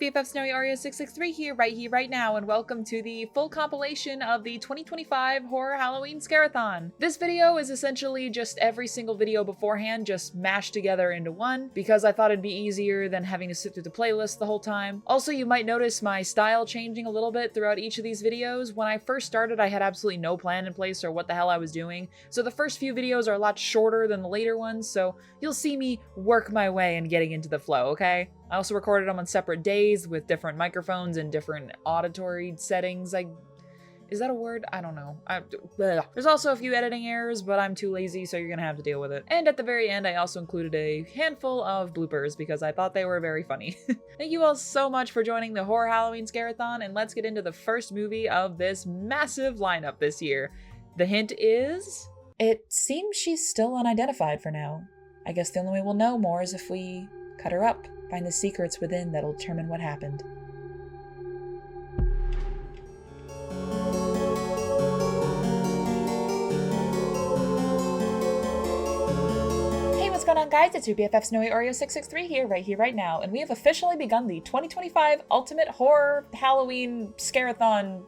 BFF Snowy Aria 663 here, right now, and welcome to the full compilation of the 2025 Horror Halloween Scare-A-Thon. This video is essentially just every single video beforehand, just mashed together into one, because I thought it'd be easier than having to sit through the playlist the whole time. Also, you might notice my style changing a little bit throughout each of these videos. When I first started, I had absolutely no plan in place or what the hell I was doing, so the first few videos are a lot shorter than the later ones, so you'll see me work my way in getting into the flow, okay? I also recorded them on separate days with different microphones and different auditory settings. Is that a word? I don't know. There's also a few editing errors, but I'm too lazy, so you're gonna have to deal with it. And at the very end, I also included a handful of bloopers because I thought they were very funny. Thank you all so much for joining the Horror Halloween Scare-A-Thon, and let's get into the first movie of this massive lineup this year. The hint is... it seems she's still unidentified for now. I guess the only way we'll know more is if we cut her up. Find the secrets within that'll determine what happened. Hey, what's going on, guys? It's your BFF Snowy Oreo 663 here, right now, and we have officially begun the 2025 Ultimate Horror Halloween Scare-A-Thon.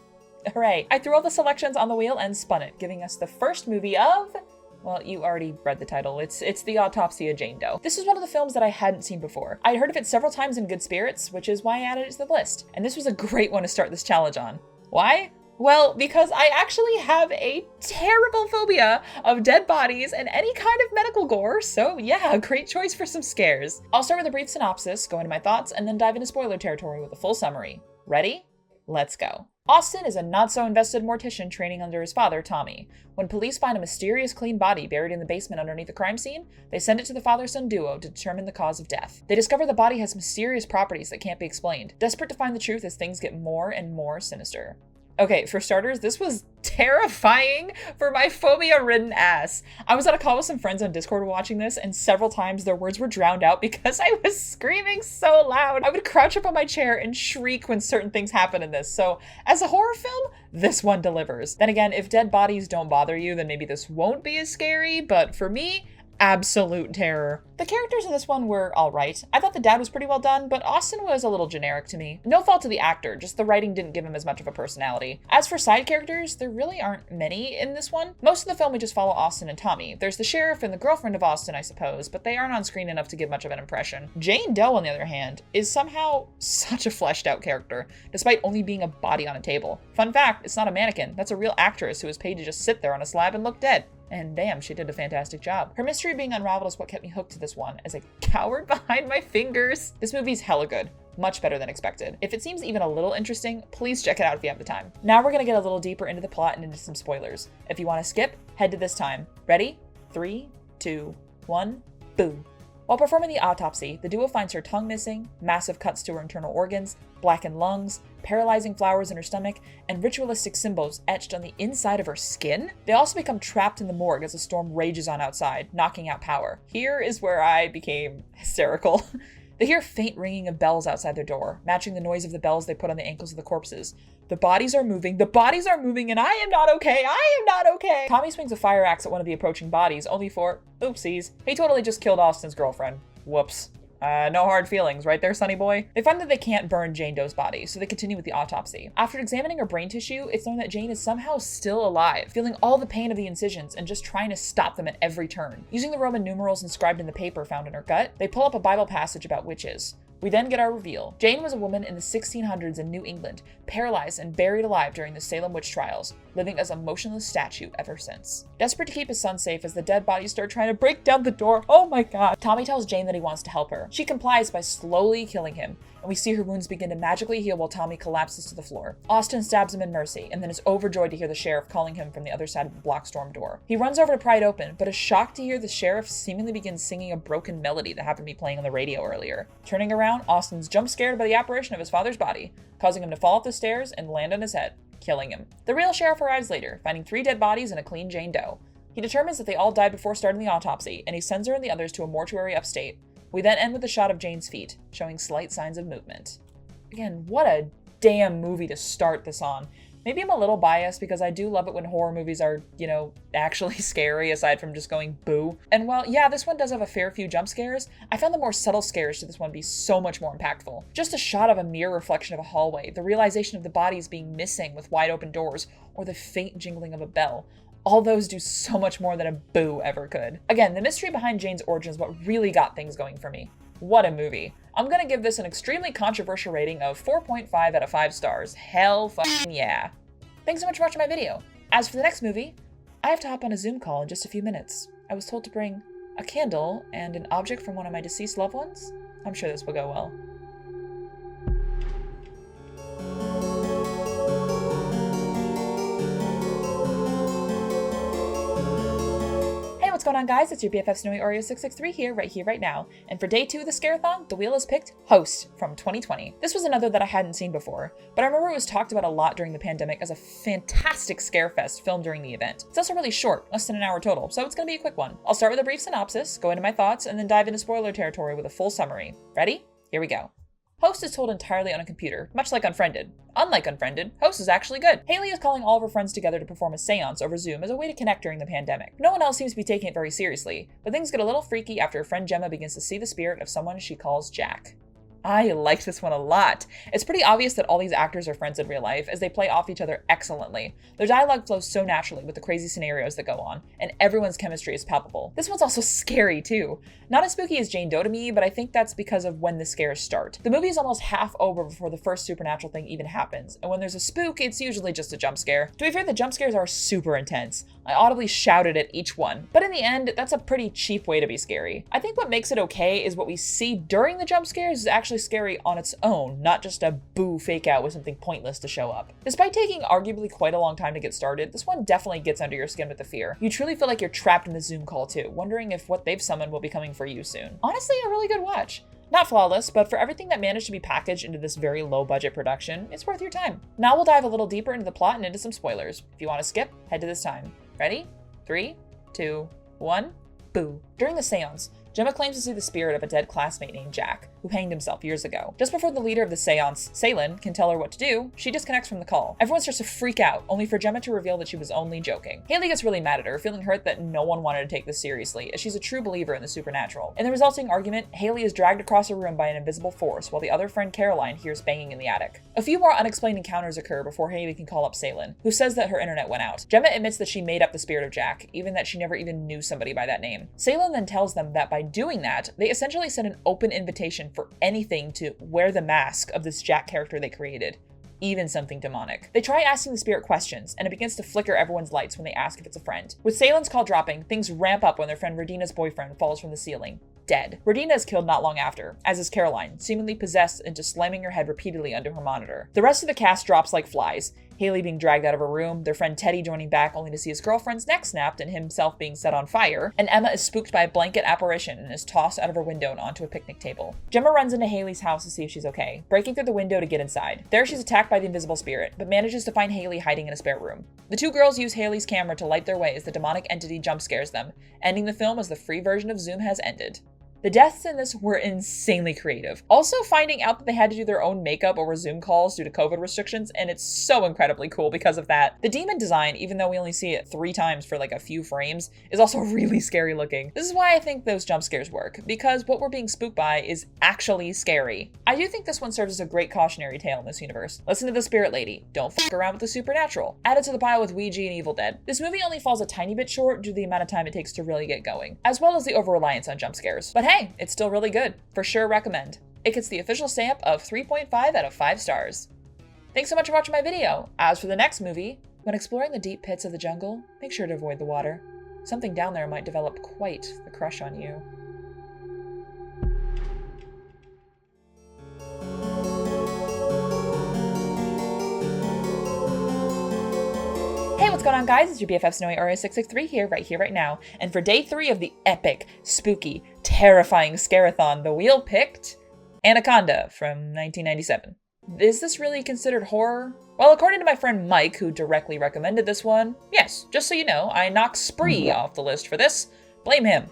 Hooray. I threw all the selections on the wheel and spun it, giving us the first movie of... well, you already read the title. It's the Autopsy of Jane Doe. This is one of the films that I hadn't seen before. I'd heard of it several times in good spirits, which is why I added it to the list. And this was a great one to start this challenge on. Why? Well, because I actually have a terrible phobia of dead bodies and any kind of medical gore, so yeah, great choice for some scares. I'll start with a brief synopsis, go into my thoughts, and then dive into spoiler territory with a full summary. Ready? Let's go. Austin is a not-so-invested mortician training under his father, Tommy. When police find a mysterious clean body buried in the basement underneath the crime scene, they send it to the father-son duo to determine the cause of death. They discover the body has mysterious properties that can't be explained, desperate to find the truth as things get more and more sinister. Okay, for starters, this was terrifying for my phobia-ridden ass. I was on a call with some friends on Discord watching this, and several times their words were drowned out because I was screaming so loud. I would crouch up on my chair and shriek when certain things happen in this. So, as a horror film, this one delivers. Then again, if dead bodies don't bother you, then maybe this won't be as scary, but for me, absolute terror. The characters in this one were alright. I thought the dad was pretty well done, but Austin was a little generic to me. No fault to the actor, just the writing didn't give him as much of a personality. As for side characters, there really aren't many in this one. Most of the film we just follow Austin and Tommy. There's the sheriff and the girlfriend of Austin, I suppose, but they aren't on screen enough to give much of an impression. Jane Doe, on the other hand, is somehow such a fleshed out character, despite only being a body on a table. Fun fact, it's not a mannequin. That's a real actress who was paid to just sit there on a slab and look dead. And damn, she did a fantastic job. Her mystery being unraveled is what kept me hooked to this one, as I cowered behind my fingers. This movie's hella good. Much better than expected. If it seems even a little interesting, please check it out if you have the time. Now we're gonna get a little deeper into the plot and into some spoilers. If you want to skip, head to this time. Ready? 3, 2, 1, boom. While performing the autopsy, the duo finds her tongue missing, massive cuts to her internal organs, blackened lungs, paralyzing flowers in her stomach, and ritualistic symbols etched on the inside of her skin. They also become trapped in the morgue as a storm rages on outside, knocking out power. Here is where I became hysterical. They hear faint ringing of bells outside their door, matching the noise of the bells they put on the ankles of the corpses. The bodies are moving, and I am not okay, Tommy swings a fire axe at one of the approaching bodies, only for, oopsies, he totally just killed Austin's girlfriend. Whoops. No hard feelings, right there, sonny boy? They find that they can't burn Jane Doe's body, so they continue with the autopsy. After examining her brain tissue, it's known that Jane is somehow still alive, feeling all the pain of the incisions and just trying to stop them at every turn. Using the Roman numerals inscribed in the paper found in her gut, they pull up a Bible passage about witches. We then get our reveal. Jane was a woman in the 1600s in New England, paralyzed and buried alive during the Salem witch trials, living as a motionless statue ever since. Desperate to keep his son safe as the dead bodies start trying to break down the door, oh my god, Tommy tells Jane that he wants to help her. She complies by slowly killing him, and we see her wounds begin to magically heal while Tommy collapses to the floor. Austin stabs him in mercy, and then is overjoyed to hear the sheriff calling him from the other side of the block storm door. He runs over to pry it open, but is shocked to hear the sheriff seemingly begin singing a broken melody that happened to be playing on the radio earlier. Turning around, Austin's jump scared by the apparition of his father's body, causing him to fall off the stairs and land on his head, killing him. The real sheriff arrives later, finding 3 dead bodies and a clean Jane Doe. He determines that they all died before starting the autopsy, and he sends her and the others to a mortuary upstate. We then end with a shot of Jane's feet, showing slight signs of movement. Again, what a damn movie to start this on. Maybe I'm a little biased because I do love it when horror movies are, actually scary aside from just going boo. And while, yeah, this one does have a fair few jump scares, I found the more subtle scares to this one be so much more impactful. Just a shot of a mirror reflection of a hallway, the realization of the bodies being missing with wide open doors, or the faint jingling of a bell. All those do so much more than a boo ever could. Again, the mystery behind Jane's origin is what really got things going for me. What a movie. I'm gonna give this an extremely controversial rating of 4.5 out of 5 stars. Hell fucking yeah. Thanks so much for watching my video. As for the next movie, I have to hop on a Zoom call in just a few minutes. I was told to bring a candle and an object from one of my deceased loved ones. I'm sure this will go well. What's going on, guys? It's your BFF Snowy Oreo 663 here, right now. And for day 2 of the Scare-A-Thon, the wheel has picked Host from 2020. This was another that I hadn't seen before, but I remember it was talked about a lot during the pandemic as a fantastic scarefest filmed during the event. It's also really short, less than an hour total, so it's gonna be a quick one. I'll start with a brief synopsis, go into my thoughts, and then dive into spoiler territory with a full summary. Ready? Here we go. Host is told entirely on a computer, much like Unfriended. Unlike Unfriended, Host is actually good. Haley is calling all of her friends together to perform a seance over Zoom as a way to connect during the pandemic. No one else seems to be taking it very seriously, but things get a little freaky after her friend Gemma begins to see the spirit of someone she calls Jack. I liked this one a lot. It's pretty obvious that all these actors are friends in real life as they play off each other excellently. Their dialogue flows so naturally with the crazy scenarios that go on, and everyone's chemistry is palpable. This one's also scary too. Not as spooky as Jane Doe to me, but I think that's because of when the scares start. The movie is almost half over before the first supernatural thing even happens, and when there's a spook, it's usually just a jump scare. To be fair, the jump scares are super intense. I audibly shouted at each one, but in the end, that's a pretty cheap way to be scary. I think what makes it okay is what we see during the jump scares is actually scary on its own, not just a boo fake out with something pointless to show up. Despite taking arguably quite a long time to get started, this one definitely gets under your skin with the fear. You truly feel like you're trapped in the Zoom call too, wondering if what they've summoned will be coming for you soon. Honestly, a really good watch. Not flawless, but for everything that managed to be packaged into this very low budget production, it's worth your time. Now we'll dive a little deeper into the plot and into some spoilers. If you want to skip, head to this time. Ready? 3, 2, 1, boo. During the seance, Gemma claims to see the spirit of a dead classmate named Jack, who hanged himself years ago. Just before the leader of the seance, Salin, can tell her what to do, she disconnects from the call. Everyone starts to freak out, only for Gemma to reveal that she was only joking. Haley gets really mad at her, feeling hurt that no one wanted to take this seriously, as she's a true believer in the supernatural. In the resulting argument, Haley is dragged across a room by an invisible force, while the other friend Caroline hears banging in the attic. A few more unexplained encounters occur before Haley can call up Salin, who says that her internet went out. Gemma admits that she made up the spirit of Jack, even that she never even knew somebody by that name. Salin then tells them that by doing that, they essentially sent an open invitation for anything to wear the mask of this Jack character they created, even something demonic. They try asking the spirit questions, and it begins to flicker everyone's lights when they ask if it's a friend. With Salin's call dropping, things ramp up when their friend Radina's boyfriend falls from the ceiling, dead. Radina is killed not long after, as is Caroline, seemingly possessed into slamming her head repeatedly under her monitor. The rest of the cast drops like flies, Haley being dragged out of her room, their friend Teddy joining back only to see his girlfriend's neck snapped and himself being set on fire, and Emma is spooked by a blanket apparition and is tossed out of her window and onto a picnic table. Gemma runs into Haley's house to see if she's okay, breaking through the window to get inside. There she's attacked by the invisible spirit, but manages to find Haley hiding in a spare room. The two girls use Haley's camera to light their way as the demonic entity jump scares them, ending the film as the free version of Zoom has ended. The deaths in this were insanely creative. Also finding out that they had to do their own makeup over Zoom calls due to COVID restrictions, and it's so incredibly cool because of that. The demon design, even though we only see it 3 times for like a few frames, is also really scary looking. This is why I think those jump scares work, because what we're being spooked by is actually scary. I do think this one serves as a great cautionary tale in this universe. Listen to the spirit lady. Don't fuck around with the supernatural. Added to the pile with Ouija and Evil Dead. This movie only falls a tiny bit short due to the amount of time it takes to really get going, as well as the over-reliance on jump scares. But hey, it's still really good. For sure recommend. It gets the official stamp of 3.5 out of 5 stars. Thanks so much for watching my video. As for the next movie, when exploring the deep pits of the jungle, make sure to avoid the water. Something down there might develop quite the crush on you. Hey, what's going on, guys? It's your BFF Snowy Oreo 663 here, right now. And for day 3 of the epic, spooky, terrifying Scare-A-Thon, the wheel picked Anaconda from 1997. Is this really considered horror? Well, according to my friend Mike, who directly recommended this one, yes, just so you know, I knocked Spree off the list for this. Blame him.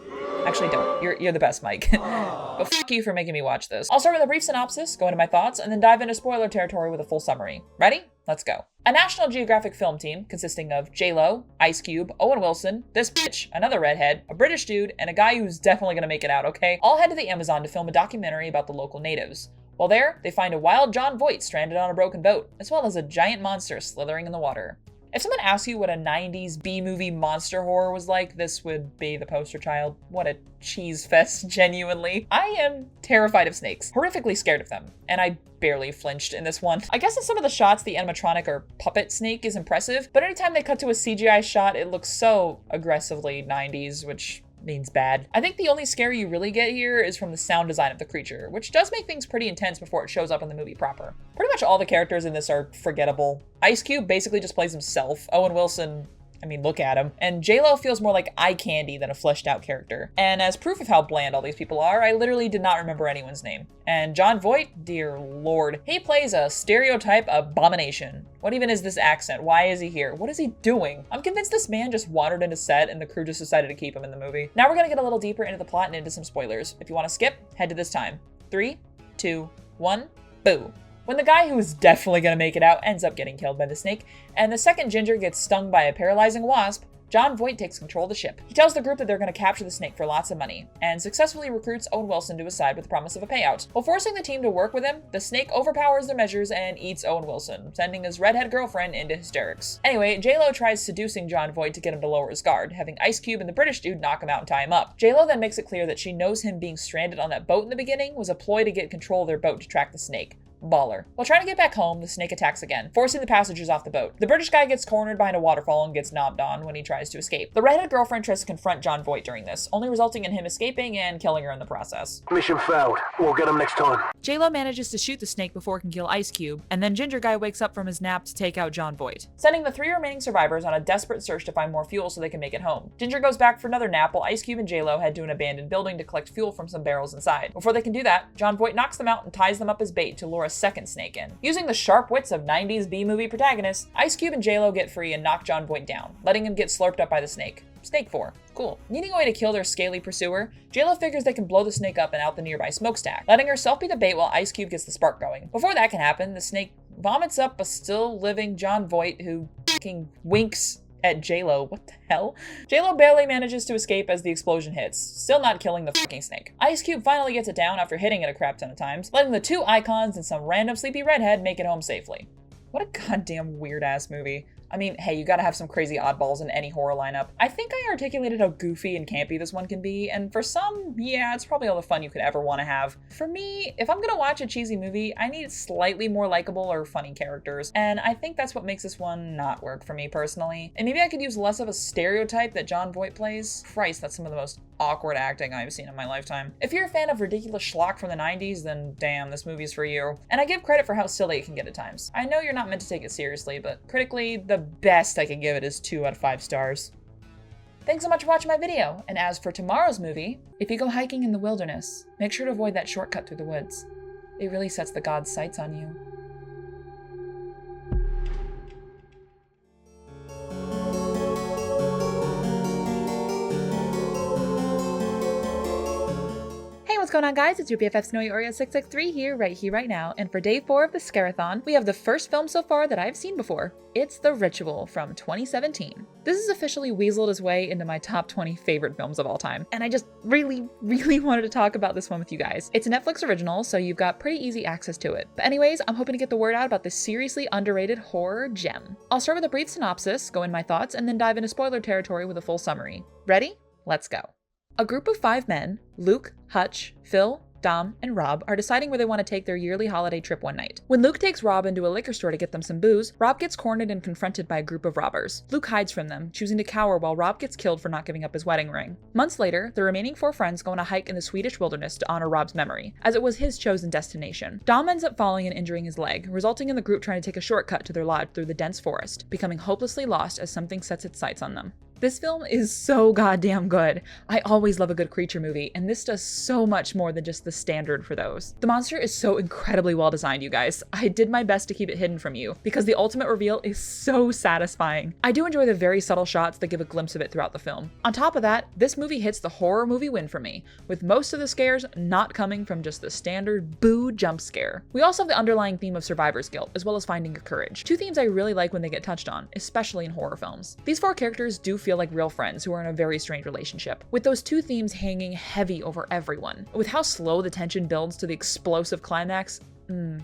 Actually, don't. You're the best, Mike. But fuck you for making me watch this. I'll start with a brief synopsis, go into my thoughts, and then dive into spoiler territory with a full summary. Ready? Let's go. A National Geographic film team consisting of J-Lo, Ice Cube, Owen Wilson, this bitch, another redhead, a British dude, and a guy who's definitely gonna make it out, okay? All head to the Amazon to film a documentary about the local natives. While there, they find a wild Jon Voight stranded on a broken boat, as well as a giant monster slithering in the water. If someone asks you what a 90s B-movie monster horror was like, this would be the poster child. What a cheese fest, genuinely. I am terrified of snakes, horrifically scared of them, and I barely flinched in this one. I guess in some of the shots, the animatronic or puppet snake is impressive, but anytime they cut to a CGI shot, it looks so aggressively 90s, which means bad. I think the only scare you really get here is from the sound design of the creature, which does make things pretty intense before it shows up in the movie proper. Pretty much all the characters in this are forgettable. Ice Cube basically just plays himself. Owen Wilson, I mean, look at him. And J-Lo feels more like eye candy than a fleshed out character. And as proof of how bland all these people are, I literally did not remember anyone's name. And Jon Voight, dear lord, he plays a stereotype abomination. What even is this accent? Why is he here? What is he doing? I'm convinced this man just wandered into set and the crew just decided to keep him in the movie. Now we're gonna get a little deeper into the plot and into some spoilers. If you wanna skip, head to this time. 3, 2, 1, boo. When the guy who is definitely gonna make it out ends up getting killed by the snake, and the second ginger gets stung by a paralyzing wasp, Jon Voight takes control of the ship. He tells the group that they're gonna capture the snake for lots of money, and successfully recruits Owen Wilson to his side with the promise of a payout. While forcing the team to work with him, the snake overpowers their measures and eats Owen Wilson, sending his redhead girlfriend into hysterics. Anyway, J-Lo tries seducing Jon Voight to get him to lower his guard, having Ice Cube and the British dude knock him out and tie him up. J-Lo then makes it clear that she knows him being stranded on that boat in the beginning was a ploy to get control of their boat to track the snake. Baller. While trying to get back home, the snake attacks again, forcing the passengers off the boat. The British guy gets cornered behind a waterfall and gets knobbed on when he tries to escape. The redhead girlfriend tries to confront Jon Voight during this, only resulting in him escaping and killing her in the process. Mission failed. We'll get him next time. J-Lo manages to shoot the snake before it can kill Ice Cube, and then Ginger Guy wakes up from his nap to take out Jon Voight, sending the 3 remaining survivors on a desperate search to find more fuel so they can make it home. Ginger goes back for another nap while Ice Cube and J-Lo head to an abandoned building to collect fuel from some barrels inside. Before they can do that, Jon Voight knocks them out and ties them up as bait to lure a second snake in. Using the sharp wits of 90s B-movie protagonists, Ice Cube and J-Lo get free and knock Jon Voight down, letting him get slurped up by the snake. Snake 4. Cool. Needing a way to kill their scaly pursuer, J-Lo figures they can blow the snake up and out the nearby smokestack, letting herself be the bait while Ice Cube gets the spark going. Before that can happen, the snake vomits up a still living Jon Voight who fucking winks at J-Lo. What the hell? J-Lo barely manages to escape as the explosion hits, still not killing the fucking snake. Ice Cube finally gets it down after hitting it a crap ton of times, letting the 2 icons and some random sleepy redhead make it home safely. What a goddamn weird-ass movie. I mean, hey, you gotta have some crazy oddballs in any horror lineup. I think I articulated how goofy and campy this one can be, and for some, yeah, it's probably all the fun you could ever want to have. For me, if I'm gonna watch a cheesy movie, I need slightly more likable or funny characters, and I think that's what makes this one not work for me personally. And maybe I could use less of a stereotype that Jon Voight plays. Christ, that's some of the most awkward acting I've seen in my lifetime. If you're a fan of ridiculous schlock from the 90s, then damn, this movie's for you. And I give credit for how silly it can get at times. I know you're not meant to take it seriously, but critically, the best I can give it is 2 out of 5 stars. Thanks so much for watching my video, and as for tomorrow's movie, if you go hiking in the wilderness, make sure to avoid that shortcut through the woods. It really sets the gods' sights on you. What's going on, guys? It's your BFF Snowy Oreo 663 here, right now, and for day 4 of the Scare-A-Thon, we have the first film so far that I've seen before. It's The Ritual from 2017. This has officially weaseled its way into my top 20 favorite films of all time, and I just really wanted to talk about this one with you guys. It's a Netflix original, so you've got pretty easy access to it. But anyways, I'm hoping to get the word out about this seriously underrated horror gem. I'll start with a brief synopsis, go in my thoughts, and then dive into spoiler territory with a full summary. Ready? Let's go. A group of 5 men, Luke, Hutch, Phil, Dom, and Rob, are deciding where they want to take their yearly holiday trip one night. When Luke takes Rob into a liquor store to get them some booze, Rob gets cornered and confronted by a group of robbers. Luke hides from them, choosing to cower while Rob gets killed for not giving up his wedding ring. Months later, the remaining 4 friends go on a hike in the Swedish wilderness to honor Rob's memory, as it was his chosen destination. Dom ends up falling and injuring his leg, resulting in the group trying to take a shortcut to their lodge through the dense forest, becoming hopelessly lost as something sets its sights on them. This film is so goddamn good. I always love a good creature movie, and this does so much more than just the standard for those. The monster is so incredibly well designed, you guys. I did my best to keep it hidden from you, because the ultimate reveal is so satisfying. I do enjoy the very subtle shots that give a glimpse of it throughout the film. On top of that, this movie hits the horror movie win for me, with most of the scares not coming from just the standard boo jump scare. We also have the underlying theme of survivor's guilt, as well as finding your courage. Two themes I really like when they get touched on, especially in horror films. These four characters do feel like real friends who are in a very strange relationship, with those two themes hanging heavy over everyone. With how slow the tension builds to the explosive climax,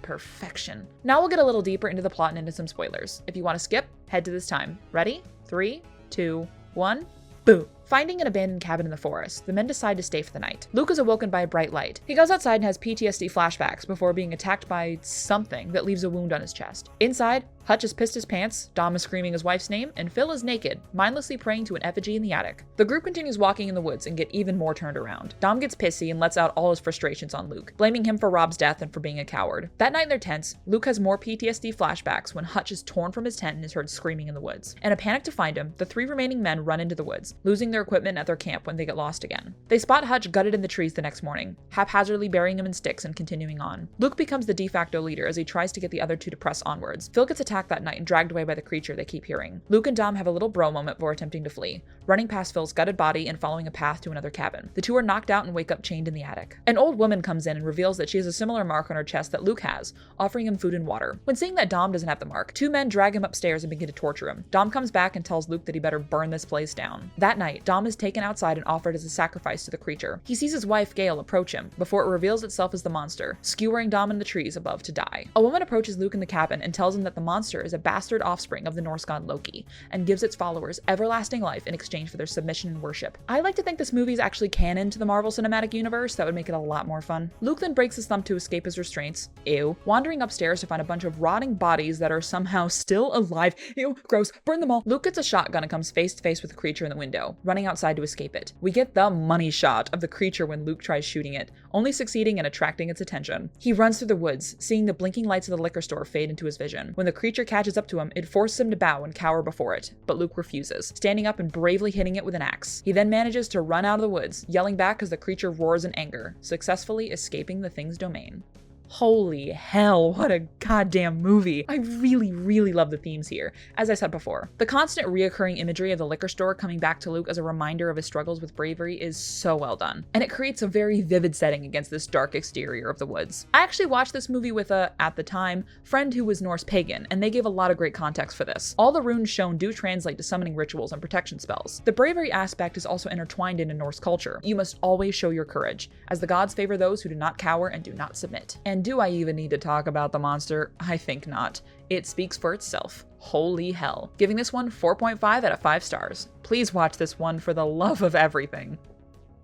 perfection. Now we'll get a little deeper into the plot and into some spoilers. If you want to skip, head to this time. Ready? 3, 2, 1, boom. Finding an abandoned cabin in the forest, the men decide to stay for the night. Luke is awoken by a bright light. He goes outside and has PTSD flashbacks before being attacked by something that leaves a wound on his chest. Inside, Hutch has pissed his pants, Dom is screaming his wife's name, and Phil is naked, mindlessly praying to an effigy in the attic. The group continues walking in the woods and get even more turned around. Dom gets pissy and lets out all his frustrations on Luke, blaming him for Rob's death and for being a coward. That night in their tents, Luke has more PTSD flashbacks when Hutch is torn from his tent and is heard screaming in the woods. In a panic to find him, the three remaining men run into the woods, losing their equipment at their camp when they get lost again. They spot Hutch gutted in the trees the next morning, haphazardly burying him in sticks and continuing on. Luke becomes the de facto leader as he tries to get the other two to press onwards. Phil gets attacked that night and dragged away by the creature they keep hearing. Luke and Dom have a little bro moment before attempting to flee, running past Phil's gutted body and following a path to another cabin. The two are knocked out and wake up chained in the attic. An old woman comes in and reveals that she has a similar mark on her chest that Luke has, offering him food and water. When seeing that Dom doesn't have the mark, two men drag him upstairs and begin to torture him. Dom comes back and tells Luke that he better burn this place down. That night, Dom is taken outside and offered as a sacrifice to the creature. He sees his wife Gail approach him before it reveals itself as the monster, skewering Dom in the trees above to die. A woman approaches Luke in the cabin and tells him that the monster is a bastard offspring of the Norse god Loki, and gives its followers everlasting life in exchange for their submission and worship. I like to think this movie is actually canon to the Marvel Cinematic Universe. That would make it a lot more fun. Luke then breaks his thumb to escape his restraints, ew, wandering upstairs to find a bunch of rotting bodies that are somehow still alive, ew, gross, burn them all. Luke gets a shotgun and comes face to face with the creature in the window, running outside to escape it. We get the money shot of the creature when Luke tries shooting it, only succeeding in attracting its attention. He runs through the woods, seeing the blinking lights of the liquor store fade into his vision. When the creature catches up to him, it forces him to bow and cower before it, but Luke refuses, standing up and bravely hitting it with an axe. He then manages to run out of the woods, yelling back as the creature roars in anger, successfully escaping the thing's domain. Holy hell, what a goddamn movie. I really love the themes here, as I said before. The constant reoccurring imagery of the liquor store coming back to Luke as a reminder of his struggles with bravery is so well done, and it creates a very vivid setting against this dark exterior of the woods. I actually watched this movie with a, at the time, friend who was Norse pagan, and they gave a lot of great context for this. All the runes shown do translate to summoning rituals and protection spells. The bravery aspect is also intertwined into Norse culture. You must always show your courage, as the gods favor those who do not cower and do not submit. And do I even need to talk about the monster? I think not. It speaks for itself. Holy hell. Giving this one 4.5 out of 5 stars. Please watch this one for the love of everything.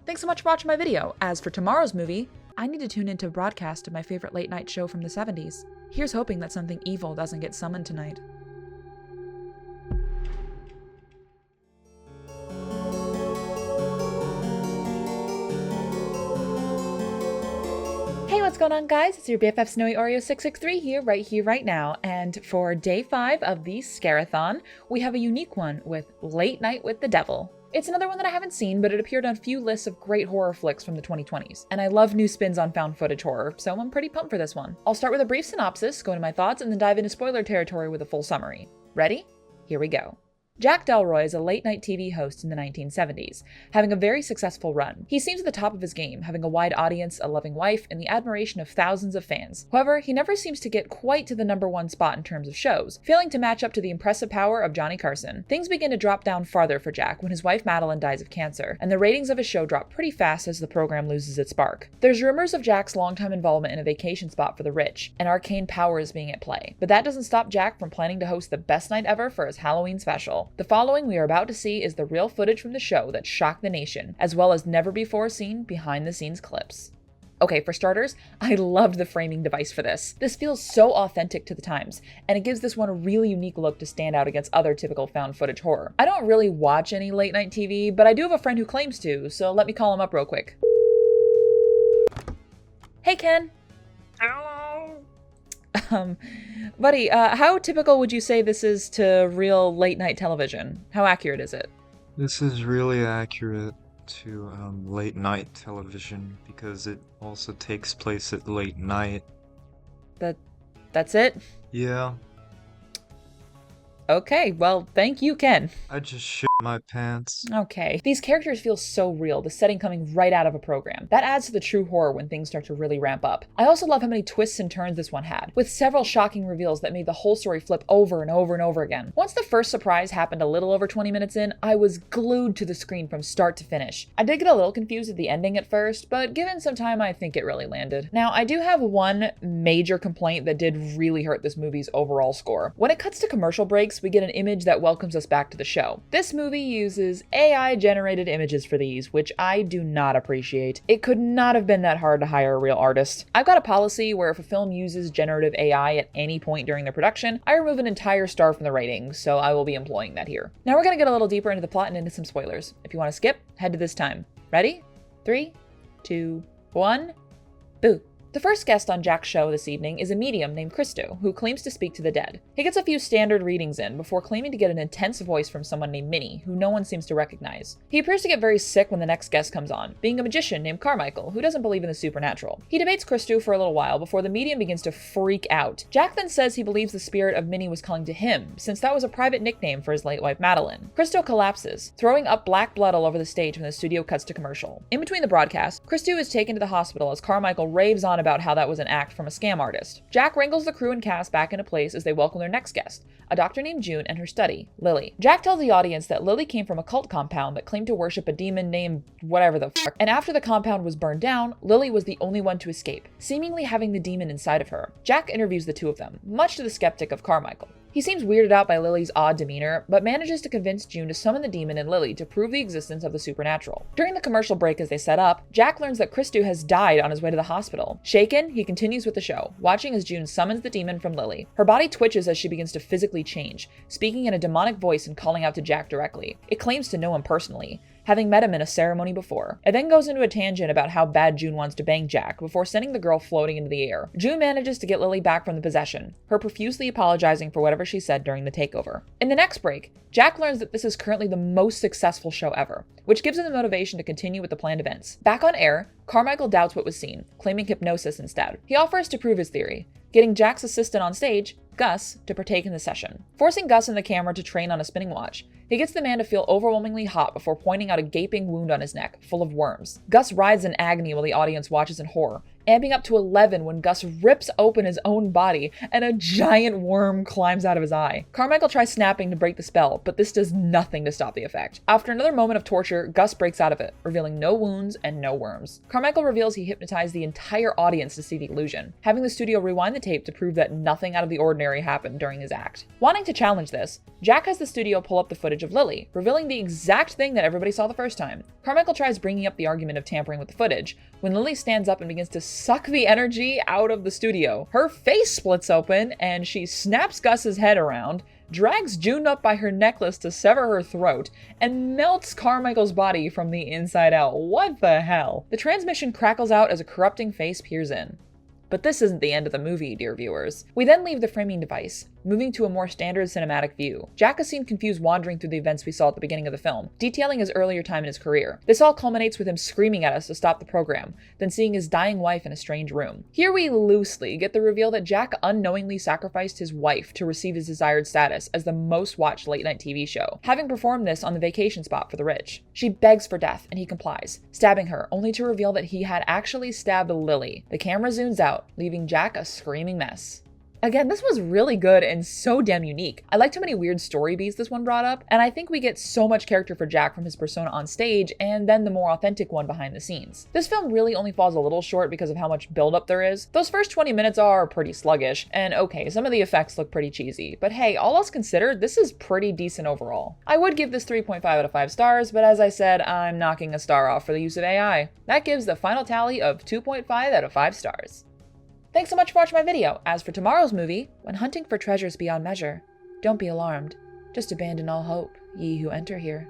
Thanks so much for watching my video. As for tomorrow's movie, I need to tune into a broadcast of my favorite late night show from the 70s. Here's hoping that something evil doesn't get summoned tonight. Hey, what's going on, guys? It's your BFF Snowy Oreo 663 here, right now. And for day 5 of the Scare-A-Thon, we have a unique one with Late Night with the Devil. It's another one that I haven't seen, but it appeared on a few lists of great horror flicks from the 2020s. And I love new spins on found footage horror, so I'm pretty pumped for this one. I'll start with a brief synopsis, go into my thoughts, and then dive into spoiler territory with a full summary. Ready? Here we go. Jack Delroy is a late-night TV host in the 1970s, having a very successful run. He seems at the top of his game, having a wide audience, a loving wife, and the admiration of thousands of fans. However, he never seems to get quite to the #1 spot in terms of shows, failing to match up to the impressive power of Johnny Carson. Things begin to drop down farther for Jack when his wife Madeline dies of cancer, and the ratings of his show drop pretty fast as the program loses its spark. There's rumors of Jack's longtime involvement in a vacation spot for the rich, and arcane powers being at play. But that doesn't stop Jack from planning to host the best night ever for his Halloween special. The following we are about to see is the real footage from the show that shocked the nation, as well as never before seen behind-the-scenes clips. Okay, for starters, I loved the framing device for this. This feels so authentic to the times, and it gives this one a really unique look to stand out against other typical found footage horror. I don't really watch any late night TV, but I do have a friend who claims to, so let me call him up real quick. Hey, Ken. Hello. Buddy, how typical would you say this is to real late night television? How accurate is it? This is really accurate to late night television because it also takes place at late night. That's it? Yeah, Okay, well, thank you, Ken. I just shit my pants. Okay. These characters feel so real, the setting coming right out of a program. That adds to the true horror when things start to really ramp up. I also love how many twists and turns this one had, with several shocking reveals that made the whole story flip over and over and over again. Once the first surprise happened a little over 20 minutes in, I was glued to the screen from start to finish. I did get a little confused at the ending at first, but given some time, I think it really landed. Now, I do have one major complaint that did really hurt this movie's overall score. When it cuts to commercial breaks, we get an image that welcomes us back to the show. This movie uses AI-generated images for these, which I do not appreciate. It could not have been that hard to hire a real artist. I've got a policy where if a film uses generative AI at any point during the production, I remove an entire star from the rating, so I will be employing that here. Now we're gonna get a little deeper into the plot and into some spoilers. If you want to skip, head to this time. Ready? 3, 2, 1, boo. The first guest on Jack's show this evening is a medium named Christo, who claims to speak to the dead. He gets a few standard readings in before claiming to get an intense voice from someone named Minnie, who no one seems to recognize. He appears to get very sick when the next guest comes on, being a magician named Carmichael, who doesn't believe in the supernatural. He debates Christo for a little while before the medium begins to freak out. Jack then says he believes the spirit of Minnie was calling to him, since that was a private nickname for his late wife Madeline. Christo collapses, throwing up black blood all over the stage when the studio cuts to commercial. In between the broadcast, Christo is taken to the hospital as Carmichael raves on about how that was an act from a scam artist. Jack wrangles the crew and cast back into place as they welcome their next guest, a doctor named June and her study, Lily. Jack tells the audience that Lily came from a cult compound that claimed to worship a demon named whatever the fuck, and after the compound was burned down, Lily was the only one to escape, seemingly having the demon inside of her. Jack interviews the two of them, much to the skeptic of Carmichael. He seems weirded out by Lily's odd demeanor, but manages to convince June to summon the demon in Lily to prove the existence of the supernatural. During the commercial break as they set up, Jack learns that Christo has died on his way to the hospital. Shaken, he continues with the show, watching as June summons the demon from Lily. Her body twitches as she begins to physically change, speaking in a demonic voice and calling out to Jack directly. It claims to know him personally, having met him in a ceremony before. It then goes into a tangent about how bad June wants to bang Jack before sending the girl floating into the air. June manages to get Lily back from the possession, her profusely apologizing for whatever she said during the takeover. In the next break, Jack learns that this is currently the most successful show ever, which gives him the motivation to continue with the planned events. Back on air, Carmichael doubts what was seen, claiming hypnosis instead. He offers to prove his theory, getting Jack's assistant on stage, Gus, to partake in the session. Forcing Gus and the camera to train on a spinning watch, he gets the man to feel overwhelmingly hot before pointing out a gaping wound on his neck, full of worms. Gus writhes in agony while the audience watches in horror, amping up to 11 when Gus rips open his own body and a giant worm climbs out of his eye. Carmichael tries snapping to break the spell, but this does nothing to stop the effect. After another moment of torture, Gus breaks out of it, revealing no wounds and no worms. Carmichael reveals he hypnotized the entire audience to see the illusion, having the studio rewind the tape to prove that nothing out of the ordinary happened during his act. Wanting to challenge this, Jack has the studio pull up the footage of Lily, revealing the exact thing that everybody saw the first time. Carmichael tries bringing up the argument of tampering with the footage, when Lily stands up and begins to suck the energy out of the studio. Her face splits open, and she snaps Gus's head around, drags June up by her necklace to sever her throat, and melts Carmichael's body from the inside out. What the hell? The transmission crackles out as a corrupting face peers in. But this isn't the end of the movie, dear viewers. We then leave the framing device, moving to a more standard cinematic view. Jack is seen confused wandering through the events we saw at the beginning of the film, detailing his earlier time in his career. This all culminates with him screaming at us to stop the program, then seeing his dying wife in a strange room. Here we loosely get the reveal that Jack unknowingly sacrificed his wife to receive his desired status as the most watched late night TV show, having performed this on the vacation spot for the rich. She begs for death, and he complies, stabbing her, only to reveal that he had actually stabbed Lily. The camera zooms out, leaving Jack a screaming mess. Again, this was really good and so damn unique. I liked how many weird story beats this one brought up, and I think we get so much character for Jack from his persona on stage and then the more authentic one behind the scenes. This film really only falls a little short because of how much buildup there is. Those first 20 minutes are pretty sluggish, and okay, some of the effects look pretty cheesy, but hey, all else considered, this is pretty decent overall. I would give this 3.5 out of 5 stars, but as I said, I'm knocking a star off for the use of AI. That gives the final tally of 2.5 out of 5 stars. Thanks so much for watching my video. As for tomorrow's movie, when hunting for treasures beyond measure, don't be alarmed. Just abandon all hope, ye who enter here.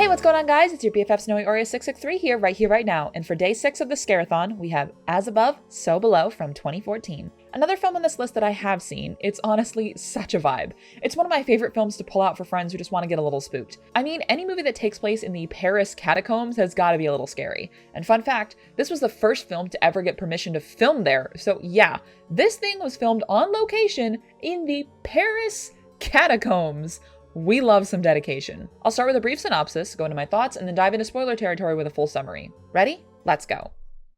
Hey, what's going on, guys? It's your BFF Snowy Oreo 663 here, right now. And for day 6 of the Scare-A-Thon, we have As Above, So Below from 2014. Another film on this list that I have seen. It's honestly such a vibe. It's one of my favorite films to pull out for friends who just want to get a little spooked. I mean, any movie that takes place in the Paris catacombs has got to be a little scary. And fun fact, this was the first film to ever get permission to film there. So yeah, this thing was filmed on location in the Paris catacombs. We love some dedication. I'll start with a brief synopsis, go into my thoughts, and then dive into spoiler territory with a full summary. Ready? Let's go.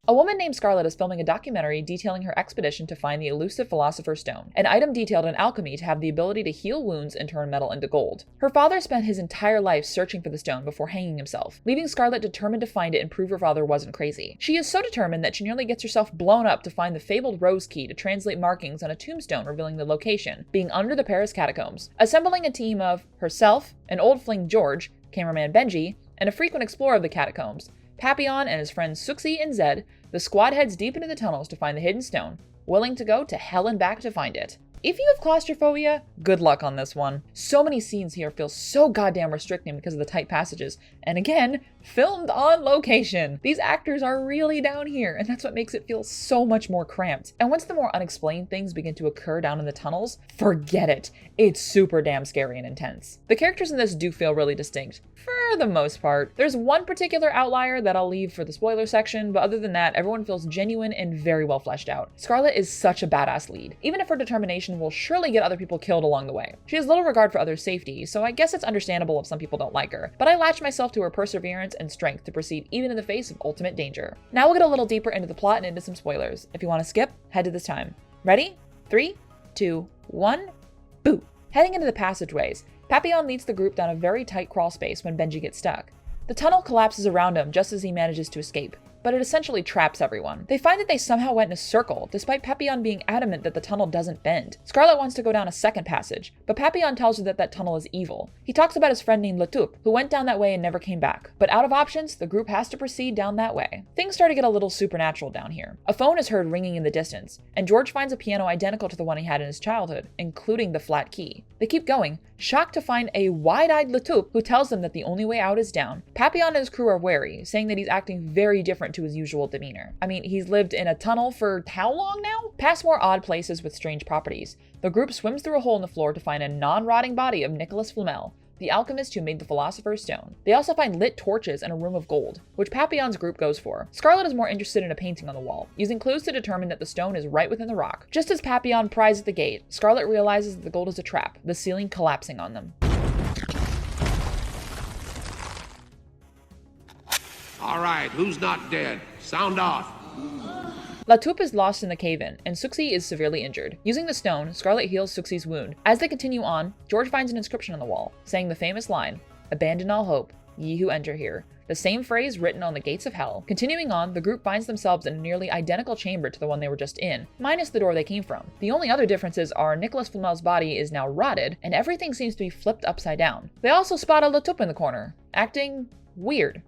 A woman named Scarlett is filming a documentary detailing her expedition to find the elusive Philosopher's Stone, an item detailed in alchemy to have the ability to heal wounds and turn metal into gold. Her father spent his entire life searching for the stone before hanging himself, leaving Scarlett determined to find it and prove her father wasn't crazy. She is so determined that she nearly gets herself blown up to find the fabled rose key to translate markings on a tombstone revealing the location, being under the Paris catacombs. Assembling a team of herself, an old fling George, cameraman Benji, and a frequent explorer of the catacombs, Papillon and his friends Cece and Zed, the squad heads deep into the tunnels to find the hidden stone, willing to go to hell and back to find it. If you have claustrophobia, good luck on this one. So many scenes here feel so goddamn restricting because of the tight passages. And again, filmed on location. These actors are really down here, and that's what makes it feel so much more cramped. And once the more unexplained things begin to occur down in the tunnels, forget it. It's super damn scary and intense. The characters in this do feel really distinct, for the most part. There's one particular outlier that I'll leave for the spoiler section, but other than that, everyone feels genuine and very well fleshed out. Scarlett is such a badass lead, even if her determination will surely get other people killed along the way. She has little regard for others' safety, so I guess it's understandable if some people don't like her, but I latch myself to her perseverance and strength to proceed even in the face of ultimate danger. Now we'll get a little deeper into the plot and into some spoilers. If you want to skip, head to this time. Ready? 3, 2, 1, boo! Heading into the passageways, Papillon leads the group down a very tight crawl space when Benji gets stuck. The tunnel collapses around him just as he manages to escape, but it essentially traps everyone. They find that they somehow went in a circle, despite Papillon being adamant that the tunnel doesn't bend. Scarlett wants to go down a second passage, but Papillon tells her that that tunnel is evil. He talks about his friend named Latoupe, who went down that way and never came back. But out of options, the group has to proceed down that way. Things start to get a little supernatural down here. A phone is heard ringing in the distance, and George finds a piano identical to the one he had in his childhood, including the flat key. They keep going, shocked to find a wide-eyed Latoupe who tells them that the only way out is down. Papillon and his crew are wary, saying that he's acting very different to his usual demeanor. I mean, he's lived in a tunnel for how long now? Past more odd places with strange properties, the group swims through a hole in the floor to find a non-rotting body of Nicholas Flamel, the alchemist who made the Philosopher's Stone. They also find lit torches and a room of gold, which Papillon's group goes for. Scarlett is more interested in a painting on the wall, using clues to determine that the stone is right within the rock. Just as Papillon pries at the gate, Scarlett realizes that the gold is a trap, the ceiling collapsing on them. All right, who's not dead? Sound off. Latoupe is lost in the cave-in, and Cece is severely injured. Using the stone, Scarlett heals Cece's wound. As they continue on, George finds an inscription on the wall, saying the famous line, "Abandon all hope, ye who enter here." The same phrase written on the gates of hell. Continuing on, the group finds themselves in a nearly identical chamber to the one they were just in, minus the door they came from. The only other differences are Nicholas Flamel's body is now rotted, and everything seems to be flipped upside down. They also spot a Latoupe in the corner, acting weird.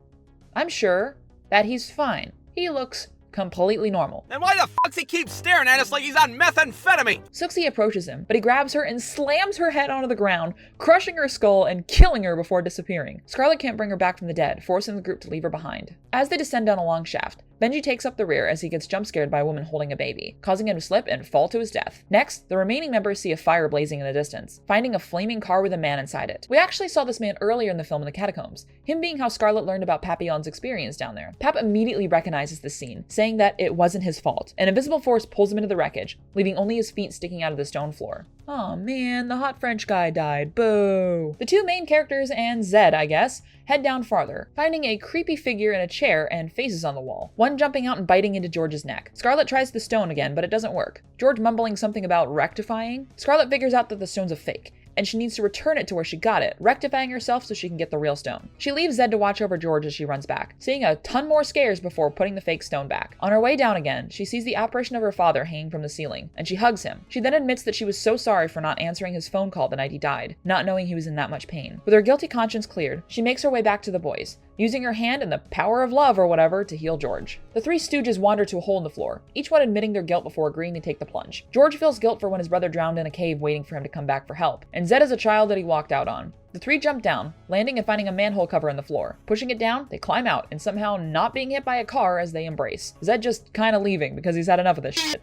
I'm sure that he's fine. He looks completely normal. Then why the fuck's he keep staring at us like he's on methamphetamine? Cece approaches him, but he grabs her and slams her head onto the ground, crushing her skull and killing her before disappearing. Scarlett can't bring her back from the dead, forcing the group to leave her behind. As they descend down a long shaft, Benji takes up the rear as he gets jump-scared by a woman holding a baby, causing him to slip and fall to his death. Next, the remaining members see a fire blazing in the distance, finding a flaming car with a man inside it. We actually saw this man earlier in the film in the catacombs, him being how Scarlett learned about Papillon's experience down there. Pap immediately recognizes the scene, saying that it wasn't his fault. An invisible force pulls him into the wreckage, leaving only his feet sticking out of the stone floor. Aw man, the hot French guy died. Boo. The two main characters and Zed, I guess, head down farther, finding a creepy figure in a chair and faces on the wall, one jumping out and biting into George's neck. Scarlett tries the stone again, but it doesn't work. George mumbling something about rectifying. Scarlett figures out that the stone's a fake, and she needs to return it to where she got it, rectifying herself so she can get the real stone. She leaves Zed to watch over George as she runs back, seeing a ton more scares before putting the fake stone back. On her way down again, she sees the apparition of her father hanging from the ceiling, and she hugs him. She then admits that she was so sorry for not answering his phone call the night he died, not knowing he was in that much pain. With her guilty conscience cleared, she makes her way back to the boys, using her hand and the power of love or whatever to heal George. The three stooges wander to a hole in the floor, each one admitting their guilt before agreeing to take the plunge. George feels guilt for when his brother drowned in a cave waiting for him to come back for help, and Zed is a child that he walked out on. The three jump down, landing and finding a manhole cover in the floor. Pushing it down, they climb out and somehow not being hit by a car as they embrace. Zed just kinda leaving because he's had enough of this shit.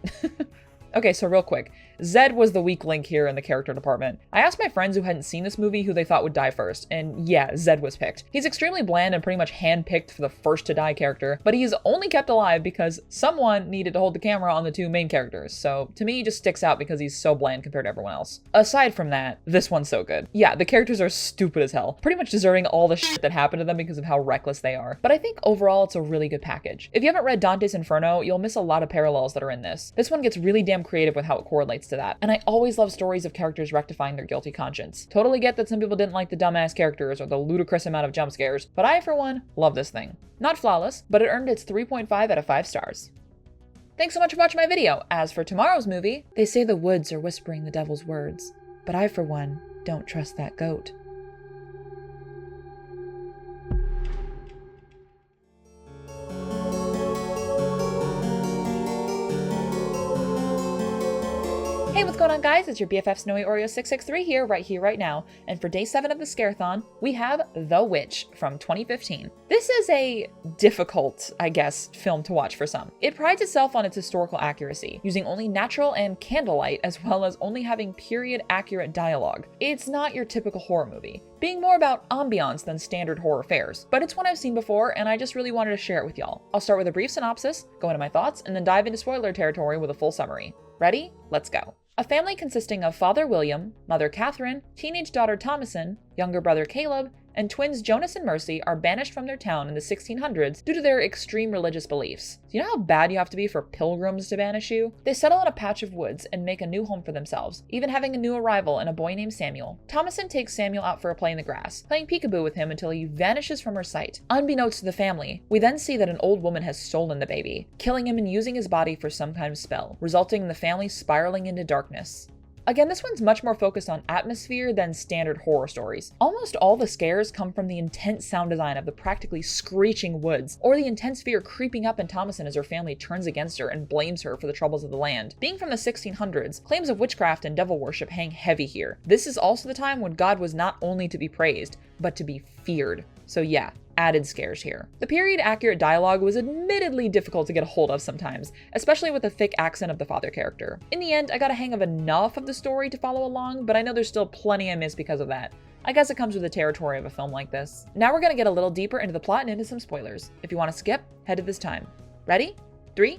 Okay, so real quick. Zed was the weak link here in the character department. I asked my friends who hadn't seen this movie who they thought would die first, and yeah, Zed was picked. He's extremely bland and pretty much hand-picked for the first to die character, but he's only kept alive because someone needed to hold the camera on the two main characters, so to me he just sticks out because he's so bland compared to everyone else. Aside from that, this one's so good. Yeah, the characters are stupid as hell, pretty much deserving all the shit that happened to them because of how reckless they are, but I think overall it's a really good package. If you haven't read Dante's Inferno, you'll miss a lot of parallels that are in this. This one gets really damn creative with how it correlates to that, and I always love stories of characters rectifying their guilty conscience. Totally get that some people didn't like the dumbass characters or the ludicrous amount of jump scares, but I, for one, love this thing. Not flawless, but it earned its 3.5 out of 5 stars. Thanks so much for watching my video. As for tomorrow's movie, they say the woods are whispering the devil's words, but I, for one, don't trust that goat. Hey, what's going on, guys? It's your BFF Snowy Oreo 663 here, right now. And for day 7 of the Scare-A-Thon, we have The Witch from 2015. This is a difficult, I guess, film to watch for some. It prides itself on its historical accuracy, using only natural and candlelight, as well as only having period-accurate dialogue. It's not your typical horror movie, being more about ambiance than standard horror fares, but it's one I've seen before, and I just really wanted to share it with y'all. I'll start with a brief synopsis, go into my thoughts, and then dive into spoiler territory with a full summary. Ready? Let's go. A family consisting of Father William, Mother Catherine, teenage daughter Thomason, younger brother Caleb, and twins Jonas and Mercy are banished from their town in the 1600s due to their extreme religious beliefs. Do you know how bad you have to be for pilgrims to banish you? They settle in a patch of woods and make a new home for themselves, even having a new arrival in a boy named Samuel. Thomason takes Samuel out for a play in the grass, playing peekaboo with him until he vanishes from her sight. Unbeknownst to the family, we then see that an old woman has stolen the baby, killing him and using his body for some kind of spell, resulting in the family spiraling into darkness. Again, this one's much more focused on atmosphere than standard horror stories. Almost all the scares come from the intense sound design of the practically screeching woods, or the intense fear creeping up in Thomason as her family turns against her and blames her for the troubles of the land. Being from the 1600s, claims of witchcraft and devil worship hang heavy here. This is also the time when God was not only to be praised, but to be feared. So yeah, added scares here. The period-accurate dialogue was admittedly difficult to get a hold of sometimes, especially with the thick accent of the father character. In the end, I got a hang of enough of the story to follow along, but I know there's still plenty I missed because of that. I guess it comes with the territory of a film like this. Now we're gonna get a little deeper into the plot and into some spoilers. If you want to skip, head to this time. Ready? 3,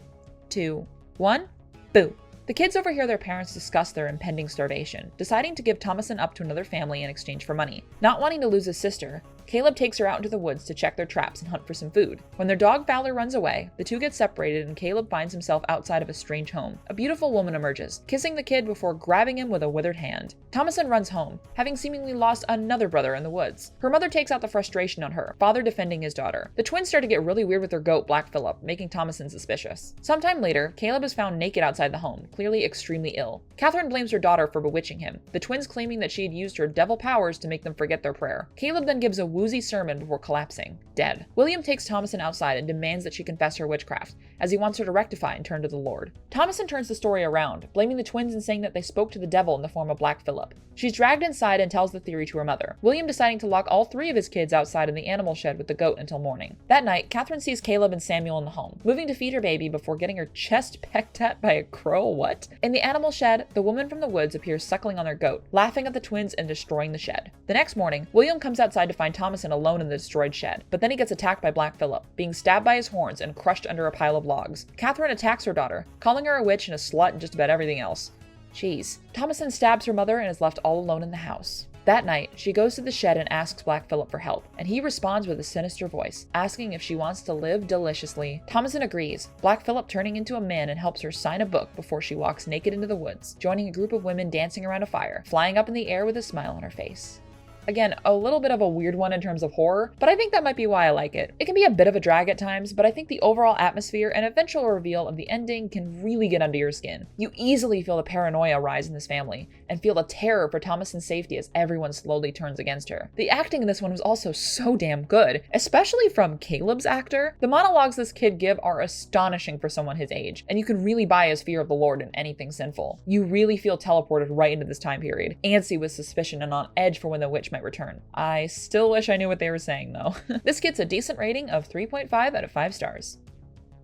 2, 1, boo! The kids overhear their parents discuss their impending starvation, deciding to give Thomason up to another family in exchange for money. Not wanting to lose his sister, Caleb takes her out into the woods to check their traps and hunt for some food. When their dog Fowler runs away, the two get separated and Caleb finds himself outside of a strange home. A beautiful woman emerges, kissing the kid before grabbing him with a withered hand. Thomason runs home, having seemingly lost another brother in the woods. Her mother takes out the frustration on her, father defending his daughter. The twins start to get really weird with their goat, Black Phillip, making Thomason suspicious. Sometime later, Caleb is found naked outside the home, clearly extremely ill. Catherine blames her daughter for bewitching him, the twins claiming that she had used her devil powers to make them forget their prayer. Caleb then gives a woozy sermon before collapsing, dead. William takes Thomason outside and demands that she confess her witchcraft, as he wants her to rectify and turn to the Lord. Thomason turns the story around, blaming the twins and saying that they spoke to the devil in the form of Black Phillip. She's dragged inside and tells the theory to her mother, William deciding to lock all 3 of his kids outside in the animal shed with the goat until morning. That night, Catherine sees Caleb and Samuel in the home, moving to feed her baby before getting her chest pecked at by a crow. What? In the animal shed, the woman from the woods appears suckling on their goat, laughing at the twins and destroying the shed. The next morning, William comes outside to find Thomason alone in the destroyed shed, but then he gets attacked by Black Phillip, being stabbed by his horns and crushed under a pile of logs. Catherine attacks her daughter, calling her a witch and a slut and just about everything else. Jeez. Thomason stabs her mother and is left all alone in the house. That night, she goes to the shed and asks Black Phillip for help, and he responds with a sinister voice, asking if she wants to live deliciously. Thomason agrees, Black Phillip turning into a man and helps her sign a book before she walks naked into the woods, joining a group of women dancing around a fire, flying up in the air with a smile on her face. Again, a little bit of a weird one in terms of horror, but I think that might be why I like it. It can be a bit of a drag at times, but I think the overall atmosphere and eventual reveal of the ending can really get under your skin. You easily feel the paranoia rise in this family, and feel the terror for Thomason's safety as everyone slowly turns against her. The acting in this one was also so damn good, especially from Caleb's actor. The monologues this kid give are astonishing for someone his age, and you can really buy his fear of the Lord in anything sinful. You really feel teleported right into this time period, antsy with suspicion and on edge for when the witch might return. I still wish I knew what they were saying though. This gets a decent rating of 3.5 out of 5 stars.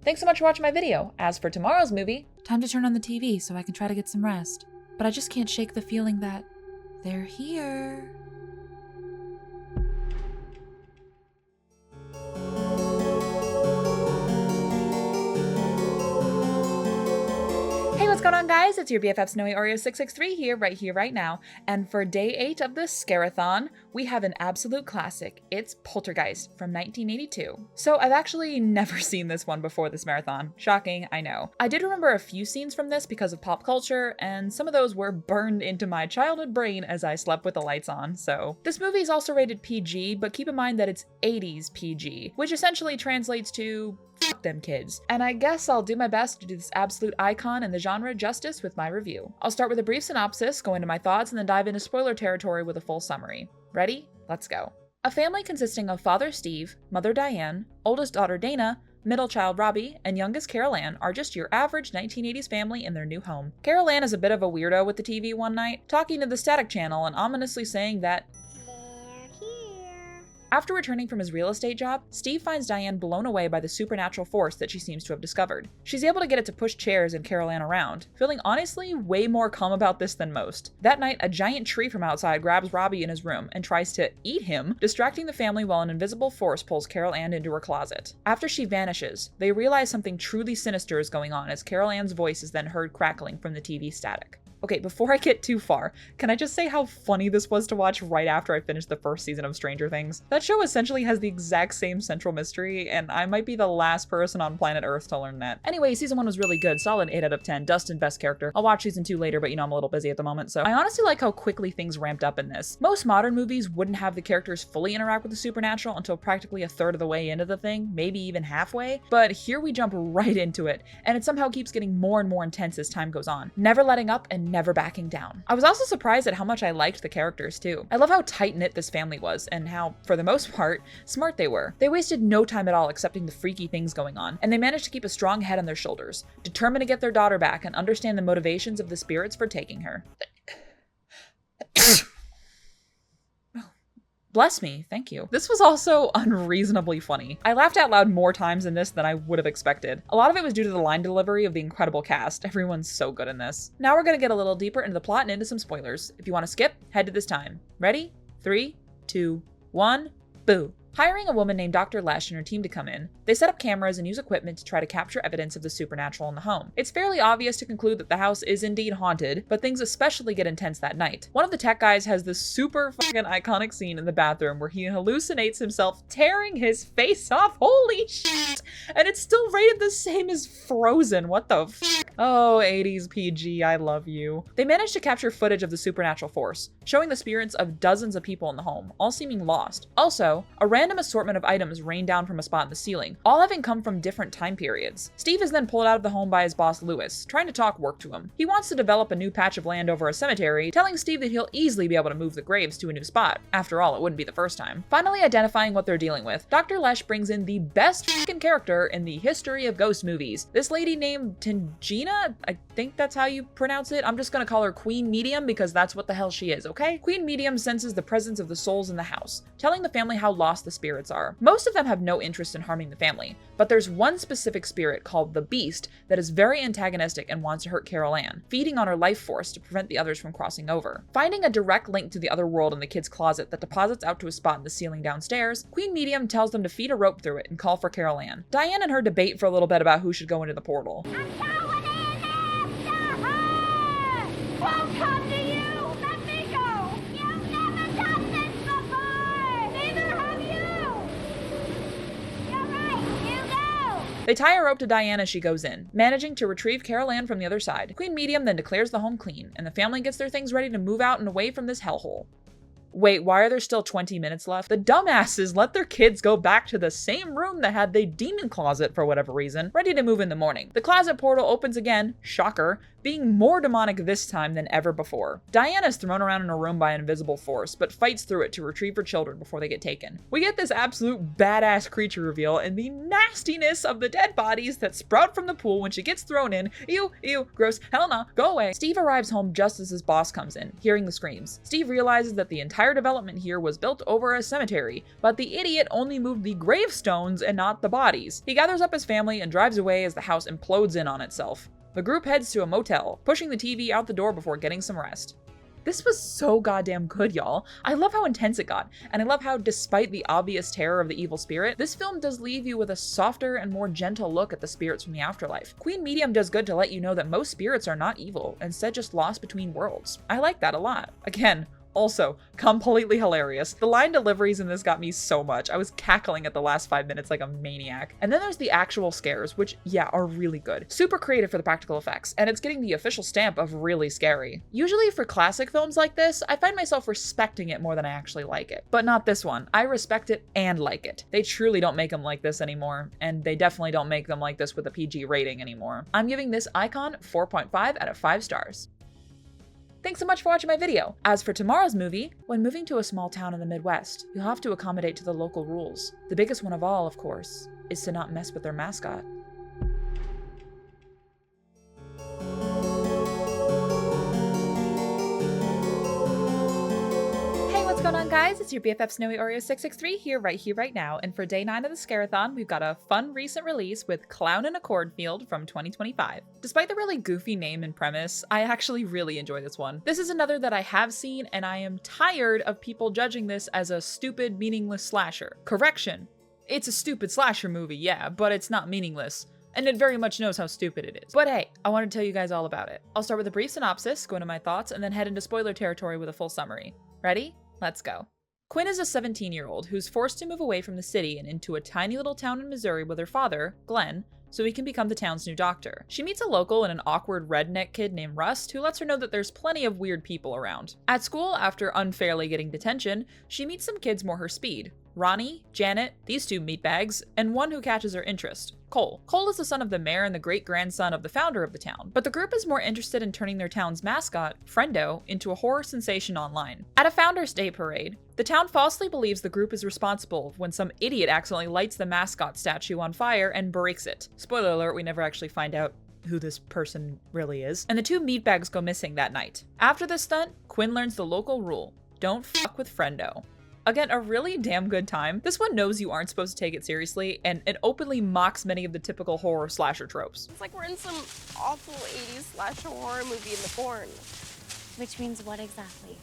Thanks so much for watching my video. As for tomorrow's movie, Time to turn on the TV so I can try to get some rest. But I just can't shake the feeling that they're here. Hey, what's going on, guys? It's your BFF Snowy Oreo 663 here, right now. And for day 8 of the Scare-A-Thon, we have an absolute classic. It's Poltergeist from 1982. So I've actually never seen this one before this marathon. Shocking, I know. I did remember a few scenes from this because of pop culture, and some of those were burned into my childhood brain as I slept with the lights on, so. This movie is also rated PG, but keep in mind that it's 80s PG, which essentially translates to fuck them kids. And I guess I'll do my best to do this absolute icon in the genre justice with my review. I'll start with a brief synopsis, go into my thoughts, and then dive into spoiler territory with a full summary. Ready? Let's go. A family consisting of Father Steve, Mother Diane, oldest daughter Dana, middle child Robbie, and youngest Carol Ann are just your average 1980s family in their new home. Carol Ann is a bit of a weirdo with the TV one night, talking to the static channel and ominously saying that after returning from his real estate job, Steve finds Diane blown away by the supernatural force that she seems to have discovered. She's able to get it to push chairs and Carol Ann around, feeling honestly way more calm about this than most. That night, a giant tree from outside grabs Robbie in his room and tries to eat him, distracting the family while an invisible force pulls Carol Ann into her closet. After she vanishes, they realize something truly sinister is going on as Carol Ann's voice is then heard crackling from the TV static. Okay, before I get too far, can I just say how funny this was to watch right after I finished the first season of Stranger Things? That show essentially has the exact same central mystery, and I might be the last person on planet Earth to learn that. Anyway, season 1 was really good, solid 8 out of 10, Dustin best character. I'll watch season 2 later, but you know I'm a little busy at the moment, so I honestly like how quickly things ramped up in this. Most modern movies wouldn't have the characters fully interact with the supernatural until practically a third of the way into the thing, maybe even halfway, but here we jump right into it, and it somehow keeps getting more and more intense as time goes on, never letting up and never backing down. I was also surprised at how much I liked the characters too. I love how tight-knit this family was and how, for the most part, smart they were. They wasted no time at all accepting the freaky things going on, and they managed to keep a strong head on their shoulders, determined to get their daughter back and understand the motivations of the spirits for taking her. Bless me, thank you. This was also unreasonably funny. I laughed out loud more times in this than I would have expected. A lot of it was due to the line delivery of the incredible cast. Everyone's so good in this. Now we're gonna get a little deeper into the plot and into some spoilers. If you want to skip, head to this time. Ready? 3, 2, 1, boo. Hiring a woman named Dr. Lesh and her team to come in, they set up cameras and use equipment to try to capture evidence of the supernatural in the home. It's fairly obvious to conclude that the house is indeed haunted, but things especially get intense that night. One of the tech guys has this super fucking iconic scene in the bathroom where he hallucinates himself tearing his face off. Holy shit! And it's still rated the same as Frozen. What the fuck? Oh, 80s PG, I love you. They managed to capture footage of the supernatural force, showing the spirits of dozens of people in the home, all seeming lost. Also, a random assortment of items rain down from a spot in the ceiling, all having come from different time periods. Steve is then pulled out of the home by his boss Lewis, trying to talk work to him. He wants to develop a new patch of land over a cemetery, telling Steve that he'll easily be able to move the graves to a new spot. After all, it wouldn't be the first time. Finally identifying what they're dealing with, Dr. Lesh brings in the best fucking character in the history of ghost movies. This lady named Tangina? I think that's how you pronounce it. I'm just gonna call her Queen Medium because that's what the hell she is, okay? Queen Medium senses the presence of the souls in the house, telling the family how lost the spirits are. Most of them have no interest in harming the family, but there's one specific spirit called the Beast that is very antagonistic and wants to hurt Carol Ann, feeding on her life force to prevent the others from crossing over. Finding a direct link to the other world in the kid's closet that deposits out to a spot in the ceiling downstairs, Queen Medium tells them to feed a rope through it and call for Carol Ann. Diane and her debate for a little bit about who should go into the portal. I'm going in after her! Won't come to you! Let me go! You've never done this before! Neither have you! You're right, you go! They tie a rope to Diane as she goes in, managing to retrieve Carol Ann from the other side. Queen Medium then declares the home clean, and the family gets their things ready to move out and away from this hellhole. Wait, why are there still 20 minutes left? The dumbasses let their kids go back to the same room that had the demon closet for whatever reason, ready to move in the morning. The closet portal opens again, shocker, being more demonic this time than ever before. Diana's thrown around in a room by an invisible force, but fights through it to retrieve her children before they get taken. We get this absolute badass creature reveal and the nastiness of the dead bodies that sprout from the pool when she gets thrown in. Ew, ew, gross, hell no, go away. Steve arrives home just as his boss comes in, hearing the screams. Steve realizes that the entire development here was built over a cemetery, but the idiot only moved the gravestones and not the bodies. He gathers up his family and drives away as the house implodes in on itself. The group heads to a motel, pushing the TV out the door before getting some rest. This was so goddamn good, y'all. I love how intense it got, and I love how, despite the obvious terror of the evil spirit, this film does leave you with a softer and more gentle look at the spirits from the afterlife. Queen Medium does good to let you know that most spirits are not evil, instead just lost between worlds. I like that a lot. Again, also, completely hilarious. The line deliveries in this got me so much. I was cackling at the last 5 minutes like a maniac. And then there's the actual scares, which, yeah, are really good. Super creative for the practical effects, and it's getting the official stamp of really scary. Usually for classic films like this, I find myself respecting it more than I actually like it. But not this one. I respect it and like it. They truly don't make them like this anymore, and they definitely don't make them like this with a PG rating anymore. I'm giving this icon 4.5 out of 5 stars. Thanks so much for watching my video. As for tomorrow's movie, when moving to a small town in the Midwest, you'll have to accommodate to the local rules. The biggest one of all, of course, is to not mess with their mascot. What's going on, guys? It's your BFF Snowy Oreo 663 here, right now. And for day 9 of the Scare-A-Thon, we've got a fun recent release with Clown in a Cornfield from 2025. Despite the really goofy name and premise, I actually really enjoy this one. This is another that I have seen, and I am tired of people judging this as a stupid, meaningless slasher. Correction. It's a stupid slasher movie, yeah, but it's not meaningless. And it very much knows how stupid it is. But hey, I want to tell you guys all about it. I'll start with a brief synopsis, go into my thoughts, and then head into spoiler territory with a full summary. Ready? Let's go. Quinn is a 17-year-old who's forced to move away from the city and into a tiny little town in Missouri with her father, Glenn, so he can become the town's new doctor. She meets a local and an awkward redneck kid named Rust who lets her know that there's plenty of weird people around. At school, after unfairly getting detention, she meets some kids more her speed. Ronnie, Janet, these two meatbags, and one who catches her interest, Cole. Cole is the son of the mayor and the great-grandson of the founder of the town, but the group is more interested in turning their town's mascot, Friendo, into a horror sensation online. At a Founders Day parade, the town falsely believes the group is responsible when some idiot accidentally lights the mascot statue on fire and breaks it. Spoiler alert, we never actually find out who this person really is. And the two meatbags go missing that night. After this stunt, Quinn learns the local rule: don't fuck with Friendo. Again, a really damn good time. This one knows you aren't supposed to take it seriously, and it openly mocks many of the typical horror slasher tropes. It's like we're in some awful 80s slasher horror movie in the corn. Which means what exactly?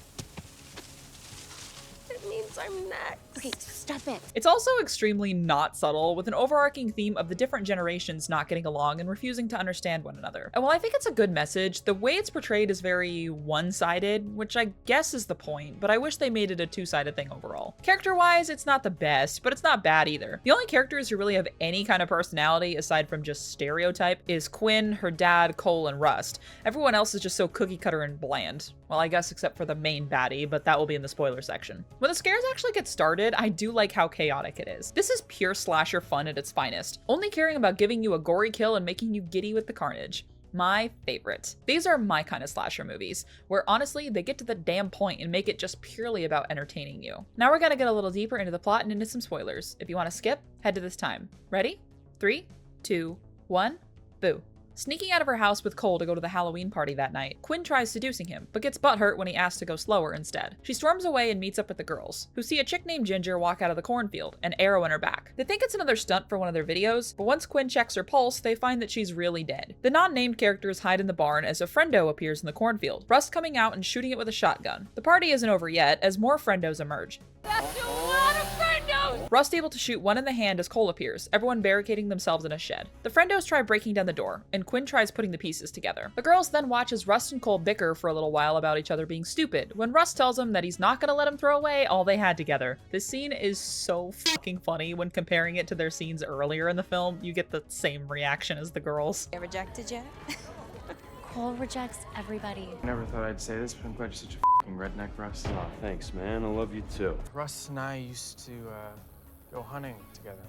It means I'm next. Okay, stop it. It's also extremely not subtle, with an overarching theme of the different generations not getting along and refusing to understand one another. And while I think it's a good message, the way it's portrayed is very one-sided, which I guess is the point, but I wish they made it a two-sided thing overall. Character-wise, it's not the best, but it's not bad either. The only characters who really have any kind of personality, aside from just stereotype, is Quinn, her dad, Cole, and Rust. Everyone else is just so cookie-cutter and bland. Well, I guess except for the main baddie, but that will be in the spoiler section. When the scares actually get started, I do like how chaotic it is. This is pure slasher fun at its finest, only caring about giving you a gory kill and making you giddy with the carnage. My favorite. These are my kind of slasher movies, where honestly, they get to the damn point and make it just purely about entertaining you. Now we're gonna get a little deeper into the plot and into some spoilers. If you want to skip, head to this time. Ready? 3, 2, 1, boo. Sneaking out of her house with Cole to go to the Halloween party that night, Quinn tries seducing him, but gets butthurt when he asks to go slower instead. She storms away and meets up with the girls, who see a chick named Ginger walk out of the cornfield, an arrow in her back. They think it's another stunt for one of their videos, but once Quinn checks her pulse, they find that she's really dead. The non-named characters hide in the barn as a Friendo appears in the cornfield, Rust coming out and shooting it with a shotgun. The party isn't over yet, as more Friendos emerge. That's a lot of Friendos! Rust able to shoot one in the hand as Cole appears, everyone barricading themselves in a shed. The Friendos try breaking down the door, and Quinn tries putting the pieces together. The girls then watch as Rust and Cole bicker for a little while about each other being stupid, when Rust tells them that he's not gonna let him throw away all they had together. This scene is so fucking funny. When comparing it to their scenes earlier in the film, you get the same reaction as the girls. You rejected yet? Cole rejects everybody. I never thought I'd say this, but I'm glad you're such a redneck, Russ. Oh, thanks, man. I love you too. Russ and I used to go hunting together.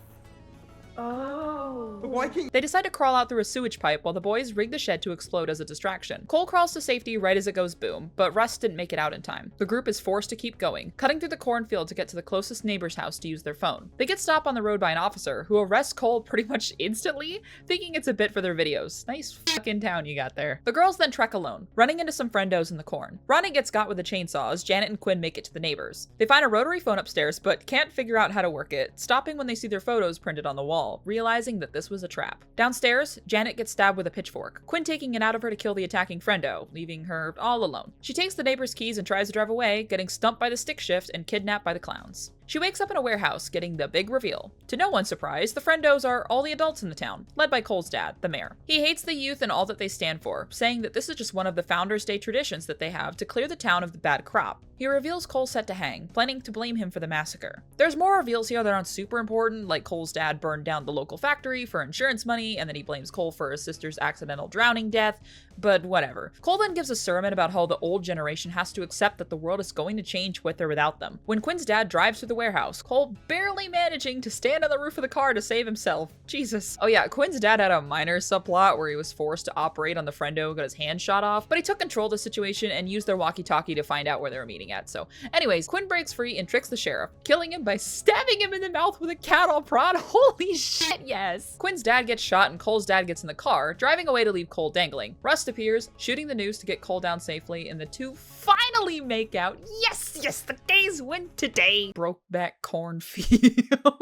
Oh. Why can't They decide to crawl out through a sewage pipe while the boys rig the shed to explode as a distraction. Cole crawls to safety right as it goes boom, but Russ didn't make it out in time. The group is forced to keep going, cutting through the cornfield to get to the closest neighbor's house to use their phone. They get stopped on the road by an officer who arrests Cole pretty much instantly, thinking it's a bit for their videos. Nice fucking town you got there. The girls then trek alone, running into some friendos in the corn. Ronnie gets got with a chainsaw as Janet and Quinn make it to the neighbors. They find a rotary phone upstairs but can't figure out how to work it, stopping when they see their photos printed on the wall, realizing that this was a trap. Downstairs, Janet gets stabbed with a pitchfork, Quinn taking it out of her to kill the attacking friendo, leaving her all alone. She takes the neighbor's keys and tries to drive away, getting stumped by the stick shift and kidnapped by the clowns. She wakes up in a warehouse, getting the big reveal. To no one's surprise, the friendos are all the adults in the town, led by Cole's dad, the mayor. He hates the youth and all that they stand for, saying that this is just one of the Founders' Day traditions that they have to clear the town of the bad crop. He reveals Cole set to hang, planning to blame him for the massacre. There's more reveals here that aren't super important, like Cole's dad burned down the local factory for insurance money, and then he blames Cole for his sister's accidental drowning death, but whatever. Cole then gives a sermon about how the old generation has to accept that the world is going to change with or without them. When Quinn's dad drives through the warehouse, Cole barely managing to stand on the roof of the car to save himself. Jesus. Oh yeah, Quinn's dad had a minor subplot where he was forced to operate on the friendo who got his hand shot off, but he took control of the situation and used their walkie-talkie to find out where they were meeting at. So anyways, Quinn breaks free and tricks the sheriff, killing him by stabbing him in the mouth with a cattle prod. Holy shit, yes. Quinn's dad gets shot and Cole's dad gets in the car, driving away to leave Cole dangling. Rust appears, shooting the noose to get Cole down safely, and the two finally make out. Yes, yes, the gays win today. Brokeback Cornfield.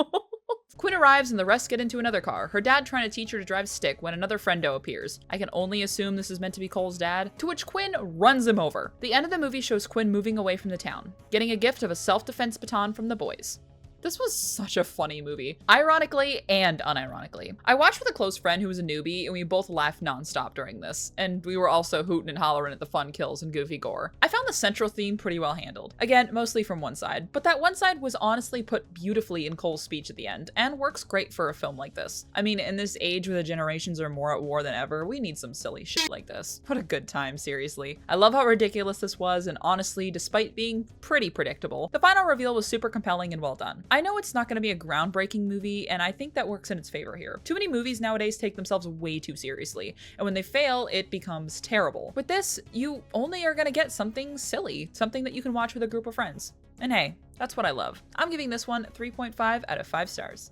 Quinn arrives and the rest get into another car, her dad trying to teach her to drive stick when another friendo appears. I can only assume this is meant to be Cole's dad, to which Quinn runs him over. The end of the movie shows Quinn moving away from the town, getting a gift of a self-defense baton from the boys. This was such a funny movie, ironically and unironically. I watched with a close friend who was a newbie, and we both laughed nonstop during this, and we were also hooting and hollering at the fun kills and goofy gore. I found the central theme pretty well handled. Again, mostly from one side, but that one side was honestly put beautifully in Cole's speech at the end, and works great for a film like this. I mean, in this age where the generations are more at war than ever, we need some silly shit like this. What a good time, seriously. I love how ridiculous this was, and honestly, despite being pretty predictable, the final reveal was super compelling and well done. I know it's not going to be a groundbreaking movie, and I think that works in its favor here. Too many movies nowadays take themselves way too seriously, and when they fail, it becomes terrible. With this, you only are going to get something silly, something that you can watch with a group of friends. And hey, that's what I love. I'm giving this one 3.5 out of 5 stars.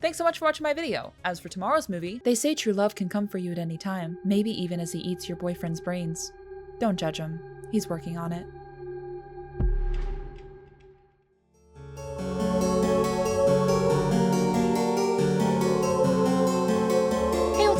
Thanks so much for watching my video. As for tomorrow's movie, They say true love can come for you at any time, maybe even as he eats your boyfriend's brains. Don't judge him. He's working on it.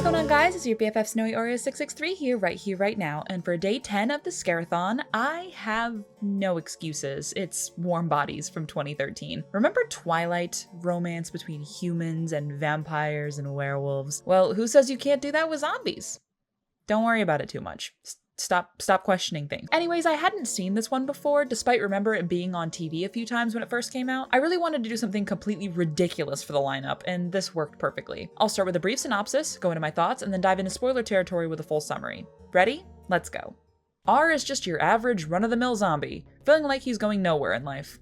What's going on, guys? It's your BFF Snowy Oreo 663 here, right now. And for day 10 of the Scare-A-Thon, I have no excuses. It's Warm Bodies from 2013. Remember Twilight? Romance between humans and vampires and werewolves? Well, who says you can't do that with zombies? Don't worry about it too much. Stop questioning things. Anyways, I hadn't seen this one before, despite remember it being on TV a few times when it first came out. I really wanted to do something completely ridiculous for the lineup, and this worked perfectly. I'll start with a brief synopsis, go into my thoughts, and then dive into spoiler territory with a full summary. Ready? Let's go. R is just your average run-of-the-mill zombie, feeling like he's going nowhere in life.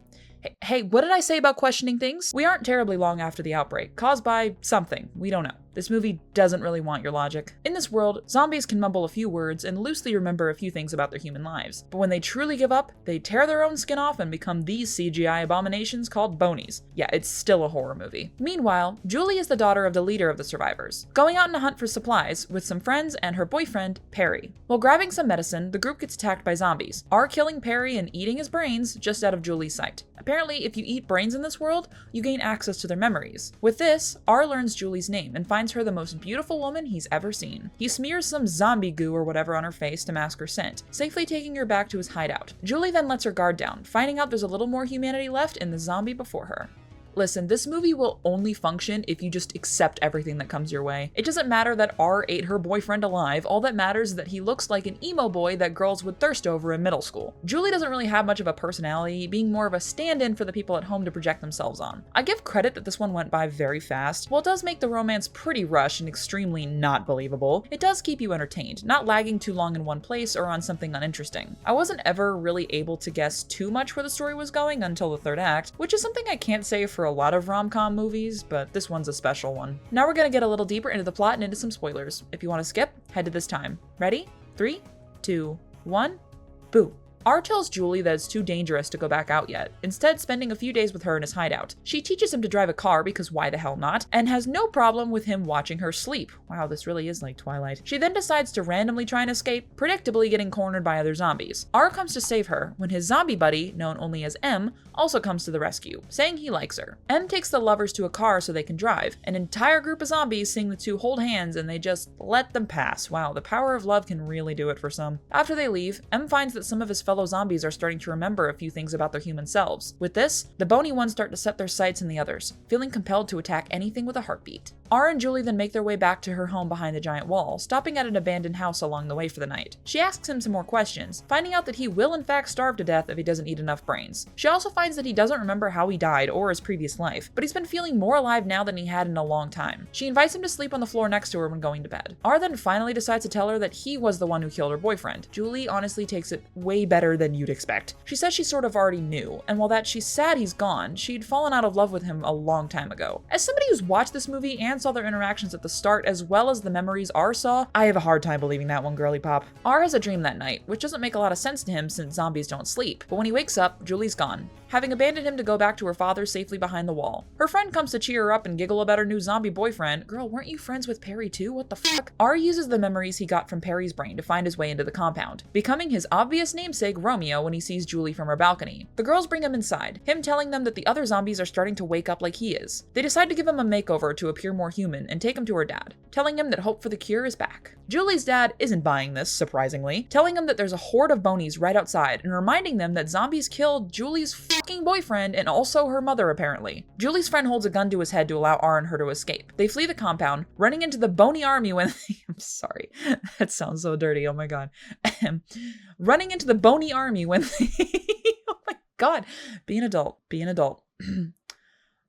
Hey, what did I say about questioning things? We aren't terribly long after the outbreak, caused by something, we don't know. This movie doesn't really want your logic. In this world, zombies can mumble a few words and loosely remember a few things about their human lives. But when they truly give up, they tear their own skin off and become these CGI abominations called bonies. Yeah, it's still a horror movie. Meanwhile, Julie is the daughter of the leader of the survivors, going out on a hunt for supplies with some friends and her boyfriend, Perry. While grabbing some medicine, the group gets attacked by zombies, R killing Perry and eating his brains just out of Julie's sight. Apparently, if you eat brains in this world, you gain access to their memories. With this, R learns Julie's name and finds her the most beautiful woman he's ever seen. He smears some zombie goo or whatever on her face to mask her scent, safely taking her back to his hideout. Julie then lets her guard down, finding out there's a little more humanity left in the zombie before her. Listen, this movie will only function if you just accept everything that comes your way. It doesn't matter that R ate her boyfriend alive, all that matters is that he looks like an emo boy that girls would thirst over in middle school. Julie doesn't really have much of a personality, being more of a stand-in for the people at home to project themselves on. I give credit that this one went by very fast. While it does make the romance pretty rushed and extremely not believable, it does keep you entertained, not lagging too long in one place or on something uninteresting. I wasn't ever really able to guess too much where the story was going until the third act, which is something I can't say for a lot of rom-com movies, but this one's a special one. Now we're gonna get a little deeper into the plot and into some spoilers. If you want to skip, head to this time. Ready? 3, 2, 1, boo. R tells Julie that it's too dangerous to go back out yet, instead spending a few days with her in his hideout. She teaches him to drive a car because why the hell not, and has no problem with him watching her sleep. Wow, this really is like Twilight. She then decides to randomly try and escape, predictably getting cornered by other zombies. R comes to save her when his zombie buddy, known only as M, also comes to the rescue, saying he likes her. M takes the lovers to a car so they can drive. An entire group of zombies seeing the two hold hands and they just let them pass. Wow, the power of love can really do it for some. After they leave, M finds that some of his fellow zombies are starting to remember a few things about their human selves. With this, the bony ones start to set their sights on the others, feeling compelled to attack anything with a heartbeat. R and Julie then make their way back to her home behind the giant wall, stopping at an abandoned house along the way for the night. She asks him some more questions, finding out that he will in fact starve to death if he doesn't eat enough brains. She also finds that he doesn't remember how he died or his previous life, but he's been feeling more alive now than he had in a long time. She invites him to sleep on the floor next to her when going to bed. R then finally decides to tell her that he was the one who killed her boyfriend. Julie honestly takes it way better than you'd expect. She says she sort of already knew, and while that she's sad he's gone, she'd fallen out of love with him a long time ago. As somebody who's watched this movie and saw their interactions at the start as well as the memories R saw, I have a hard time believing that one, girly pop. R has a dream that night, which doesn't make a lot of sense to him since zombies don't sleep, but when he wakes up, Julie's gone, having abandoned him to go back to her father safely behind the wall. Her friend comes to cheer her up and giggle about her new zombie boyfriend. Girl, weren't you friends with Perry too? What the fuck? R uses the memories he got from Perry's brain to find his way into the compound, becoming his obvious namesake Romeo when he sees Julie from her balcony. The girls bring him inside, him telling them that the other zombies are starting to wake up like he is. They decide to give him a makeover to appear more human and take him to her dad, telling him that hope for the cure is back. Julie's dad isn't buying this, surprisingly, telling him that there's a horde of bonies right outside and reminding them that zombies killed Julie's fucking boyfriend and also her mother apparently. Julie's friend holds a gun to his head to allow R and her to escape. They flee the compound, running into the bony army when I'm sorry, that sounds so dirty, oh my god. Running into the bony army when oh my god, be an adult.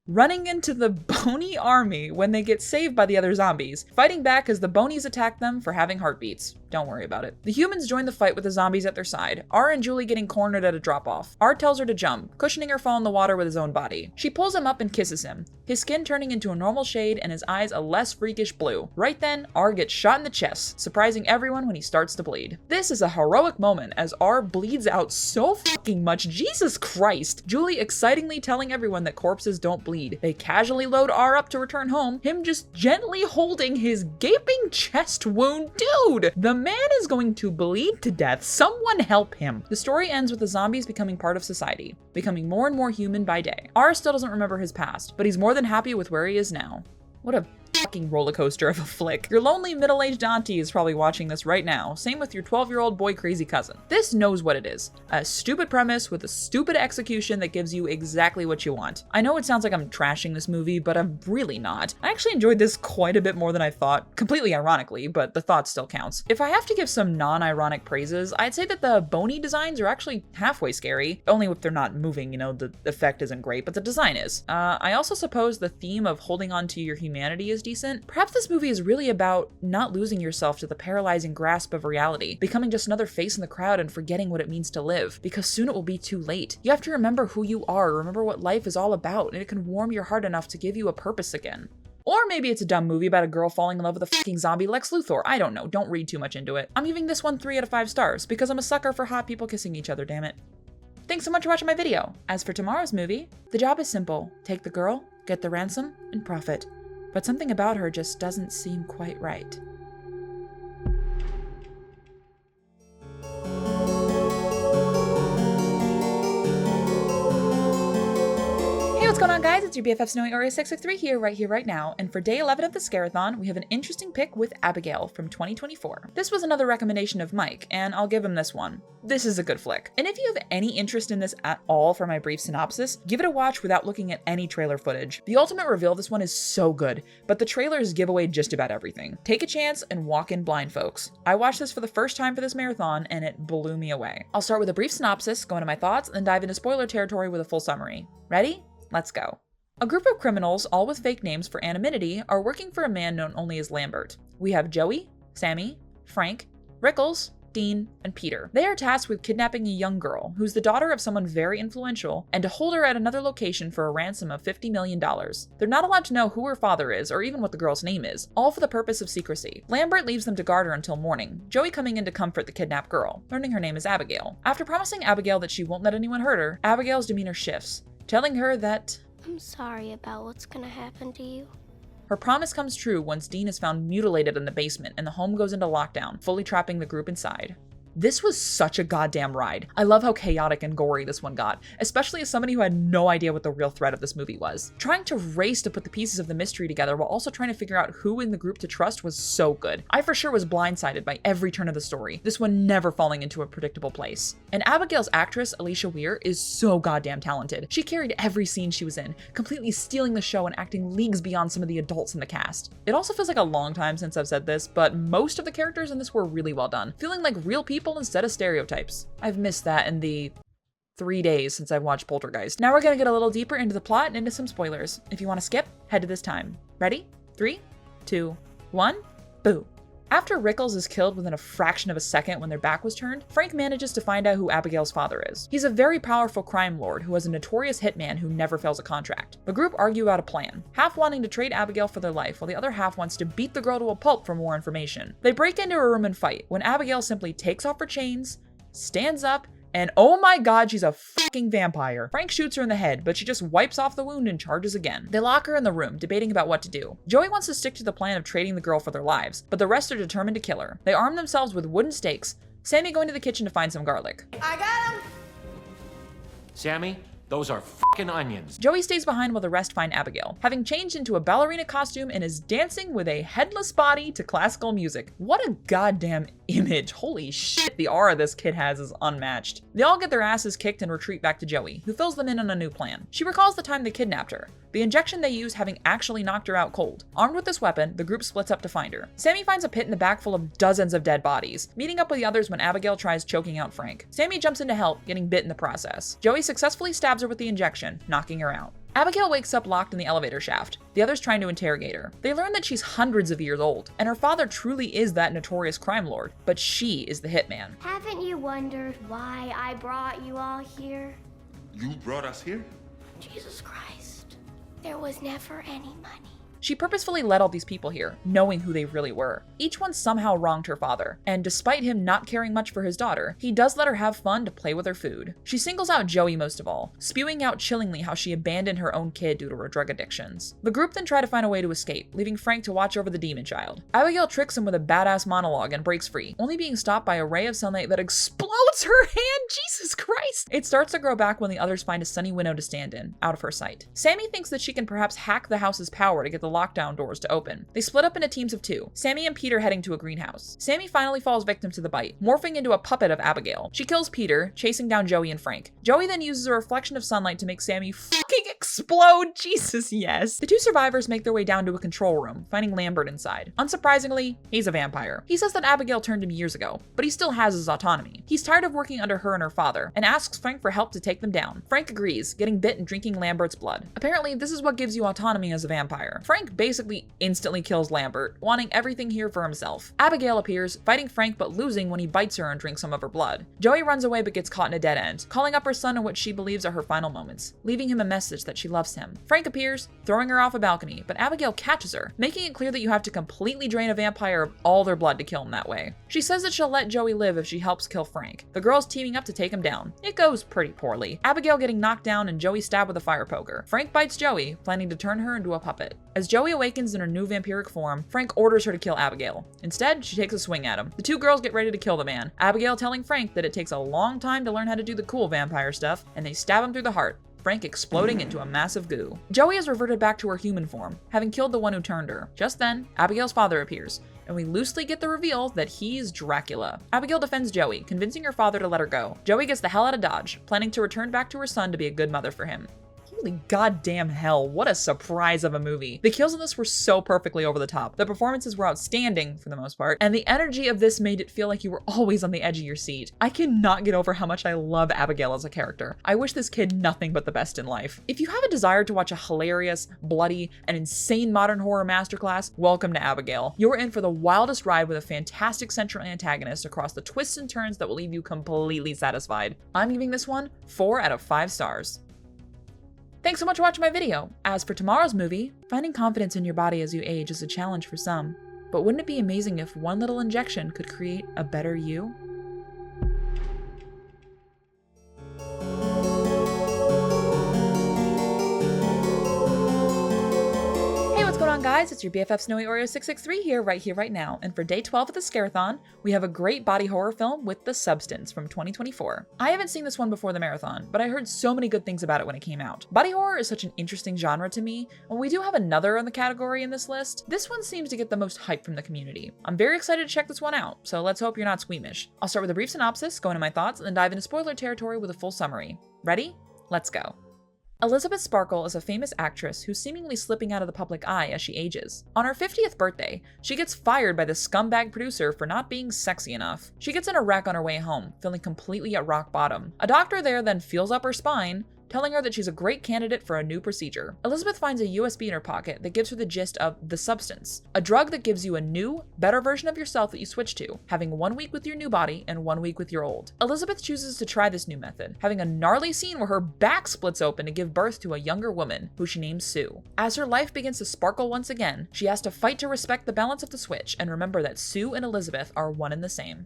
Running into the bony army when they get saved by the other zombies, fighting back as the bonies attack them for having heartbeats. Don't worry about it. The humans join the fight with the zombies at their side, R and Julie getting cornered at a drop-off. R tells her to jump, cushioning her fall in the water with his own body. She pulls him up and kisses him, his skin turning into a normal shade and his eyes a less freakish blue. Right then, R gets shot in the chest, surprising everyone when he starts to bleed. This is a heroic moment as R bleeds out so fucking much, Jesus Christ! Julie excitingly telling everyone that corpses don't bleed. They casually load R up to return home, him just gently holding his gaping chest wound. Dude! The man is going to bleed to death. Someone help him. The story ends with the zombies becoming part of society, becoming more and more human by day. R still doesn't remember his past, but he's more than happy with where he is now. What a fucking roller coaster of a flick. Your lonely middle-aged auntie is probably watching this right now. Same with your 12-year-old boy crazy cousin. This knows what it is. A stupid premise with a stupid execution that gives you exactly what you want. I know it sounds like I'm trashing this movie, but I'm really not. I actually enjoyed this quite a bit more than I thought. Completely ironically, but the thought still counts. If I have to give some non-ironic praises, I'd say that the bony designs are actually halfway scary. Only if they're not moving, you know, the effect isn't great, but the design is. I also suppose the theme of holding on to your humanity is decent. Perhaps this movie is really about not losing yourself to the paralyzing grasp of reality, becoming just another face in the crowd and forgetting what it means to live, because soon it will be too late. You have to remember who you are, remember what life is all about, and it can warm your heart enough to give you a purpose again. Or maybe it's a dumb movie about a girl falling in love with a fucking zombie Lex Luthor. I don't know, don't read too much into it. I'm giving this one 3 out of 5 stars, because I'm a sucker for hot people kissing each other, damn it. Thanks so much for watching my video. As for tomorrow's movie, the job is simple. Take the girl, get the ransom, and profit. But something about her just doesn't seem quite right. Hey, what's going on, guys? It's your BFF Snowy Oreo 663 here, right now, and for day 11 of the Scare-A-Thon, we have an interesting pick with Abigail from 2024. This was another recommendation of Mike, and I'll give him this one. This is a good flick. And if you have any interest in this at all for my brief synopsis, give it a watch without looking at any trailer footage. The ultimate reveal of this one is so good, but the trailers give away just about everything. Take a chance and walk in blind, folks. I watched this for the first time for this marathon, and it blew me away. I'll start with a brief synopsis, go into my thoughts, and then dive into spoiler territory with a full summary. Ready? Let's go. A group of criminals, all with fake names for anonymity, are working for a man known only as Lambert. We have Joey, Sammy, Frank, Rickles, Dean, and Peter. They are tasked with kidnapping a young girl, who's the daughter of someone very influential, and to hold her at another location for a ransom of $50 million. They're not allowed to know who her father is, or even what the girl's name is, all for the purpose of secrecy. Lambert leaves them to guard her until morning, Joey coming in to comfort the kidnapped girl, learning her name is Abigail. After promising Abigail that she won't let anyone hurt her, Abigail's demeanor shifts, telling her that I'm sorry about what's gonna happen to you. her promise comes true once Dean is found mutilated in the basement and the home goes into lockdown, fully trapping the group inside. This was such a goddamn ride. I love how chaotic and gory this one got, especially as somebody who had no idea what the real threat of this movie was. Trying to race to put the pieces of the mystery together while also trying to figure out who in the group to trust was so good. I for sure was blindsided by every turn of the story, this one never falling into a predictable place. And Abigail's actress, Alicia Weir, is so goddamn talented. She carried every scene she was in, completely stealing the show and acting leagues beyond some of the adults in the cast. It also feels like a long time since I've said this, but most of the characters in this were really well done, feeling like real people instead of stereotypes. I've missed that in the 3 days since I've watched Poltergeist. Now we're gonna get a little deeper into the plot and into some spoilers. If you want to skip, head to this time. Ready? 3, 2, 1, boo. After Rickles is killed within a fraction of a second when their back was turned, Frank manages to find out who Abigail's father is. He's a very powerful crime lord who has a notorious hitman who never fails a contract. The group argue out a plan, half wanting to trade Abigail for their life, while the other half wants to beat the girl to a pulp for more information. They break into her room and fight, when Abigail simply takes off her chains, stands up, and oh my god, she's a fucking vampire. Frank shoots her in the head, but she just wipes off the wound and charges again. They lock her in the room, debating about what to do. Joey wants to stick to the plan of trading the girl for their lives, but the rest are determined to kill her. They arm themselves with wooden stakes, Sammy going to the kitchen to find some garlic. I got him! Sammy, those are fucking onions. Joey stays behind while the rest find Abigail, having changed into a ballerina costume and is dancing with a headless body to classical music. What a goddamn image. Holy shit, the aura this kid has is unmatched. They all get their asses kicked and retreat back to Joey, who fills them in on a new plan. She recalls the time they kidnapped her, the injection they used having actually knocked her out cold. Armed with this weapon, the group splits up to find her. Sammy finds a pit in the back full of dozens of dead bodies, meeting up with the others when Abigail tries choking out Frank. Sammy jumps in to help, getting bit in the process. Joey successfully stabs her with the injection, knocking her out. Abigail wakes up locked in the elevator shaft, the others trying to interrogate her. They learn that she's hundreds of years old, and her father truly is that notorious crime lord, but she is the hitman. Haven't you wondered why I brought you all here? You brought us here? Jesus Christ. There was never any money. She purposefully led all these people here, knowing who they really were. Each one somehow wronged her father, and despite him not caring much for his daughter, he does let her have fun to play with her food. She singles out Joey most of all, spewing out chillingly how she abandoned her own kid due to her drug addictions. The group then try to find a way to escape, leaving Frank to watch over the demon child. Abigail tricks him with a badass monologue and breaks free, only being stopped by a ray of sunlight that explodes her hand. Jesus Christ! It starts to grow back when the others find a sunny window to stand in, out of her sight. Sammy thinks that she can perhaps hack the house's power to get the lockdown doors to open. They split up into teams of 2, Sammy and Peter heading to a greenhouse. Sammy finally falls victim to the bite, morphing into a puppet of Abigail. She kills Peter, chasing down Joey and Frank. Joey then uses a reflection of sunlight to make Sammy fucking explode. Jesus, yes. The 2 survivors make their way down to a control room, finding Lambert inside. Unsurprisingly, he's a vampire. He says that Abigail turned him years ago, but he still has his autonomy. He's tired of working under her and her father, and asks Frank for help to take them down. Frank agrees, getting bit and drinking Lambert's blood. Apparently, this is what gives you autonomy as a vampire. Frank basically instantly kills Lambert, wanting everything here for himself. Abigail appears, fighting Frank but losing when he bites her and drinks some of her blood. Joey runs away but gets caught in a dead end, calling up her son in what she believes are her final moments, leaving him a message that she loves him. Frank appears, throwing her off a balcony, but Abigail catches her, making it clear that you have to completely drain a vampire of all their blood to kill him that way. She says that she'll let Joey live if she helps kill Frank. The girls teaming up to take him down. It goes pretty poorly. Abigail getting knocked down and Joey stabbed with a fire poker. Frank bites Joey, planning to turn her into a puppet. As Joey awakens in her new vampiric form, Frank orders her to kill Abigail. Instead, she takes a swing at him. The 2 girls get ready to kill the man, Abigail telling Frank that it takes a long time to learn how to do the cool vampire stuff, and they stab him through the heart, Frank exploding into a massive goo. Joey has reverted back to her human form, having killed the one who turned her. Just then, Abigail's father appears, and we loosely get the reveal that he's Dracula. Abigail defends Joey, convincing her father to let her go. Joey gets the hell out of Dodge, planning to return back to her son to be a good mother for him. Holy goddamn hell, what a surprise of a movie. The kills in this were so perfectly over the top. The performances were outstanding for the most part, and the energy of this made it feel like you were always on the edge of your seat. I cannot get over how much I love Abigail as a character. I wish this kid nothing but the best in life. If you have a desire to watch a hilarious, bloody, and insane modern horror masterclass, welcome to Abigail. You're in for the wildest ride with a fantastic central antagonist across the twists and turns that will leave you completely satisfied. I'm giving this one 4 out of 5 stars. Thanks so much for watching my video. As for tomorrow's movie, finding confidence in your body as you age is a challenge for some. But wouldn't it be amazing if one little injection could create a better you? Guys, it's your BFF Snowy Oreo 663 here, right now, and for day 12 of the Scare-A-Thon, we have a great body horror film with The Substance from 2024. I haven't seen this one before the marathon, but I heard so many good things about it when it came out. Body horror is such an interesting genre to me, and we do have another in the category in this list. This one seems to get the most hype from the community. I'm very excited to check this one out, so let's hope you're not squeamish. I'll start with a brief synopsis, go into my thoughts, and then dive into spoiler territory with a full summary. Ready? Let's go. Elizabeth Sparkle is a famous actress who's seemingly slipping out of the public eye as she ages. On her 50th birthday, she gets fired by the scumbag producer for not being sexy enough. She gets in a wreck on her way home, feeling completely at rock bottom. A doctor there then feels up her spine, telling her that she's a great candidate for a new procedure. Elizabeth finds a USB in her pocket that gives her the gist of The Substance, a drug that gives you a new, better version of yourself that you switch to, having 1 week with your new body and 1 week with your old. Elizabeth chooses to try this new method, having a gnarly scene where her back splits open to give birth to a younger woman, who she names Sue. As her life begins to sparkle once again, she has to fight to respect the balance of the switch and remember that Sue and Elizabeth are one and the same.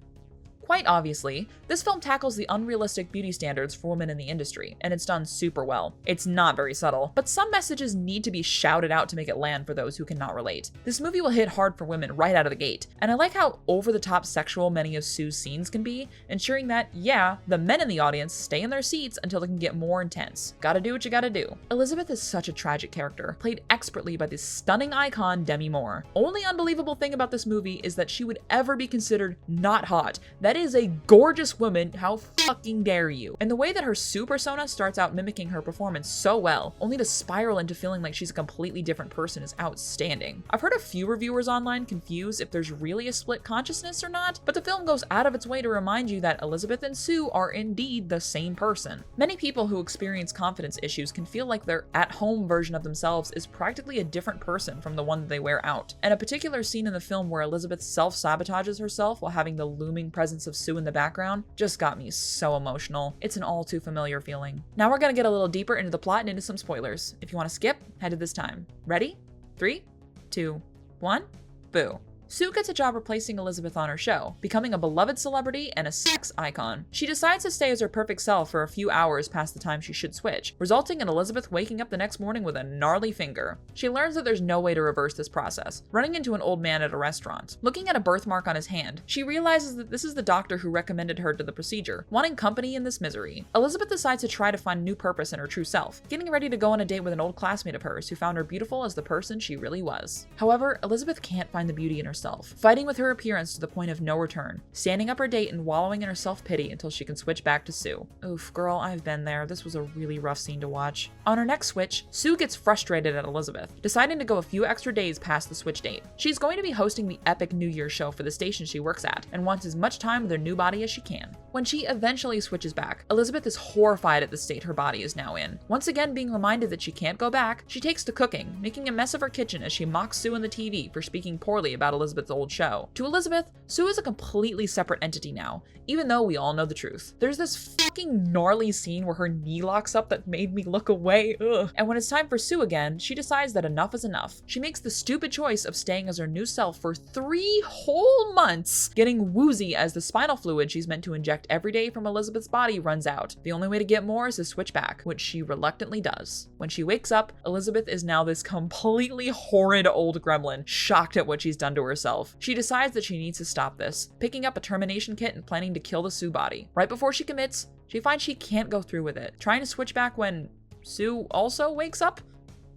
Quite obviously, this film tackles the unrealistic beauty standards for women in the industry, and it's done super well. It's not very subtle, but some messages need to be shouted out to make it land for those who cannot relate. This movie will hit hard for women right out of the gate, and I like how over-the-top sexual many of Sue's scenes can be, ensuring that, yeah, the men in the audience stay in their seats until they can get more intense. Gotta do what you gotta do. Elizabeth is such a tragic character, played expertly by the stunning icon Demi Moore. Only unbelievable thing about this movie is that she would ever be considered not hot. That is a gorgeous woman, how fucking dare you? And the way that her Sue persona starts out mimicking her performance so well, only to spiral into feeling like she's a completely different person, is outstanding. I've heard a few reviewers online confuse if there's really a split consciousness or not, but the film goes out of its way to remind you that Elizabeth and Sue are indeed the same person. Many people who experience confidence issues can feel like their at-home version of themselves is practically a different person from the one that they wear out. And a particular scene in the film where Elizabeth self-sabotages herself while having the looming presence of Sue in the background just got me so emotional. It's an all too familiar feeling. Now we're gonna get a little deeper into the plot and into some spoilers. If you want to skip, head to this time. Ready? 3, 2, 1, boo. Sue gets a job replacing Elizabeth on her show, becoming a beloved celebrity and a sex icon. She decides to stay as her perfect self for a few hours past the time she should switch, resulting in Elizabeth waking up the next morning with a gnarly finger. She learns that there's no way to reverse this process, running into an old man at a restaurant. Looking at a birthmark on his hand, she realizes that this is the doctor who recommended her to the procedure, wanting company in this misery. Elizabeth decides to try to find new purpose in her true self, getting ready to go on a date with an old classmate of hers who found her beautiful as the person she really was. However, Elizabeth can't find the beauty in herself, fighting with her appearance to the point of no return, standing up her date and wallowing in her self-pity until she can switch back to Sue. Oof, girl, I've been there. This was a really rough scene to watch. On her next switch, Sue gets frustrated at Elizabeth, deciding to go a few extra days past the switch date. She's going to be hosting the epic New Year's show for the station she works at, and wants as much time with her new body as she can. When she eventually switches back, Elizabeth is horrified at the state her body is now in. Once again being reminded that she can't go back, she takes to cooking, making a mess of her kitchen as she mocks Sue on the TV for speaking poorly about Elizabeth's old show. To Elizabeth, Sue is a completely separate entity now, even though we all know the truth. There's this fucking gnarly scene where her knee locks up that made me look away, ugh. And when it's time for Sue again, she decides that enough is enough. She makes the stupid choice of staying as her new self for 3 whole months, getting woozy as the spinal fluid she's meant to inject every day from Elizabeth's body runs out. The only way to get more is to switch back, which she reluctantly does. When she wakes up, Elizabeth is now this completely horrid old gremlin, shocked at what she's done to herself. She decides that she needs to stop this, picking up a termination kit and planning to kill the Sue body. Right before she commits, she finds she can't go through with it, trying to switch back when Sue also wakes up?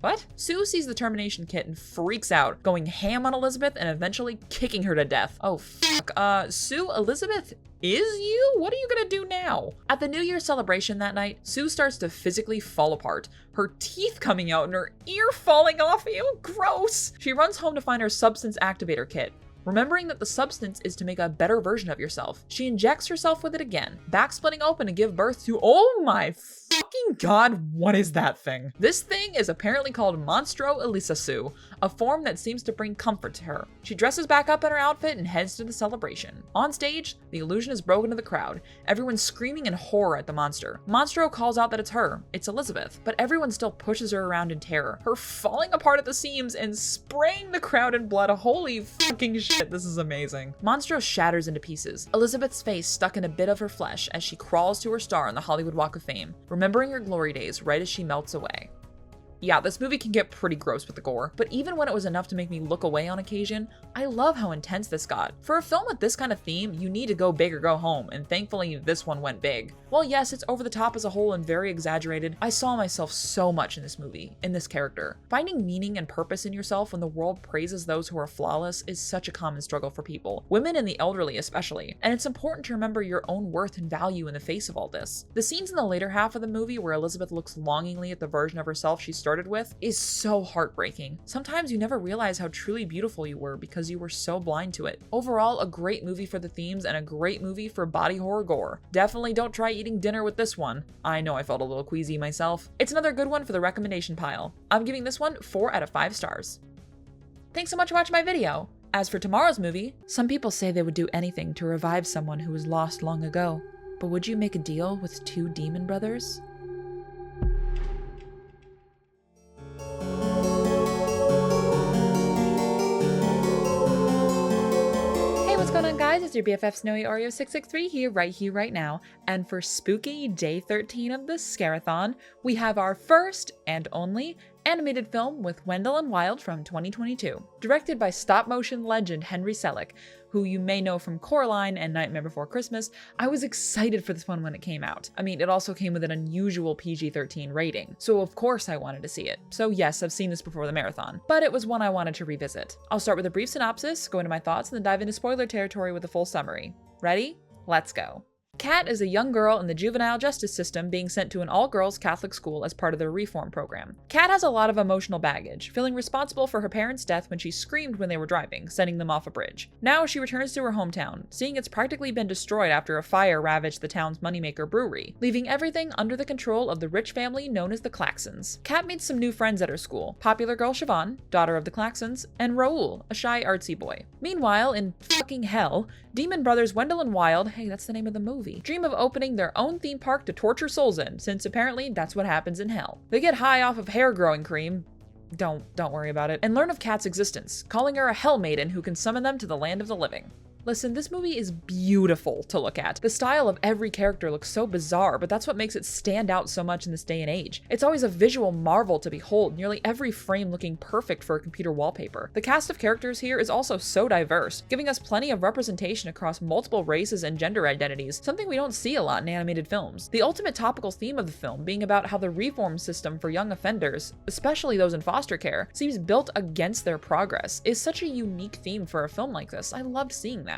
What? Sue sees the termination kit and freaks out, going ham on Elizabeth and eventually kicking her to death. Oh, fuck. Sue, Elizabeth is you? What are you gonna do now? At the New Year's celebration that night, Sue starts to physically fall apart, her teeth coming out and her ear falling off. Ew, gross. She runs home to find her substance activator kit. Remembering that the substance is to make a better version of yourself, she injects herself with it again, back-splitting open to give birth to, oh my fucking god, what is that thing? This thing is apparently called Monstro Elisasu, a form that seems to bring comfort to her. She dresses back up in her outfit and heads to the celebration. On stage, the illusion is broken to the crowd, everyone screaming in horror at the monster. Monstro calls out that it's her, it's Elizabeth, but everyone still pushes her around in terror, her falling apart at the seams and spraying the crowd in blood. Holy fucking shit. This is amazing. Monstro shatters into pieces, Elizabeth's face stuck in a bit of her flesh as she crawls to her star on the Hollywood Walk of Fame, remembering her glory days right as she melts away. Yeah, this movie can get pretty gross with the gore, but even when it was enough to make me look away on occasion, I love how intense this got. For a film with this kind of theme, you need to go big or go home, and thankfully this one went big. While yes, it's over the top as a whole and very exaggerated, I saw myself so much in this movie, in this character. Finding meaning and purpose in yourself when the world praises those who are flawless is such a common struggle for people, women and the elderly especially, and it's important to remember your own worth and value in the face of all this. The scenes in the later half of the movie where Elizabeth looks longingly at the version of herself she started with is so heartbreaking. Sometimes you never realize how truly beautiful you were because you were so blind to it. Overall, a great movie for the themes and a great movie for body horror gore. Definitely don't try eating dinner with this one. I know I felt a little queasy myself. It's another good one for the recommendation pile. I'm giving this one 4 out of 5 stars. Thanks so much for watching my video. As for tomorrow's movie, some people say they would do anything to revive someone who was lost long ago. But would you make a deal with 2 demon brothers? What's going on, guys? It's your BFF Snowy Oreo 663 here, right now. And for spooky day 13 of the Scare-A-Thon, we have our first and only animated film with Wendell Wild from 2022. Directed by stop-motion legend Henry Selick, who you may know from Coraline and Nightmare Before Christmas. I was excited for this one when it came out. I mean, it also came with an unusual PG-13 rating, so of course I wanted to see it. So yes, I've seen this before the marathon, but it was one I wanted to revisit. I'll start with a brief synopsis, go into my thoughts, and then dive into spoiler territory with a full summary. Ready? Let's go. Kat is a young girl in the juvenile justice system being sent to an all-girls Catholic school as part of their reform program. Kat has a lot of emotional baggage, feeling responsible for her parents' death when she screamed when they were driving, sending them off a bridge. Now she returns to her hometown, seeing it's practically been destroyed after a fire ravaged the town's moneymaker brewery, leaving everything under the control of the rich family known as the Claxons. Kat meets some new friends at her school, popular girl Siobhan, daughter of the Claxons, and Raoul, a shy artsy boy. Meanwhile, in fucking hell, demon brothers Wendell and Wild, hey, that's the name of the movie, dream of opening their own theme park to torture souls in, since apparently that's what happens in hell. They get high off of hair growing cream, don't worry about it, and learn of Kat's existence, calling her a hell maiden who can summon them to the land of the living. Listen, this movie is beautiful to look at. The style of every character looks so bizarre, but that's what makes it stand out so much in this day and age. It's always a visual marvel to behold, nearly every frame looking perfect for a computer wallpaper. The cast of characters here is also so diverse, giving us plenty of representation across multiple races and gender identities, something we don't see a lot in animated films. The ultimate topical theme of the film being about how the reform system for young offenders, especially those in foster care, seems built against their progress, is such a unique theme for a film like this. I loved seeing that.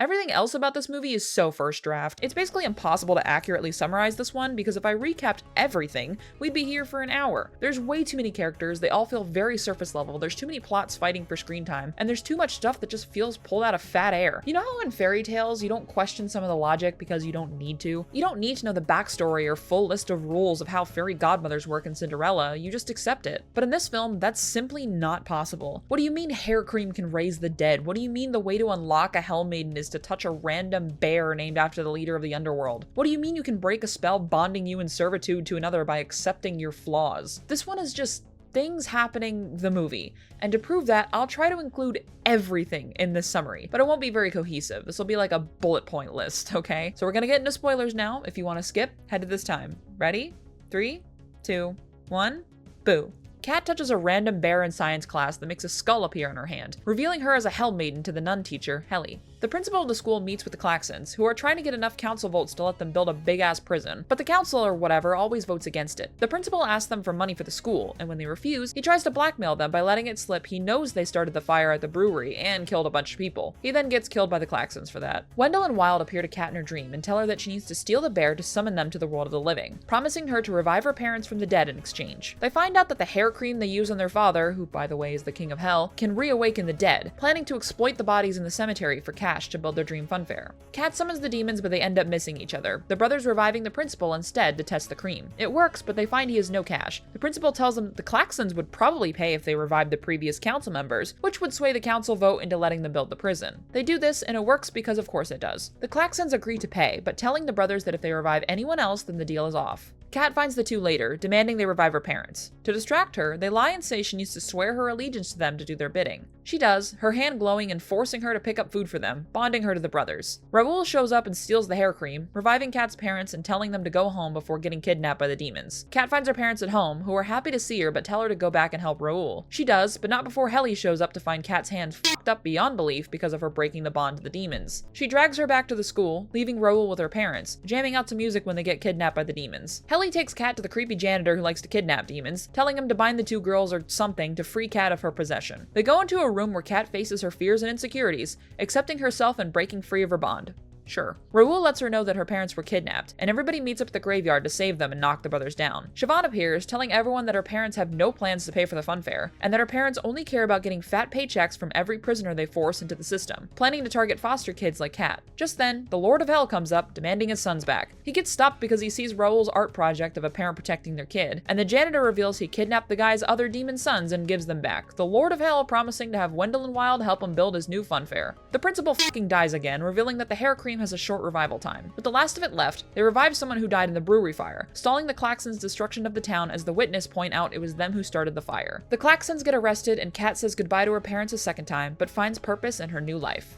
Everything else about this movie is so first draft. It's basically impossible to accurately summarize this one because if I recapped everything, we'd be here for an hour. There's way too many characters, they all feel very surface level, there's too many plots fighting for screen time, and there's too much stuff that just feels pulled out of fat air. You know how in fairy tales you don't question some of the logic because you don't need to? You don't need to know the backstory or full list of rules of how fairy godmothers work in Cinderella, you just accept it. But in this film, that's simply not possible. What do you mean hair cream can raise the dead? What do you mean the way to unlock a hell maiden is to touch a random bear named after the leader of the underworld? What do you mean you can break a spell bonding you in servitude to another by accepting your flaws? This one is just things happening the movie. And to prove that, I'll try to include everything in this summary, but it won't be very cohesive. This will be like a bullet point list, okay? So we're gonna get into spoilers now. If you want to skip, head to this time. Ready? 3, 2, 1, boo. Kat touches a random bear in science class that makes a skull appear in her hand, revealing her as a hell maiden to the nun teacher, Helly. The principal of the school meets with the Klaxons, who are trying to get enough council votes to let them build a big-ass prison, but the council or whatever always votes against it. The principal asks them for money for the school, and when they refuse, he tries to blackmail them by letting it slip he knows they started the fire at the brewery and killed a bunch of people. He then gets killed by the Klaxons for that. Wendell and Wild appear to Kat in her dream and tell her that she needs to steal the bear to summon them to the world of the living, promising her to revive her parents from the dead in exchange. They find out that the hair cream they use on their father, who by the way is the king of hell, can reawaken the dead, planning to exploit the bodies in the cemetery for cash to build their dream funfair. Kat summons the demons, but they end up missing each other, the brothers reviving the principal instead to test the cream. It works, but they find he has no cash. The principal tells them that the Klaxons would probably pay if they revived the previous council members, which would sway the council vote into letting them build the prison. They do this, and it works because of course it does. The Klaxons agree to pay, but telling the brothers that if they revive anyone else, then the deal is off. Kat finds the two later, demanding they revive her parents. To distract her, they lie and say she needs to swear her allegiance to them to do their bidding. She does, her hand glowing and forcing her to pick up food for them, bonding her to the brothers. Raoul shows up and steals the hair cream, reviving Kat's parents and telling them to go home before getting kidnapped by the demons. Kat finds her parents at home, who are happy to see her but tell her to go back and help Raoul. She does, but not before Helly shows up to find Kat's hands fucked up beyond belief because of her breaking the bond to the demons. She drags her back to the school, leaving Raoul with her parents, jamming out to music when they get kidnapped by the demons. Helly takes Kat to the creepy janitor who likes to kidnap demons, telling him to bind the two girls or something to free Kat of her possession. They go into a room where Kat faces her fears and insecurities, accepting herself and breaking free of her bond. Sure. Raoul lets her know that her parents were kidnapped, and everybody meets up at the graveyard to save them and knock the brothers down. Siobhan appears, telling everyone that her parents have no plans to pay for the funfair, and that her parents only care about getting fat paychecks from every prisoner they force into the system, planning to target foster kids like Kat. Just then, the Lord of Hell comes up, demanding his sons back. He gets stopped because he sees Raoul's art project of a parent protecting their kid, and the janitor reveals he kidnapped the guy's other demon sons and gives them back, the Lord of Hell promising to have Wendell and Wild help him build his new funfair. The principal fucking dies again, revealing that the hair cream has a short revival time. With the last of it left, they revive someone who died in the brewery fire, stalling the Klaxons' destruction of the town as the witness point out it was them who started the fire. The Klaxons get arrested and Kat says goodbye to her parents a second time, but finds purpose in her new life.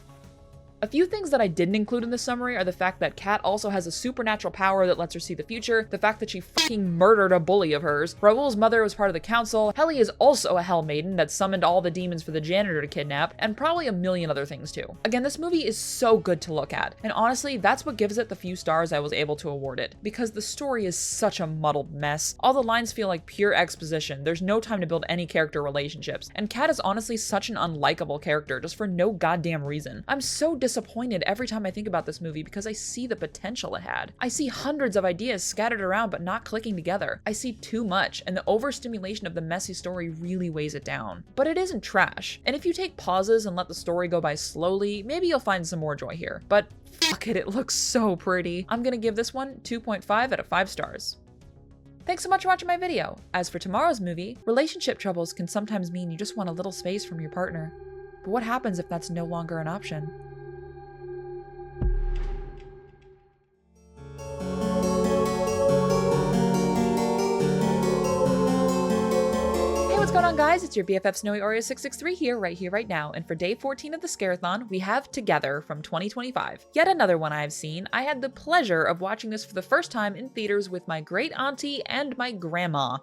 A few things that I didn't include in this summary are the fact that Kat also has a supernatural power that lets her see the future, the fact that she fucking murdered a bully of hers, Raoul's mother was part of the council, Helly is also a hell maiden that summoned all the demons for the janitor to kidnap, and probably a million other things too. Again, this movie is so good to look at, and honestly, that's what gives it the few stars I was able to award it, because the story is such a muddled mess. All the lines feel like pure exposition, there's no time to build any character relationships, and Kat is honestly such an unlikable character just for no goddamn reason. I'm so disappointed every time I think about this movie because I see the potential it had. I see hundreds of ideas scattered around but not clicking together. I see too much, and the overstimulation of the messy story really weighs it down. But it isn't trash, and if you take pauses and let the story go by slowly, maybe you'll find some more joy here. But fuck it looks so pretty. I'm gonna give this one 2.5 out of 5 stars. Thanks so much for watching my video. As for tomorrow's movie, relationship troubles can sometimes mean you just want a little space from your partner. But what happens if that's no longer an option? What's going on, guys? It's your BFF Snowy Oreo 663 here, right now, and for day 14 of the Scare-A-Thon, we have Together from 2025. Yet another one I've seen. I had the pleasure of watching this for the first time in theaters with my great auntie and my grandma.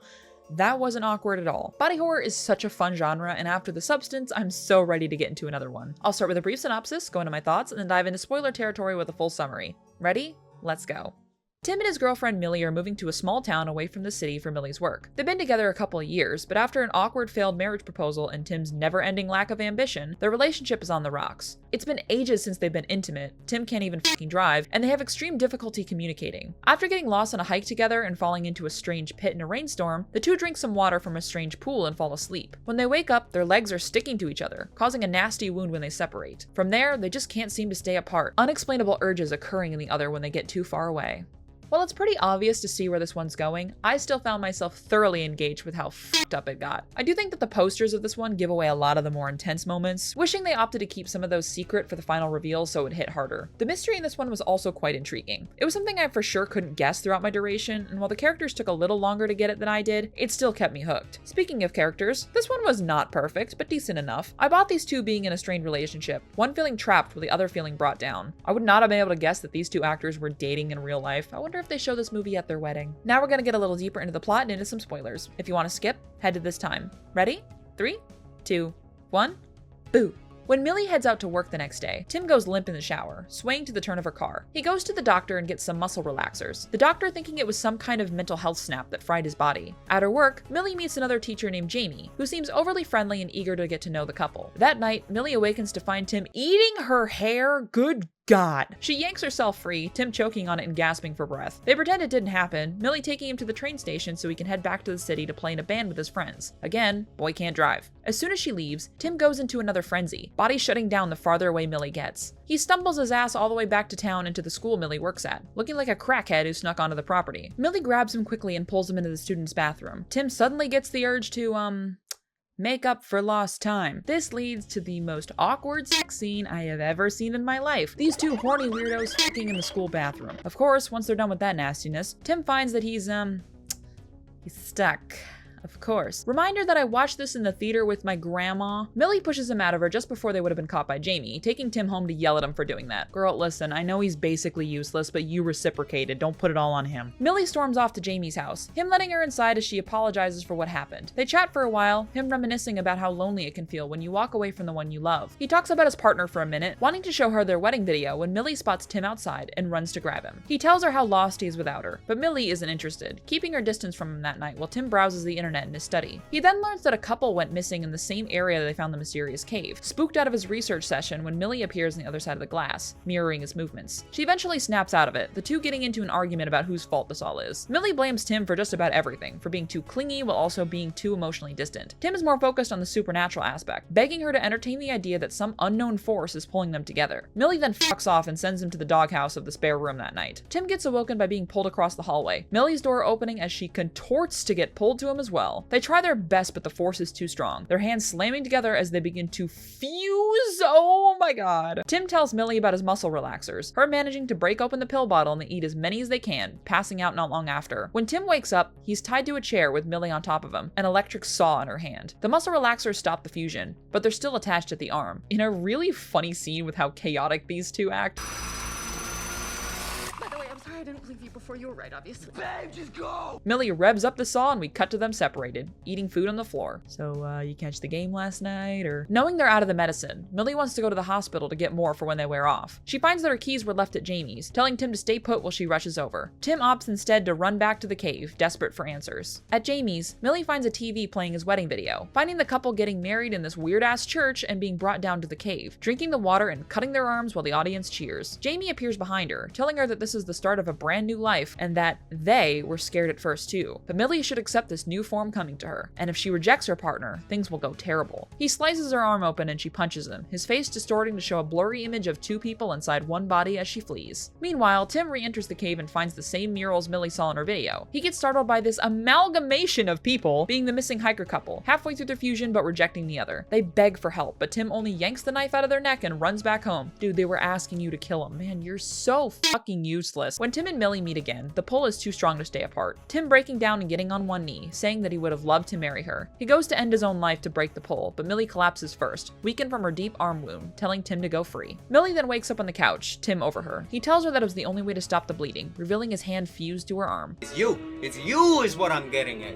That wasn't awkward at all. Body horror is such a fun genre, and after The Substance, I'm so ready to get into another one. I'll start with a brief synopsis, go into my thoughts, and then dive into spoiler territory with a full summary. Ready? Let's go. Tim and his girlfriend Millie are moving to a small town away from the city for Millie's work. They've been together a couple of years, but after an awkward failed marriage proposal and Tim's never-ending lack of ambition, their relationship is on the rocks. It's been ages since they've been intimate, Tim can't even fucking drive, and they have extreme difficulty communicating. After getting lost on a hike together and falling into a strange pit in a rainstorm, the two drink some water from a strange pool and fall asleep. When they wake up, their legs are sticking to each other, causing a nasty wound when they separate. From there, they just can't seem to stay apart, unexplainable urges occurring in the other when they get too far away. While it's pretty obvious to see where this one's going, I still found myself thoroughly engaged with how fucked up it got. I do think that the posters of this one give away a lot of the more intense moments, wishing they opted to keep some of those secret for the final reveal so it would hit harder. The mystery in this one was also quite intriguing. It was something I for sure couldn't guess throughout my duration, and while the characters took a little longer to get it than I did, it still kept me hooked. Speaking of characters, this one was not perfect, but decent enough. I bought these two being in a strained relationship, one feeling trapped while the other feeling brought down. I would not have been able to guess that these two actors were dating in real life. I wonder if they show this movie at their wedding. Now we're gonna get a little deeper into the plot and into some spoilers. If you want to skip, head to this time. Ready? 3, 2, 1, boo. When Millie heads out to work the next day, Tim goes limp in the shower, swaying to the turn of her car. He goes to the doctor and gets some muscle relaxers, the doctor thinking it was some kind of mental health snap that fried his body. At her work, Millie meets another teacher named Jamie, who seems overly friendly and eager to get to know the couple. That night, Millie awakens to find Tim eating her hair. Good God. She yanks herself free, Tim choking on it and gasping for breath. They pretend it didn't happen, Millie taking him to the train station so he can head back to the city to play in a band with his friends. Again, boy can't drive. As soon as she leaves, Tim goes into another frenzy, body shutting down the farther away Millie gets. He stumbles his ass all the way back to town into the school Millie works at, looking like a crackhead who snuck onto the property. Millie grabs him quickly and pulls him into the student's bathroom. Tim suddenly gets the urge to, make up for lost time. This leads to the most awkward sex scene I have ever seen in my life. These two horny weirdos fucking in the school bathroom. Of course, once they're done with that nastiness, Tim finds that he's stuck. Of course. Reminder that I watched this in the theater with my grandma. Millie pushes him out of her just before they would have been caught by Jamie, taking Tim home to yell at him for doing that. Girl, listen, I know he's basically useless, but you reciprocated. Don't put it all on him. Millie storms off to Jamie's house, him letting her inside as she apologizes for what happened. They chat for a while, him reminiscing about how lonely it can feel when you walk away from the one you love. He talks about his partner for a minute, wanting to show her their wedding video when Millie spots Tim outside and runs to grab him. He tells her how lost he is without her, but Millie isn't interested, keeping her distance from him that night while Tim browses the internet in his study. He then learns that a couple went missing in the same area they found the mysterious cave, spooked out of his research session when Millie appears on the other side of the glass, mirroring his movements. She eventually snaps out of it, the two getting into an argument about whose fault this all is. Millie blames Tim for just about everything, for being too clingy while also being too emotionally distant. Tim is more focused on the supernatural aspect, begging her to entertain the idea that some unknown force is pulling them together. Millie then fucks off and sends him to the doghouse of the spare room that night. Tim gets awoken by being pulled across the hallway, Millie's door opening as she contorts to get pulled to him as well. They try their best, but the force is too strong, their hands slamming together as they begin to fuse. Oh my god. Tim tells Millie about his muscle relaxers, her managing to break open the pill bottle and they eat as many as they can, passing out not long after. When Tim wakes up, he's tied to a chair with Millie on top of him, an electric saw in her hand. The muscle relaxers stop the fusion, but they're still attached at the arm, in a really funny scene with how chaotic these two act. I didn't believe you before you were right, obviously. Babe, just go! Millie revs up the saw and we cut to them separated, eating food on the floor. So, you catch the game last night, or? Knowing they're out of the medicine, Millie wants to go to the hospital to get more for when they wear off. She finds that her keys were left at Jamie's, telling Tim to stay put while she rushes over. Tim opts instead to run back to the cave, desperate for answers. At Jamie's, Millie finds a TV playing his wedding video, finding the couple getting married in this weird-ass church and being brought down to the cave, drinking the water and cutting their arms while the audience cheers. Jamie appears behind her, telling her that this is the start of a brand new life and that they were scared at first too. But Millie should accept this new form coming to her, and if she rejects her partner, things will go terrible. He slices her arm open and she punches him, his face distorting to show a blurry image of two people inside one body as she flees. Meanwhile, Tim re-enters the cave and finds the same murals Millie saw in her video. He gets startled by this amalgamation of people being the missing hiker couple, halfway through their fusion but rejecting the other. They beg for help, but Tim only yanks the knife out of their neck and runs back home. Dude, they were asking you to kill him. Man, you're so fucking useless. When Tim and Millie meet again, the pull is too strong to stay apart. Tim breaking down and getting on one knee, saying that he would have loved to marry her. He goes to end his own life to break the pull, but Millie collapses first, weakened from her deep arm wound, telling Tim to go free. Millie then wakes up on the couch, Tim over her. He tells her that it was the only way to stop the bleeding, revealing his hand fused to her arm. It's you is what I'm getting at.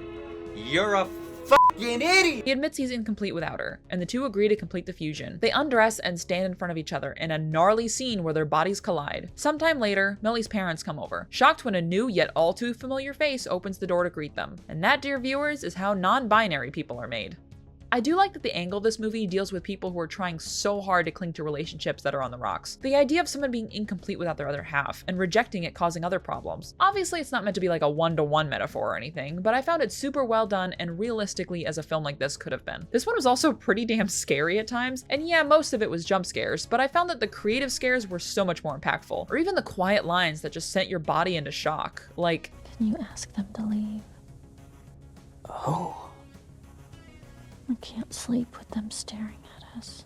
You're a fucking idiot! He admits he's incomplete without her, and the two agree to complete the fusion. They undress and stand in front of each other in a gnarly scene where their bodies collide. Sometime later, Millie's parents come over, shocked when a new yet all too familiar face opens the door to greet them. And that, dear viewers, is how non-binary people are made. I do like that the angle of this movie deals with people who are trying so hard to cling to relationships that are on the rocks. The idea of someone being incomplete without their other half, and rejecting it causing other problems. Obviously, it's not meant to be like a one-to-one metaphor or anything, but I found it super well done and realistically as a film like this could have been. This one was also pretty damn scary at times, and yeah, most of it was jump scares, but I found that the creative scares were so much more impactful, or even the quiet lines that just sent your body into shock. Like, can you ask them to leave? Oh. I can't sleep with them staring at us.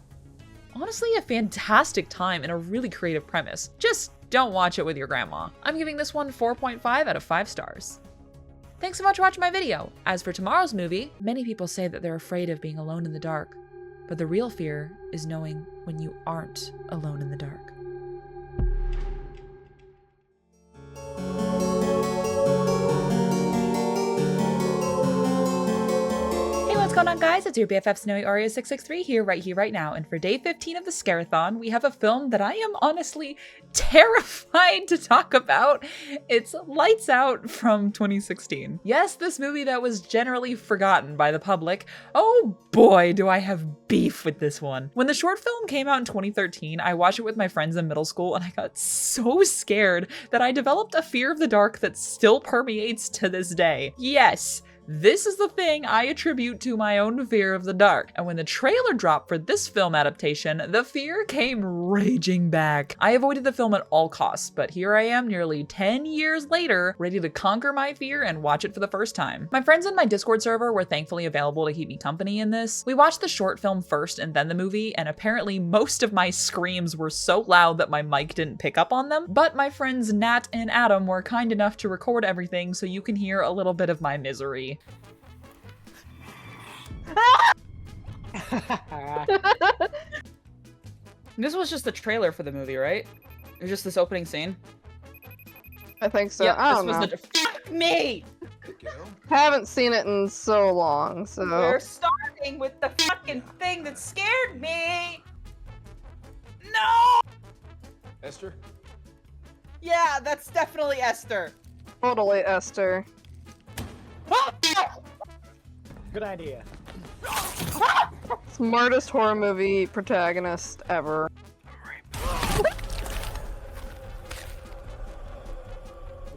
Honestly, a fantastic time and a really creative premise. Just don't watch it with your grandma. I'm giving this one 4.5 out of 5 stars. Thanks so much for watching my video. As for tomorrow's movie, many people say that they're afraid of being alone in the dark, but the real fear is knowing when you aren't alone in the dark. going on, guys? It's your BFF Snowy Oreo 663 here, right now. And for day 15 of the Scare-A-Thon, we have a film that I am honestly terrified to talk about. It's Lights Out from 2016. Yes, this movie that was generally forgotten by the public. Oh boy, do I have beef with this one. When the short film came out in 2013, I watched it with my friends in middle school and I got so scared that I developed a fear of the dark that still permeates to this day. Yes, this is the thing I attribute to my own fear of the dark. And when the trailer dropped for this film adaptation, the fear came raging back. I avoided the film at all costs, but here I am nearly 10 years later, ready to conquer my fear and watch it for the first time. My friends in my Discord server were thankfully available to keep me company in this. We watched the short film first and then the movie, and apparently most of my screams were so loud that my mic didn't pick up on them, but my friends Nat and Adam were kind enough to record everything so you can hear a little bit of my misery. This was just the trailer for the movie, right? It was just this opening scene. I think so. Yep, I don't this know. was the fuck me. Haven't seen it in so long, so. We're starting with the fucking thing that scared me. No. Esther? Yeah, that's definitely Esther. Totally Esther. Good idea. Smartest horror movie protagonist ever.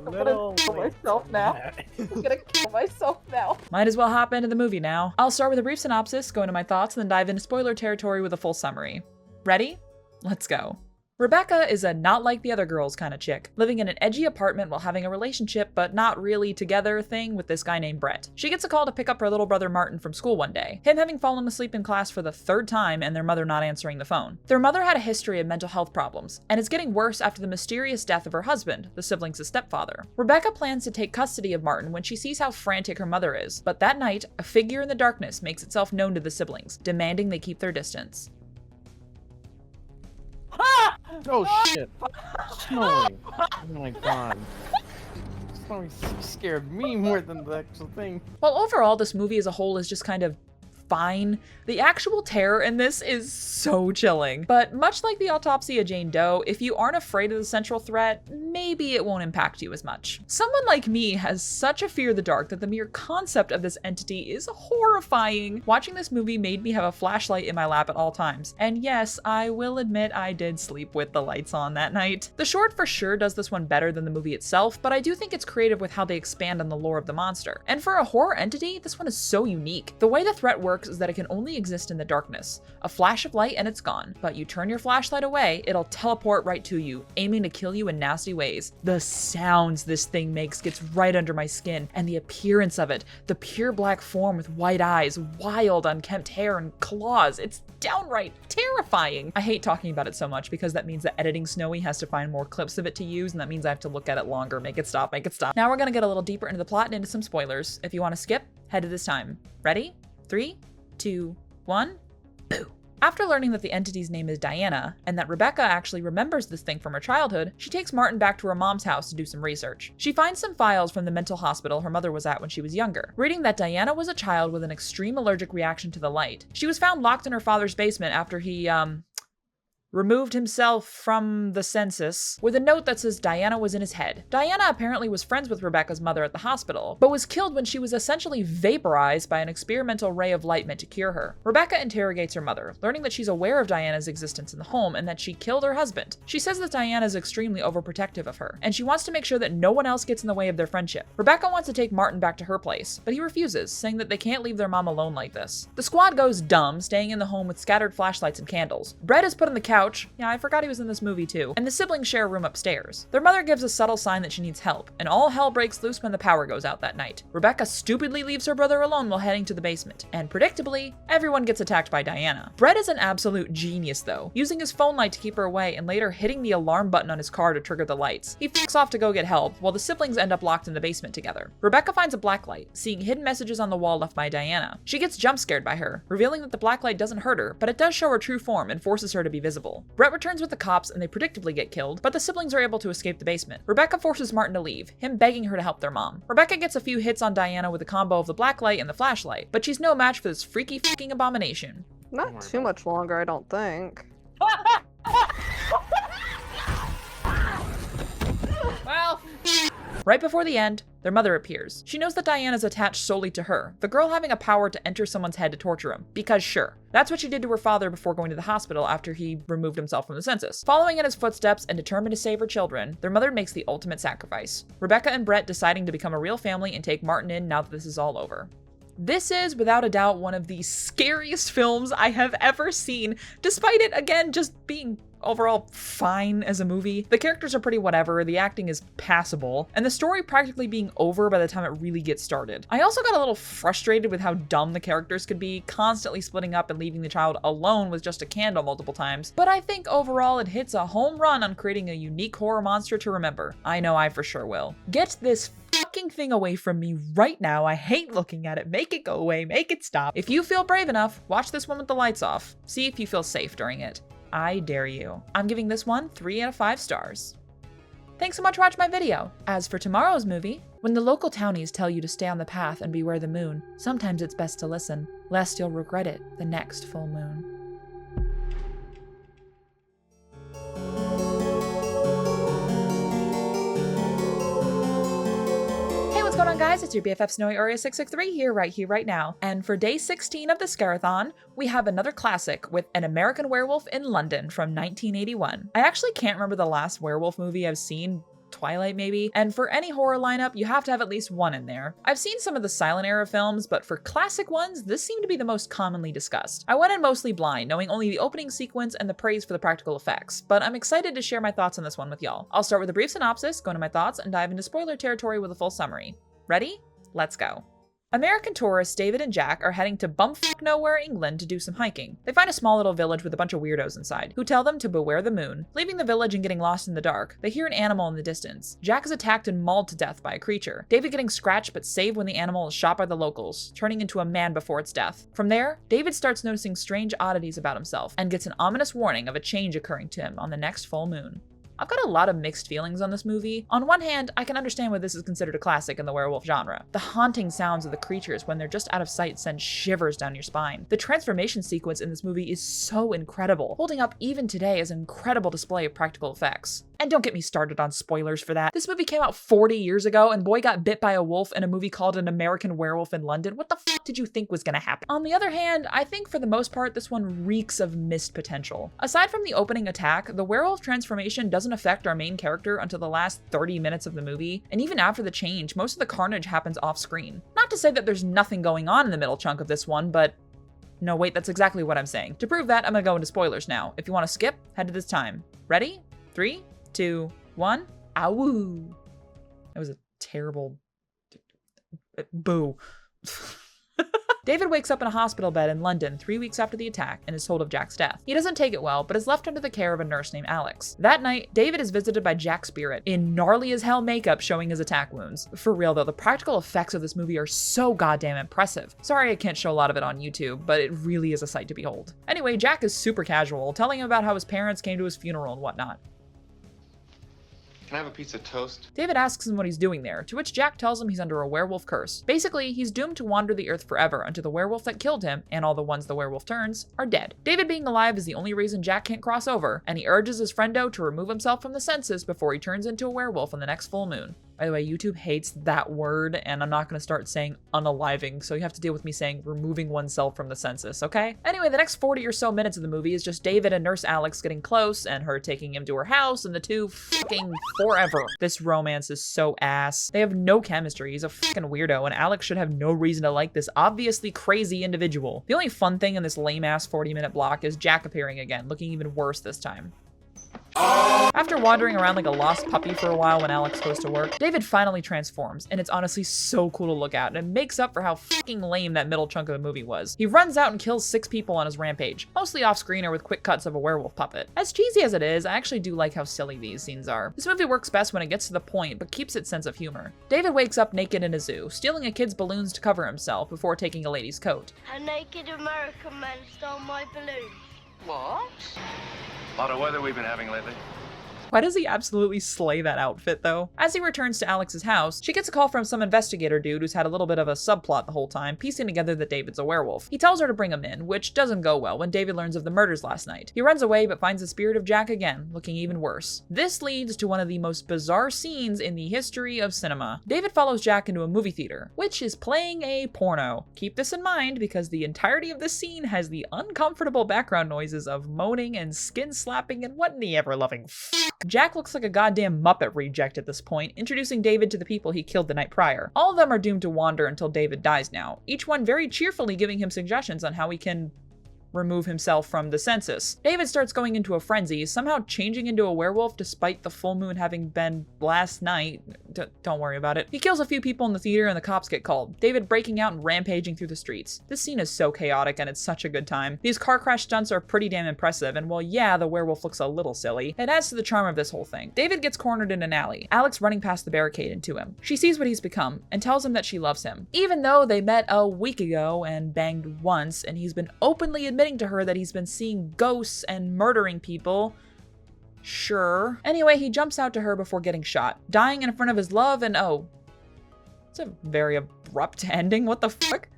I'm gonna kill myself now. I'm gonna kill myself now. Might as well hop into the movie now. I'll start with a brief synopsis, go into my thoughts, and then dive into spoiler territory with a full summary. Ready? Let's go. Rebecca is a not like the other girls kind of chick, living in an edgy apartment while having a relationship but not really together thing with this guy named Brett. She gets a call to pick up her little brother Martin from school one day, him having fallen asleep in class for the third time and their mother not answering the phone. Their mother had a history of mental health problems, and it's getting worse after the mysterious death of her husband, the siblings' stepfather. Rebecca plans to take custody of Martin when she sees how frantic her mother is, but that night, a figure in the darkness makes itself known to the siblings, demanding they keep their distance. Oh shit. Snowy. Oh my god. Snowy scared me more than the actual thing. While overall this movie as a whole is just kind of fine, the actual terror in this is so chilling. But much like the Autopsy of Jane Doe, if you aren't afraid of the central threat, maybe it won't impact you as much. Someone like me has such a fear of the dark that the mere concept of this entity is horrifying. Watching this movie made me have a flashlight in my lap at all times. And yes, I will admit I did sleep with the lights on that night. The short for sure does this one better than the movie itself, but I do think it's creative with how they expand on the lore of the monster. And for a horror entity, this one is so unique. The way the threat works is that it can only exist in the darkness. A flash of light and it's gone, but you turn your flashlight away, it'll teleport right to you, aiming to kill you in nasty ways. The sounds this thing makes gets right under my skin, and the appearance of it, the pure black form with white eyes, wild unkempt hair and claws, it's downright terrifying. I hate talking about it so much because that means that editing Snowy has to find more clips of it to use, and that means I have to look at it longer, make it stop. Now we're gonna get a little deeper into the plot and into some spoilers. If you want to skip, head to this time. Ready? 3, 2, 1, boo. After learning that the entity's name is Diana, and that Rebecca actually remembers this thing from her childhood, she takes Martin back to her mom's house to do some research. She finds some files from the mental hospital her mother was at when she was younger, reading that Diana was a child with an extreme allergic reaction to the light. She was found locked in her father's basement after he, removed himself from the census with a note that says Diana was in his head. Diana apparently was friends with Rebecca's mother at the hospital, but was killed when she was essentially vaporized by an experimental ray of light meant to cure her. Rebecca interrogates her mother, learning that she's aware of Diana's existence in the home and that she killed her husband. She says that Diana is extremely overprotective of her, and she wants to make sure that no one else gets in the way of their friendship. Rebecca wants to take Martin back to her place, but he refuses, saying that they can't leave their mom alone like this. The squad goes dumb, staying in the home with scattered flashlights and candles. Brett is put on the couch. Yeah, I forgot he was in this movie too. And the siblings share a room upstairs. Their mother gives a subtle sign that she needs help, and all hell breaks loose when the power goes out that night. Rebecca stupidly leaves her brother alone while heading to the basement, and predictably, everyone gets attacked by Diana. Brett is an absolute genius though, using his phone light to keep her away and later hitting the alarm button on his car to trigger the lights. He fucks off to go get help, while the siblings end up locked in the basement together. Rebecca finds a blacklight, seeing hidden messages on the wall left by Diana. She gets jump scared by her, revealing that the blacklight doesn't hurt her, but it does show her true form and forces her to be visible. successful. Brett returns with the cops and they predictably get killed, but the siblings are able to escape the basement. Rebecca forces Martin to leave, him begging her to help their mom. Rebecca gets a few hits on Diana with a combo of the blacklight and the flashlight, but she's no match for this freaky fucking abomination. Not too much longer, I don't think. Well, right before the end, their mother appears. She knows that Diana's attached solely to her, the girl having a power to enter someone's head to torture him. Because sure, that's what she did to her father before going to the hospital after he removed himself from the census. Following in his footsteps and determined to save her children, their mother makes the ultimate sacrifice. Rebecca and Brett deciding to become a real family and take Martin in now that this is all over. This is, without a doubt, one of the scariest films I have ever seen, despite it, again, just being overall fine as a movie. The characters are pretty whatever, the acting is passable, and the story practically being over by the time it really gets started. I also got a little frustrated with how dumb the characters could be, constantly splitting up and leaving the child alone with just a candle multiple times, but I think overall it hits a home run on creating a unique horror monster to remember. I know I for sure will. Get this fucking thing away from me right now. I hate looking at it. Make it go away. Make it stop. If you feel brave enough, watch this one with the lights off. See if you feel safe during it. I dare you. I'm giving this one 3 out of 5 stars. Thanks so much for watching my video. As for tomorrow's movie, when the local townies tell you to stay on the path and beware the moon, sometimes it's best to listen, lest you'll regret it the next full moon. What's going on, guys? It's your BFF Snowy Oreo 663 here, right now. And for day 16 of the Scare-A-Thon, we have another classic with An American Werewolf in London from 1981. I actually can't remember the last werewolf movie I've seen. Twilight maybe, and for any horror lineup you have to have at least one in there. I've seen some of the silent era films, but for classic ones this seemed to be the most commonly discussed. I went in mostly blind, knowing only the opening sequence and the praise for the practical effects, but I'm excited to share my thoughts on this one with y'all. I'll start with a brief synopsis, go into my thoughts, and dive into spoiler territory with a full summary. Ready? Let's go. American tourists David and Jack are heading to bumfuck nowhere, England to do some hiking. They find a small little village with a bunch of weirdos inside, who tell them to beware the moon. Leaving the village and getting lost in the dark, they hear an animal in the distance. Jack is attacked and mauled to death by a creature. David getting scratched but saved when the animal is shot by the locals, turning into a man before its death. From there, David starts noticing strange oddities about himself, and gets an ominous warning of a change occurring to him on the next full moon. I've got a lot of mixed feelings on this movie. On one hand, I can understand why this is considered a classic in the werewolf genre. The haunting sounds of the creatures when they're just out of sight send shivers down your spine. The transformation sequence in this movie is so incredible, holding up even today as an incredible display of practical effects. And don't get me started on spoilers for that. This movie came out 40 years ago and boy got bit by a wolf in a movie called An American Werewolf in London. What the fuck did you think was gonna happen? On the other hand, I think for the most part, this one reeks of missed potential. Aside from the opening attack, the werewolf transformation doesn't affect our main character until the last 30 minutes of the movie, and even after the change, most of the carnage happens off screen. Not to say that there's nothing going on in the middle chunk of this one, but no, wait, that's exactly what I'm saying. To prove that, I'm gonna go into spoilers now. If you want to skip, head to this time. Ready? 3, 2, 1. Ow! That was a terrible boo. David wakes up in a hospital bed in London 3 weeks after the attack and is told of Jack's death. He doesn't take it well, but is left under the care of a nurse named Alex. That night, David is visited by Jack's spirit in gnarly as hell makeup showing his attack wounds. For real though, the practical effects of this movie are so goddamn impressive. Sorry I can't show a lot of it on YouTube, but it really is a sight to behold. Anyway, Jack is super casual, telling him about how his parents came to his funeral and whatnot. Can I have a piece of toast? David asks him what he's doing there, to which Jack tells him he's under a werewolf curse. Basically, he's doomed to wander the earth forever until the werewolf that killed him, and all the ones the werewolf turns, are dead. David being alive is the only reason Jack can't cross over, and he urges his friendo to remove himself from the census before he turns into a werewolf on the next full moon. By the way, YouTube hates that word, and I'm not going to start saying unaliving, so you have to deal with me saying removing oneself from the census, okay? Anyway, the next 40 or so minutes of the movie is just David and Nurse Alex getting close, and her taking him to her house, and the two fucking forever. This romance is so ass. They have no chemistry, he's a fucking weirdo, and Alex should have no reason to like this obviously crazy individual. The only fun thing in this lame-ass 40-minute block is Jack appearing again, looking even worse this time. After wandering around like a lost puppy for a while when Alex goes to work, David finally transforms, and it's honestly so cool to look at, and it makes up for how fucking lame that middle chunk of the movie was. He runs out and kills 6 people on his rampage, mostly off-screen or with quick cuts of a werewolf puppet. As cheesy as it is, I actually do like how silly these scenes are. This movie works best when it gets to the point, but keeps its sense of humor. David wakes up naked in a zoo, stealing a kid's balloons to cover himself before taking a lady's coat. A naked American man stole my balloon. What? A lot of weather we've been having lately. Why does he absolutely slay that outfit, though? As he returns to Alex's house, she gets a call from some investigator dude who's had a little bit of a subplot the whole time, piecing together that David's a werewolf. He tells her to bring him in, which doesn't go well when David learns of the murders last night. He runs away but finds the spirit of Jack again, looking even worse. This leads to one of the most bizarre scenes in the history of cinema. David follows Jack into a movie theater, which is playing a porno. Keep this in mind because the entirety of this scene has the uncomfortable background noises of moaning and skin slapping and what in the ever-loving Jack looks like a goddamn Muppet reject at this point, introducing David to the people he killed the night prior. All of them are doomed to wander until David dies now, each one very cheerfully giving him suggestions on how he can remove himself from the census. David starts going into a frenzy, somehow changing into a werewolf despite the full moon having been last night. Don't worry about it. He kills a few people in the theater and the cops get called. David breaking out and rampaging through the streets. This scene is so chaotic and it's such a good time. These car crash stunts are pretty damn impressive, and while yeah, the werewolf looks a little silly, it adds to the charm of this whole thing. David gets cornered in an alley, Alex running past the barricade into him. She sees what he's become and tells him that she loves him. Even though they met a week ago and banged once, and he's been openly admitting to her that he's been seeing ghosts and murdering people. Sure. Anyway, he jumps out to her before getting shot, dying in front of his love, and oh, it's a very abrupt ending. What the fuck?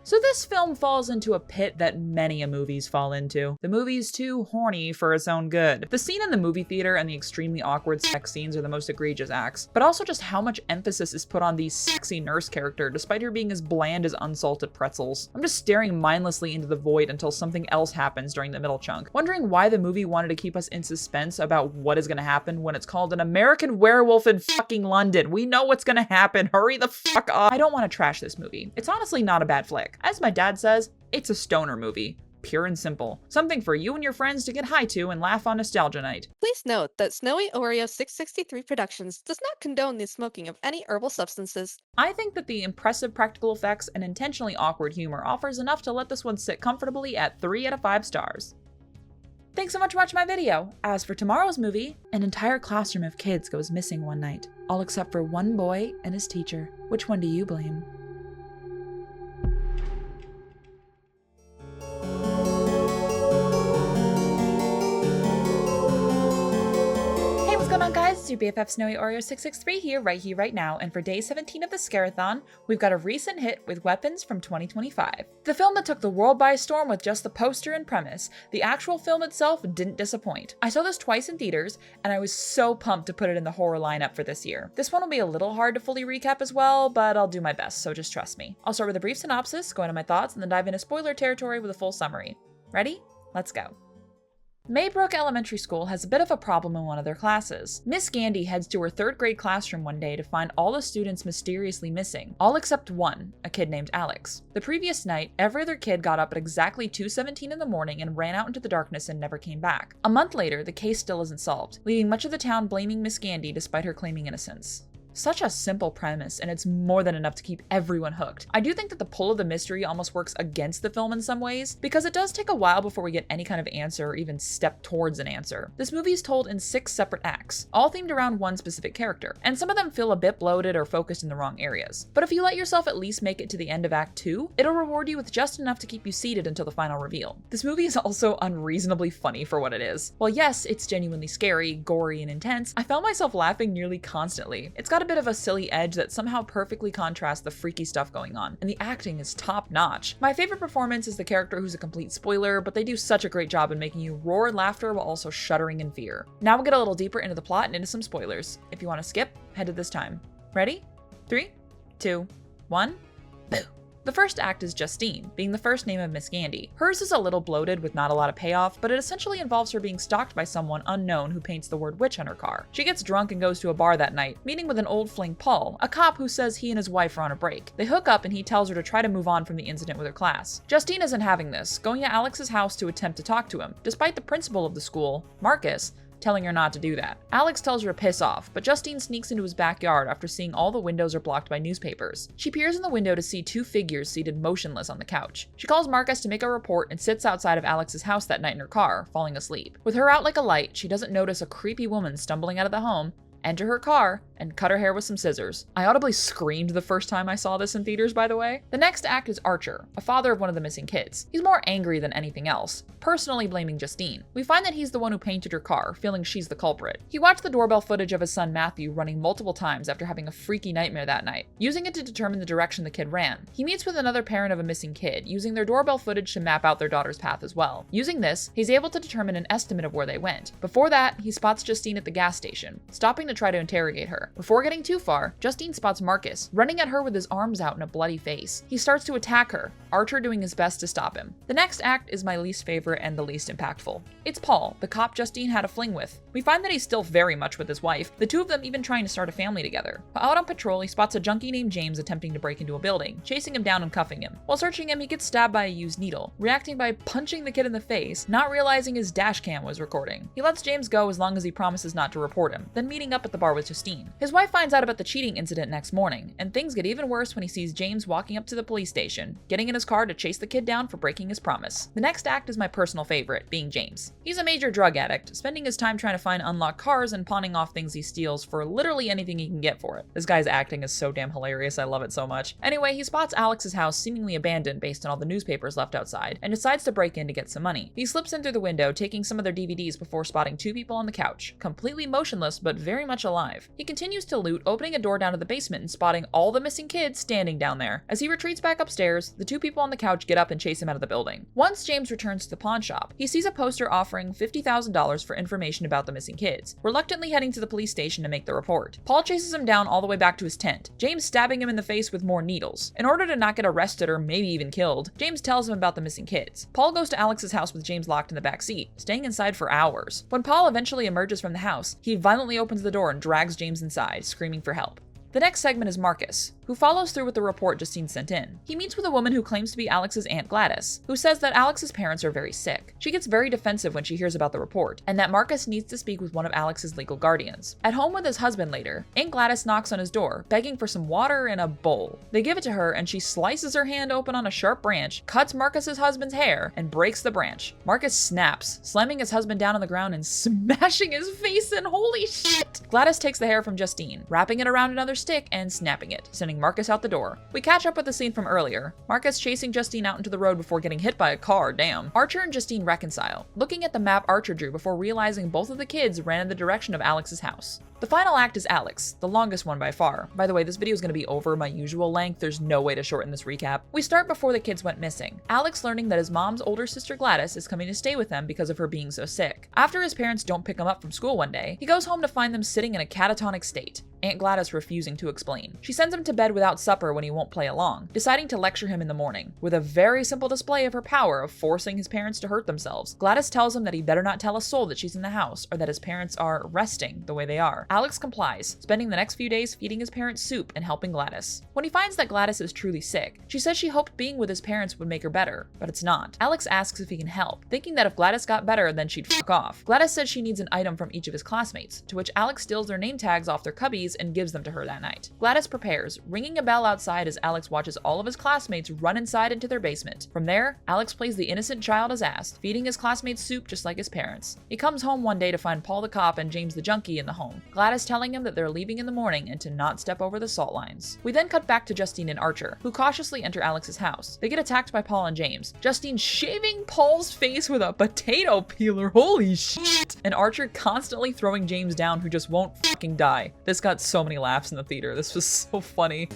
So this film falls into a pit that many movies fall into. The movie's too horny for its own good. The scene in the movie theater and the extremely awkward sex scenes are the most egregious acts, but also just how much emphasis is put on the sexy nurse character despite her being as bland as unsalted pretzels. I'm just staring mindlessly into the void until something else happens during the middle chunk, wondering why the movie wanted to keep us in suspense about what is gonna happen when it's called An American Werewolf in fucking London. We know what's gonna happen. Hurry the fuck up. I don't want to trash this movie. It's honestly not a bad flick. As my dad says, it's a stoner movie. Pure and simple. Something for you and your friends to get high to and laugh on nostalgia night. Please note that Snowy Oreo 663 Productions does not condone the smoking of any herbal substances. I think that the impressive practical effects and intentionally awkward humor offers enough to let this one sit comfortably at 3 out of 5 stars. Thanks so much for watching my video. As for tomorrow's movie, an entire classroom of kids goes missing one night, all except for one boy and his teacher. Which one do you blame? What's going on, guys? It's your BFF Snowy Oreo 663 here, right now, and for day 17 of the Scare-A-Thon, we've got a recent hit with Weapons from 2025. The film that took the world by storm with just the poster and premise, the actual film itself didn't disappoint. I saw this twice in theaters, and I was so pumped to put it in the horror lineup for this year. This one will be a little hard to fully recap as well, but I'll do my best, so just trust me. I'll start with a brief synopsis, go into my thoughts, and then dive into spoiler territory with a full summary. Ready? Let's go. Maybrook Elementary School has a bit of a problem in one of their classes. Miss Gandy heads to her 3rd grade classroom one day to find all the students mysteriously missing, all except one, a kid named Alex. The previous night, every other kid got up at exactly 2:17 in the morning and ran out into the darkness and never came back. A month later, the case still isn't solved, leaving much of the town blaming Miss Gandy despite her claiming innocence. Such a simple premise, and it's more than enough to keep everyone hooked. I do think that the pull of the mystery almost works against the film in some ways, because it does take a while before we get any kind of answer or even step towards an answer. This movie is told in 6 separate acts, all themed around one specific character, and some of them feel a bit bloated or focused in the wrong areas. But if you let yourself at least make it to the end of Act 2, it'll reward you with just enough to keep you seated until the final reveal. This movie is also unreasonably funny for what it is. While yes, it's genuinely scary, gory, and intense, I found myself laughing nearly constantly. It's got a bit of a silly edge that somehow perfectly contrasts the freaky stuff going on, and the acting is top notch. My favorite performance is the character who's a complete spoiler, but they do such a great job in making you roar in laughter while also shuddering in fear. Now we'll get a little deeper into the plot and into some spoilers. If you want to skip, head to this time. Ready? 3, 2, 1, boo! The first act is Justine, being the first name of Miss Gandy. Hers is a little bloated with not a lot of payoff, but it essentially involves her being stalked by someone unknown who paints the word witch on her car. She gets drunk and goes to a bar that night, meeting with an old fling Paul, a cop who says he and his wife are on a break. They hook up and he tells her to try to move on from the incident with her class. Justine isn't having this, going to Alex's house to attempt to talk to him, despite the principal of the school, Marcus, telling her not to do that. Alex tells her to piss off, but Justine sneaks into his backyard after seeing all the windows are blocked by newspapers. She peers in the window to see 2 figures seated motionless on the couch. She calls Marcus to make a report and sits outside of Alex's house that night in her car, falling asleep. With her out like a light, she doesn't notice a creepy woman stumbling out of the home, enter her car, and cut her hair with some scissors. I audibly screamed the first time I saw this in theaters, by the way. The next act is Archer, a father of one of the missing kids. He's more angry than anything else, personally blaming Justine. We find that he's the one who painted her car, feeling she's the culprit. He watched the doorbell footage of his son Matthew running multiple times after having a freaky nightmare that night, using it to determine the direction the kid ran. He meets with another parent of a missing kid, using their doorbell footage to map out their daughter's path as well. Using this, he's able to determine an estimate of where they went. Before that, he spots Justine at the gas station, stopping to try to interrogate her. Before getting too far, Justine spots Marcus, running at her with his arms out and a bloody face. He starts to attack her, Archer doing his best to stop him. The next act is my least favorite and the least impactful. It's Paul, the cop Justine had a fling with. We find that he's still very much with his wife, the two of them even trying to start a family together. While out on patrol, he spots a junkie named James attempting to break into a building, chasing him down and cuffing him. While searching him, he gets stabbed by a used needle, reacting by punching the kid in the face, not realizing his dash cam was recording. He lets James go as long as he promises not to report him, then meeting up at the bar with Justine. His wife finds out about the cheating incident next morning, and things get even worse when he sees James walking up to the police station, getting in his car to chase the kid down for breaking his promise. The next act is my personal favorite, being James. He's a major drug addict, spending his time trying to find unlocked cars and pawning off things he steals for literally anything he can get for it. This guy's acting is so damn hilarious, I love it so much. Anyway, he spots Alex's house seemingly abandoned based on all the newspapers left outside, and decides to break in to get some money. He slips in through the window, taking some of their DVDs before spotting two people on the couch, completely motionless but very much alive. He continues to loot, opening a door down to the basement and spotting all the missing kids standing down there. As he retreats back upstairs, the two people on the couch get up and chase him out of the building. Once James returns to the pawn shop, he sees a poster offering $50,000 for information about the missing kids, reluctantly heading to the police station to make the report. Paul chases him down all the way back to his tent, James stabbing him in the face with more needles. In order to not get arrested or maybe even killed, James tells him about the missing kids. Paul goes to Alex's house with James locked in the back seat, staying inside for hours. When Paul eventually emerges from the house, he violently opens the door and drags James inside, screaming for help. The next segment is Marcus, who follows through with the report Justine sent in. He meets with a woman who claims to be Alex's Aunt Gladys, who says that Alex's parents are very sick. She gets very defensive when she hears about the report, and that Marcus needs to speak with one of Alex's legal guardians. At home with his husband later, Aunt Gladys knocks on his door, begging for some water and a bowl. They give it to her, and she slices her hand open on a sharp branch, cuts Marcus's husband's hair, and breaks the branch. Marcus snaps, slamming his husband down on the ground and smashing his face in. Holy shit! Gladys takes the hair from Justine, wrapping it around another stick and snapping it, sending Marcus out the door. We catch up with the scene from earlier. Marcus chasing Justine out into the road before getting hit by a car, damn. Archer and Justine reconcile, looking at the map Archer drew before realizing both of the kids ran in the direction of Alex's house. The final act is Alex, the longest one by far. By the way, this video is going to be over my usual length. There's no way to shorten this recap. We start before the kids went missing. Alex learning that his mom's older sister Gladys is coming to stay with them because of her being so sick. After his parents don't pick him up from school one day, he goes home to find them sitting in a catatonic state. Aunt Gladys refusing to explain. She sends him to bed without supper when he won't play along, deciding to lecture him in the morning. With a very simple display of her power of forcing his parents to hurt themselves, Gladys tells him that he better not tell a soul that she's in the house or that his parents are resting the way they are. Alex complies, spending the next few days feeding his parents soup and helping Gladys. When he finds that Gladys is truly sick, she says she hoped being with his parents would make her better, but it's not. Alex asks if he can help, thinking that if Gladys got better, then she'd fuck off. Gladys says she needs an item from each of his classmates, to which Alex steals their name tags off their cubbies and gives them to her that night. Gladys prepares, ringing a bell outside as Alex watches all of his classmates run inside into their basement. From there, Alex plays the innocent child as asked, feeding his classmates soup just like his parents. He comes home one day to find Paul the cop and James the junkie in the home, Gladys telling him that they're leaving in the morning and to not step over the salt lines. We then cut back to Justine and Archer, who cautiously enter Alex's house. They get attacked by Paul and James, Justine shaving Paul's face with a potato peeler, holy shit, and Archer constantly throwing James down, who just won't fucking die. This got so many laughs in the theater. This was so funny.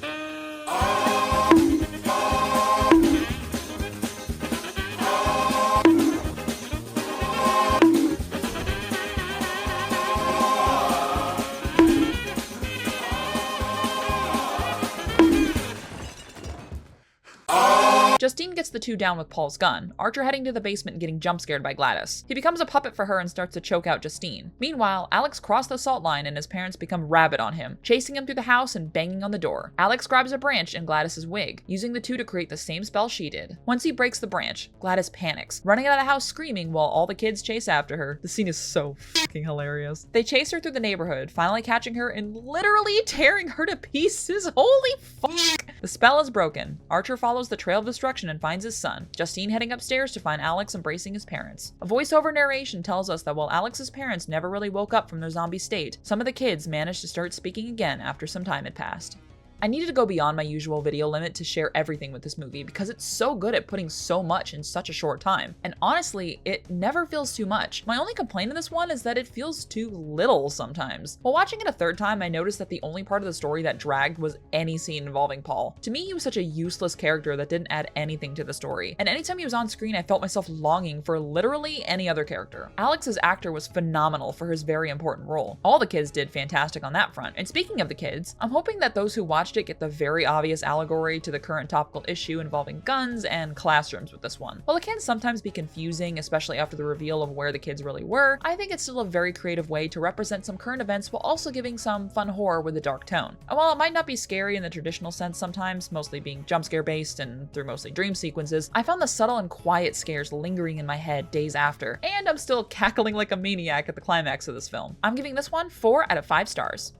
Justine gets the two down with Paul's gun, Archer heading to the basement and getting jump scared by Gladys. He becomes a puppet for her and starts to choke out Justine. Meanwhile, Alex crossed the salt line and his parents become rabid on him, chasing him through the house and banging on the door. Alex grabs a branch in Gladys's wig, using the two to create the same spell she did. Once he breaks the branch, Gladys panics, running out of the house screaming while all the kids chase after her. The scene is so fucking hilarious. They chase her through the neighborhood, finally catching her and literally tearing her to pieces. Holy fuck! The spell is broken. Archer follows the trail of destruction and finds his son, Justine heading upstairs to find Alex embracing his parents. A voiceover narration tells us that while Alex's parents never really woke up from their zombie state, some of the kids managed to start speaking again after some time had passed. I needed to go beyond my usual video limit to share everything with this movie because it's so good at putting so much in such a short time. And honestly, it never feels too much. My only complaint in this one is that it feels too little sometimes. While watching it a third time, I noticed that the only part of the story that dragged was any scene involving Paul. To me, he was such a useless character that didn't add anything to the story. And anytime he was on screen, I felt myself longing for literally any other character. Alex's actor was phenomenal for his very important role. All the kids did fantastic on that front. And speaking of the kids, I'm hoping that those who watched it get the very obvious allegory to the current topical issue involving guns and classrooms with this one. While it can sometimes be confusing, especially after the reveal of where the kids really were, I think it's still a very creative way to represent some current events while also giving some fun horror with a dark tone. And while it might not be scary in the traditional sense sometimes, mostly being jump scare based and through mostly dream sequences, I found the subtle and quiet scares lingering in my head days after, and I'm still cackling like a maniac at the climax of this film. I'm giving this one 4 out of 5 stars.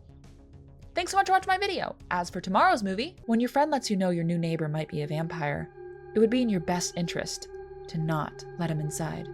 Thanks so much for watching my video. As for tomorrow's movie, when your friend lets you know your new neighbor might be a vampire, it would be in your best interest to not let him inside.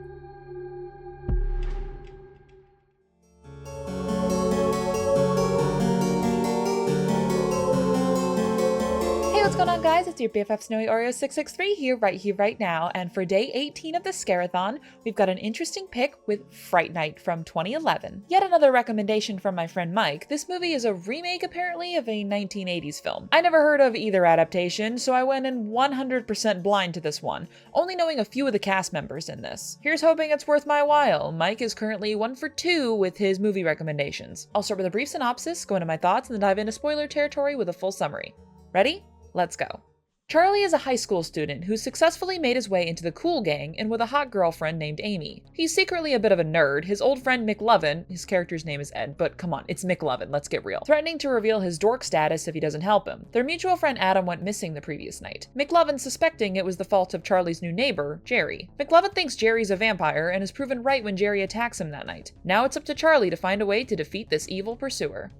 What's going on, guys? It's your BFF Snowy Oreo 663 here, right now, and for day 18 of the Scare-A-Thon, we've got an interesting pick with Fright Night from 2011. Yet another recommendation from my friend Mike. This movie is a remake, apparently, of a 1980s film. I never heard of either adaptation, so I went in 100% blind to this one, only knowing a few of the cast members in this. Here's hoping it's worth my while. Mike is currently 1 for 2 with his movie recommendations. I'll start with a brief synopsis, go into my thoughts, and then dive into spoiler territory with a full summary. Ready? Let's go. Charlie is a high school student who successfully made his way into the cool gang and with a hot girlfriend named Amy. He's secretly a bit of a nerd. His old friend McLovin, his character's name is Ed, but come on, it's McLovin, let's get real, threatening to reveal his dork status if he doesn't help him. Their mutual friend Adam went missing the previous night. McLovin suspecting it was the fault of Charlie's new neighbor, Jerry. McLovin thinks Jerry's a vampire and is proven right when Jerry attacks him that night. Now it's up to Charlie to find a way to defeat this evil pursuer.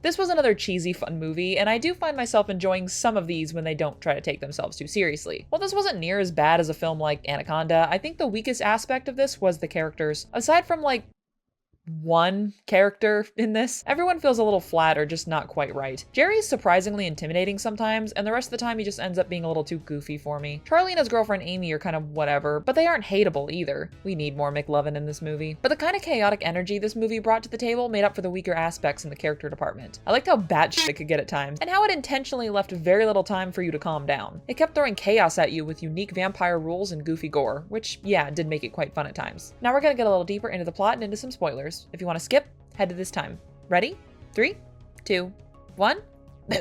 This was another cheesy, fun movie, and I do find myself enjoying some of these when they don't try to take themselves too seriously. While this wasn't near as bad as a film like Anaconda, I think the weakest aspect of this was the characters. Aside from, like, one character in this, everyone feels a little flat or just not quite right. Jerry's surprisingly intimidating sometimes, and the rest of the time he just ends up being a little too goofy for me. Charlie and his girlfriend Amy are kind of whatever, but they aren't hateable either. We need more McLovin in this movie. But the kind of chaotic energy this movie brought to the table made up for the weaker aspects in the character department. I liked how batshit it could get at times, and how it intentionally left very little time for you to calm down. It kept throwing chaos at you with unique vampire rules and goofy gore, which, yeah, did make it quite fun at times. Now we're gonna get a little deeper into the plot and into some spoilers. If you want to skip, head to this time. Ready? 3, 2, 1, boo!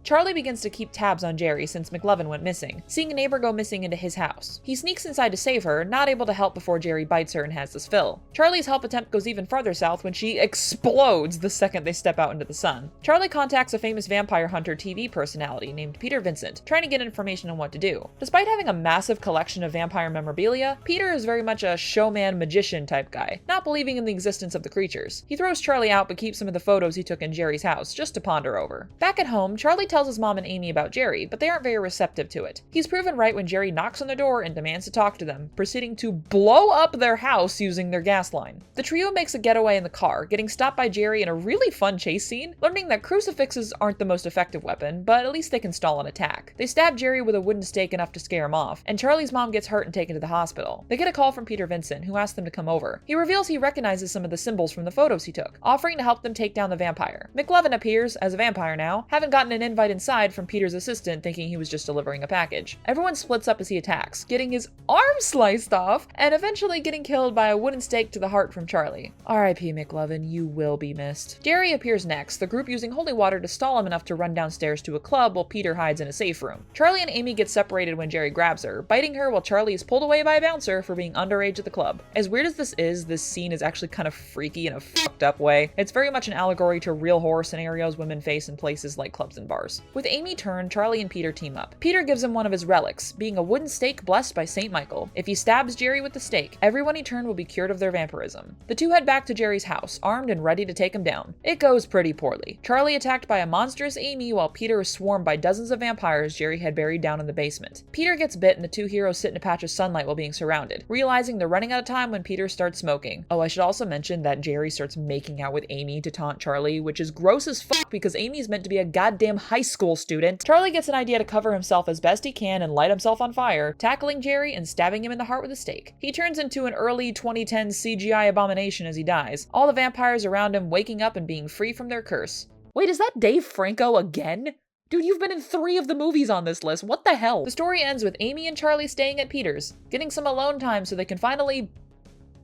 Charlie begins to keep tabs on Jerry since McLovin went missing, seeing a neighbor go missing into his house. He sneaks inside to save her, not able to help before Jerry bites her and has this fill. Charlie's help attempt goes even farther south when she explodes the second they step out into the sun. Charlie contacts a famous vampire hunter TV personality named Peter Vincent, trying to get information on what to do. Despite having a massive collection of vampire memorabilia, Peter is very much a showman magician type guy, not believing in the existence of the creatures. He throws Charlie out but keeps some of the photos he took in Jerry's house just to ponder over. Back at home, Charlie tells his mom and Amy about Jerry, but they aren't very receptive to it. He's proven right when Jerry knocks on the door and demands to talk to them, proceeding to blow up their house using their gas line. The trio makes a getaway in the car, getting stopped by Jerry in a really fun chase scene, learning that crucifixes aren't the most effective weapon, but at least they can stall an attack. They stab Jerry with a wooden stake enough to scare him off, and Charlie's mom gets hurt and taken to the hospital. They get a call from Peter Vincent, who asks them to come over. He reveals he recognizes some of the symbols from the photos he took, offering to help them take down the vampire. McLovin appears, as a vampire now, having gotten an invite inside from Peter's assistant, thinking he was just delivering a package. Everyone splits up as he attacks, getting his arm sliced off, and eventually getting killed by a wooden stake to the heart from Charlie. R.I.P. McLovin, you will be missed. Jerry appears next, the group using holy water to stall him enough to run downstairs to a club while Peter hides in a safe room. Charlie and Amy get separated when Jerry grabs her, biting her while Charlie is pulled away by a bouncer for being underage at the club. As weird as this scene is actually kind of freaky in a fucked up way. It's very much an allegory to real horror scenarios women face in places like clubs and bars. stars. With Amy turned, Charlie and Peter team up. Peter gives him one of his relics, being a wooden stake blessed by St. Michael. If he stabs Jerry with the stake, everyone he turned will be cured of their vampirism. The two head back to Jerry's house, armed and ready to take him down. It goes pretty poorly. Charlie attacked by a monstrous Amy while Peter is swarmed by dozens of vampires Jerry had buried down in the basement. Peter gets bit and the two heroes sit in a patch of sunlight while being surrounded, realizing they're running out of time when Peter starts smoking. Oh, I should also mention that Jerry starts making out with Amy to taunt Charlie, which is gross as fuck because Amy's meant to be a goddamn high school student. Charlie gets an idea to cover himself as best he can and light himself on fire, tackling Jerry and stabbing him in the heart with a stake. He turns into an early 2010 CGI abomination as he dies, all the vampires around him waking up and being free from their curse. Wait, is that Dave Franco again? Dude, you've been in 3 of the movies on this list. What the hell? The story ends with Amy and Charlie staying at Peter's, getting some alone time so they can finally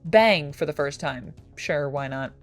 bang for the first time. Sure, why not?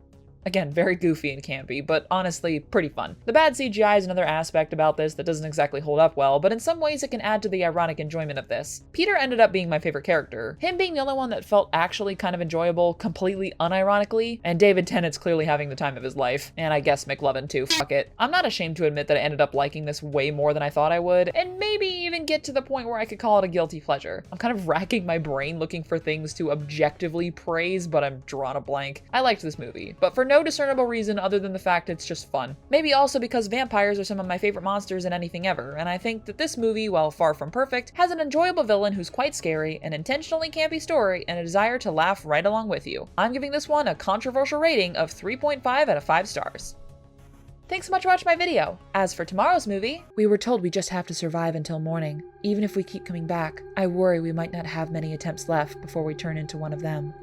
Again, very goofy and campy, but honestly, pretty fun. The bad CGI is another aspect about this that doesn't exactly hold up well, but in some ways it can add to the ironic enjoyment of this. Peter ended up being my favorite character, him being the only one that felt actually kind of enjoyable, completely unironically, and David Tennant's clearly having the time of his life, and I guess McLovin too, fuck it. I'm not ashamed to admit that I ended up liking this way more than I thought I would, and maybe even get to the point where I could call it a guilty pleasure. I'm kind of racking my brain looking for things to objectively praise, but I'm drawn a blank. I liked this movie, but for no discernible reason other than the fact it's just fun. Maybe also because vampires are some of my favorite monsters in anything ever, and I think that this movie, while far from perfect, has an enjoyable villain who's quite scary, an intentionally campy story, and a desire to laugh right along with you. I'm giving this one a controversial rating of 3.5 out of 5 stars. Thanks so much for watching my video. As for tomorrow's movie, we were told we just have to survive until morning. Even if we keep coming back, I worry we might not have many attempts left before we turn into one of them.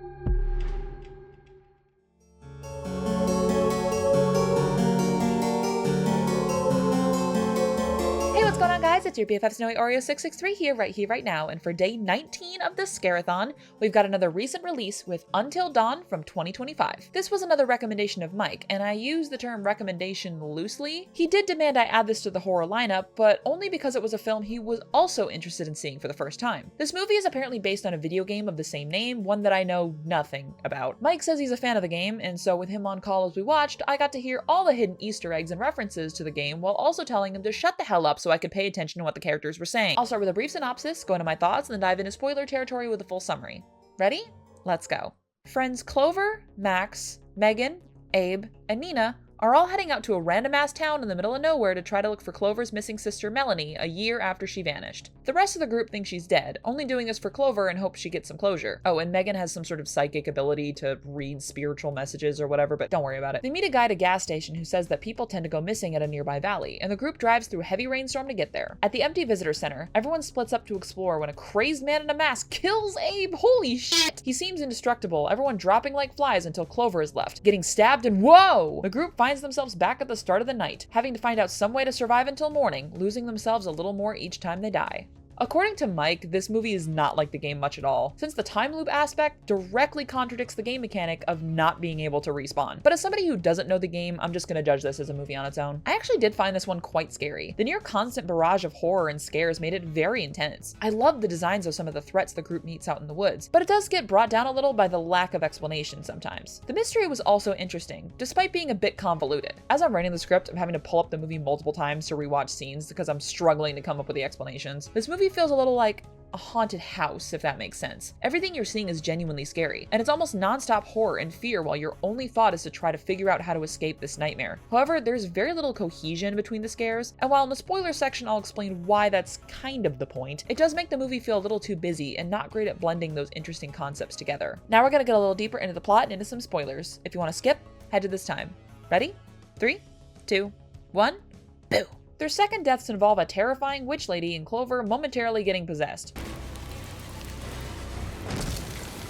What's going on, guys? It's your BFF Snowy Oreo 663 here, right now, and for day 19 of the Scare-A-Thon, we've got another recent release with Until Dawn from 2025. This was another recommendation of Mike, and I use the term recommendation loosely. He did demand I add this to the horror lineup, but only because it was a film he was also interested in seeing for the first time. This movie is apparently based on a video game of the same name, one that I know nothing about. Mike says he's a fan of the game, and so with him on call as we watched, I got to hear all the hidden Easter eggs and references to the game while also telling him to shut the hell up so I could pay attention to what the characters were saying. I'll start with a brief synopsis, go into my thoughts, and then dive into spoiler territory with a full summary. Ready? Let's go. Friends Clover, Max, Megan, Abe, and Nina are all heading out to a random-ass town in the middle of nowhere to try to look for Clover's missing sister Melanie a year after she vanished. The rest of the group thinks she's dead, only doing this for Clover and hopes she gets some closure. Oh, and Megan has some sort of psychic ability to read spiritual messages or whatever, but don't worry about it. They meet a guy at a gas station who says that people tend to go missing at a nearby valley, and the group drives through a heavy rainstorm to get there. At the empty visitor center, everyone splits up to explore when a crazed man in a mask kills Abe. Holy shit! He seems indestructible, everyone dropping like flies until Clover is left, getting stabbed and whoa! The group finds themselves back at the start of the night, having to find out some way to survive until morning, losing themselves a little more each time they die. According to Mike, this movie is not like the game much at all, since the time loop aspect directly contradicts the game mechanic of not being able to respawn. But as somebody who doesn't know the game, I'm just gonna judge this as a movie on its own. I actually did find this one quite scary. The near constant barrage of horror and scares made it very intense. I love the designs of some of the threats the group meets out in the woods, but it does get brought down a little by the lack of explanation sometimes. The mystery was also interesting, despite being a bit convoluted. As I'm writing the script, I'm having to pull up the movie multiple times to rewatch scenes because I'm struggling to come up with the explanations. This movie feels a little like a haunted house, if that makes sense. Everything you're seeing is genuinely scary, and it's almost non-stop horror and fear while your only thought is to try to figure out how to escape this nightmare. However, there's very little cohesion between the scares, and while in the spoiler section I'll explain why that's kind of the point, it does make the movie feel a little too busy and not great at blending those interesting concepts together. Now we're gonna get a little deeper into the plot and into some spoilers. If you want to skip, head to this time. Ready? 3, 2, 1, boo! Their second deaths involve a terrifying witch lady and Clover momentarily getting possessed.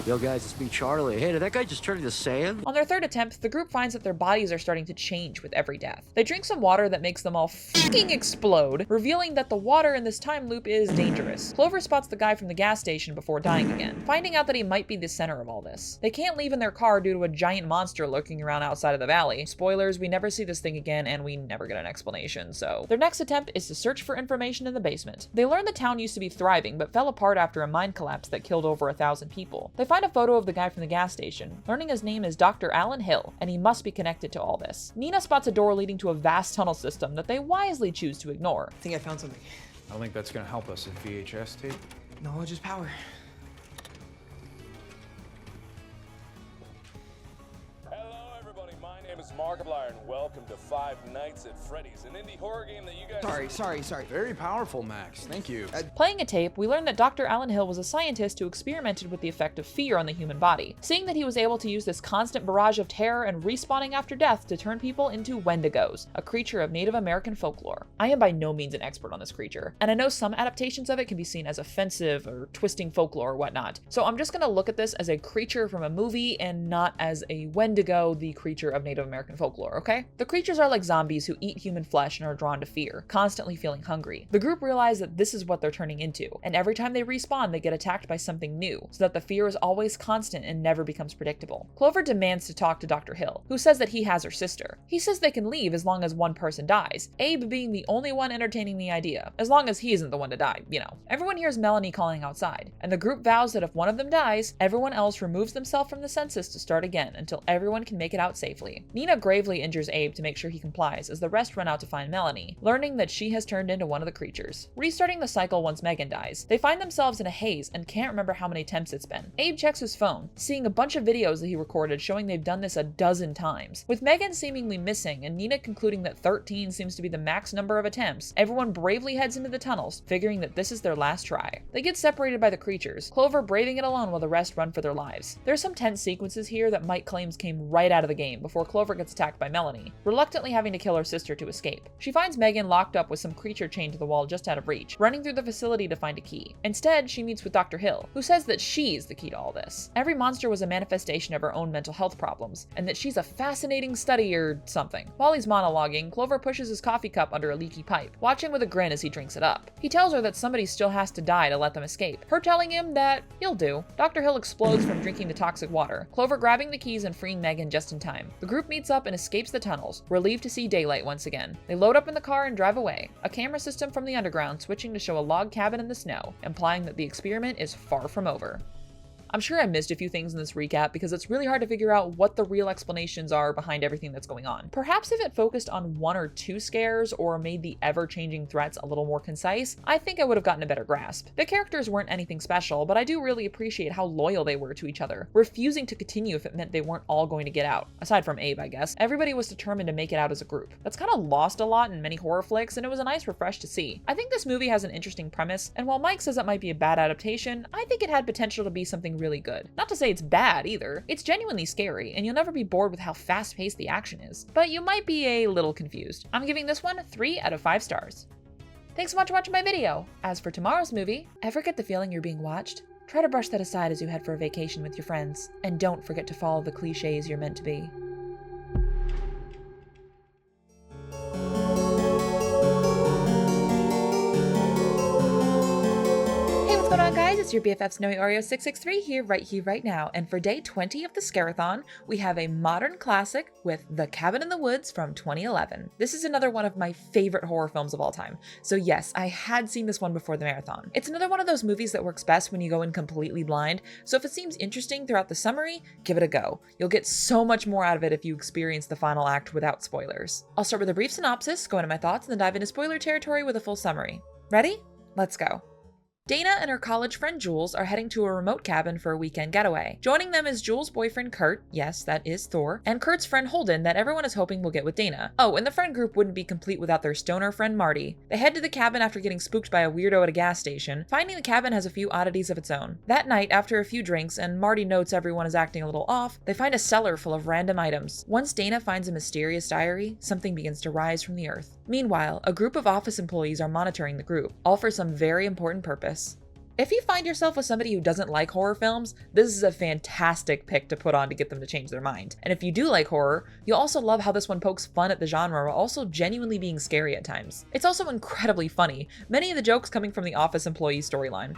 Yo guys, it's me, Charlie. Hey, did that guy just turn into sand? On their third attempt, the group finds that their bodies are starting to change with every death. They drink some water that makes them all fucking explode, revealing that the water in this time loop is dangerous. Clover spots the guy from the gas station before dying again, finding out that he might be the center of all this. They can't leave in their car due to a giant monster lurking around outside of the valley. Spoilers, we never see this thing again and we never get an explanation, so. Their next attempt is to search for information in the basement. They learn the town used to be thriving but fell apart after a mine collapse that killed over 1,000 people. They find a photo of the guy from the gas station, learning his name is Dr. Alan Hill, and he must be connected to all this. Nina spots a door leading to a vast tunnel system that they wisely choose to ignore. I think I found something. I don't think that's gonna help us. A VHS tape? Knowledge is power. My name is Markiplier, and welcome to Five Nights at Freddy's, an indie horror game that you guys... Sorry. Very powerful, Max. Thank you. Playing a tape, we learn that Dr. Alan Hill was a scientist who experimented with the effect of fear on the human body, seeing that he was able to use this constant barrage of terror and respawning after death to turn people into Wendigos, a creature of Native American folklore. I am by no means an expert on this creature, and I know some adaptations of it can be seen as offensive or twisting folklore or whatnot, so I'm just gonna look at this as a creature from a movie and not as a Wendigo, the creature of Native American folklore, okay? The creatures are like zombies who eat human flesh and are drawn to fear, constantly feeling hungry. The group realize that this is what they're turning into, and every time they respawn, they get attacked by something new, so that the fear is always constant and never becomes predictable. Clover demands to talk to Dr. Hill, who says that he has her sister. He says they can leave as long as one person dies, Abe being the only one entertaining the idea, as long as he isn't the one to die, you know. Everyone hears Melanie calling outside, and the group vows that if one of them dies, everyone else removes themselves from the census to start again until everyone can make it out safely. Nina gravely injures Abe to make sure he complies as the rest run out to find Melanie, learning that she has turned into one of the creatures. Restarting the cycle once Megan dies, they find themselves in a haze and can't remember how many attempts it's been. Abe checks his phone, seeing a bunch of videos that he recorded showing they've done this a dozen times. With Megan seemingly missing and Nina concluding that 13 seems to be the max number of attempts, everyone bravely heads into the tunnels, figuring that this is their last try. They get separated by the creatures, Clover braving it alone while the rest run for their lives. There's some tense sequences here that Mike claims came right out of the game before Clover gets attacked by Melanie, reluctantly having to kill her sister to escape. She finds Megan locked up with some creature chained to the wall just out of reach, running through the facility to find a key. Instead, she meets with Dr. Hill, who says that she's the key to all this. Every monster was a manifestation of her own mental health problems, and that she's a fascinating study or something. While he's monologuing, Clover pushes his coffee cup under a leaky pipe, watching with a grin as he drinks it up. He tells her that somebody still has to die to let them escape, her telling him that he'll do. Dr. Hill explodes from drinking the toxic water, Clover grabbing the keys and freeing Megan just in time. The group meets up and escapes the tunnels, relieved to see daylight once again. They load up in the car and drive away, a camera system from the underground switching to show a log cabin in the snow, implying that the experiment is far from over. I'm sure I missed a few things in this recap because it's really hard to figure out what the real explanations are behind everything that's going on. Perhaps if it focused on one or two scares or made the ever-changing threats a little more concise, I think I would have gotten a better grasp. The characters weren't anything special, but I do really appreciate how loyal they were to each other, refusing to continue if it meant they weren't all going to get out. Aside from Abe, I guess, everybody was determined to make it out as a group. That's kind of lost a lot in many horror flicks, and it was a nice refresh to see. I think this movie has an interesting premise, and while Mike says it might be a bad adaptation, I think it had potential to be something really good. Not to say it's bad either. It's genuinely scary, and you'll never be bored with how fast-paced the action is. But you might be a little confused. I'm giving this one 3 out of 5 stars. Thanks so much for watching my video. As for tomorrow's movie, ever get the feeling you're being watched? Try to brush that aside as you head for a vacation with your friends. And don't forget to follow the cliches you're meant to be. What's going on, guys? It's your BFF Snowy Oreo 663 here, right now, and for day 20 of the Scare-A-Thon, we have a modern classic with The Cabin in the Woods from 2011. This is another one of my favorite horror films of all time, so yes, I had seen this one before the marathon. It's another one of those movies that works best when you go in completely blind, so if it seems interesting throughout the summary, give it a go. You'll get so much more out of it if you experience the final act without spoilers. I'll start with a brief synopsis, go into my thoughts, and then dive into spoiler territory with a full summary. Ready? Let's go. Dana and her college friend Jules are heading to a remote cabin for a weekend getaway. Joining them is Jules' boyfriend Kurt, yes, that is Thor, and Kurt's friend Holden that everyone is hoping will get with Dana. Oh, and the friend group wouldn't be complete without their stoner friend Marty. They head to the cabin after getting spooked by a weirdo at a gas station, finding the cabin has a few oddities of its own. That night, after a few drinks and Marty notes everyone is acting a little off, they find a cellar full of random items. Once Dana finds a mysterious diary, something begins to rise from the earth. Meanwhile, a group of office employees are monitoring the group, all for some very important purpose. If you find yourself with somebody who doesn't like horror films, this is a fantastic pick to put on to get them to change their mind. And if you do like horror, you'll also love how this one pokes fun at the genre while also genuinely being scary at times. It's also incredibly funny, many of the jokes coming from the office employee storyline.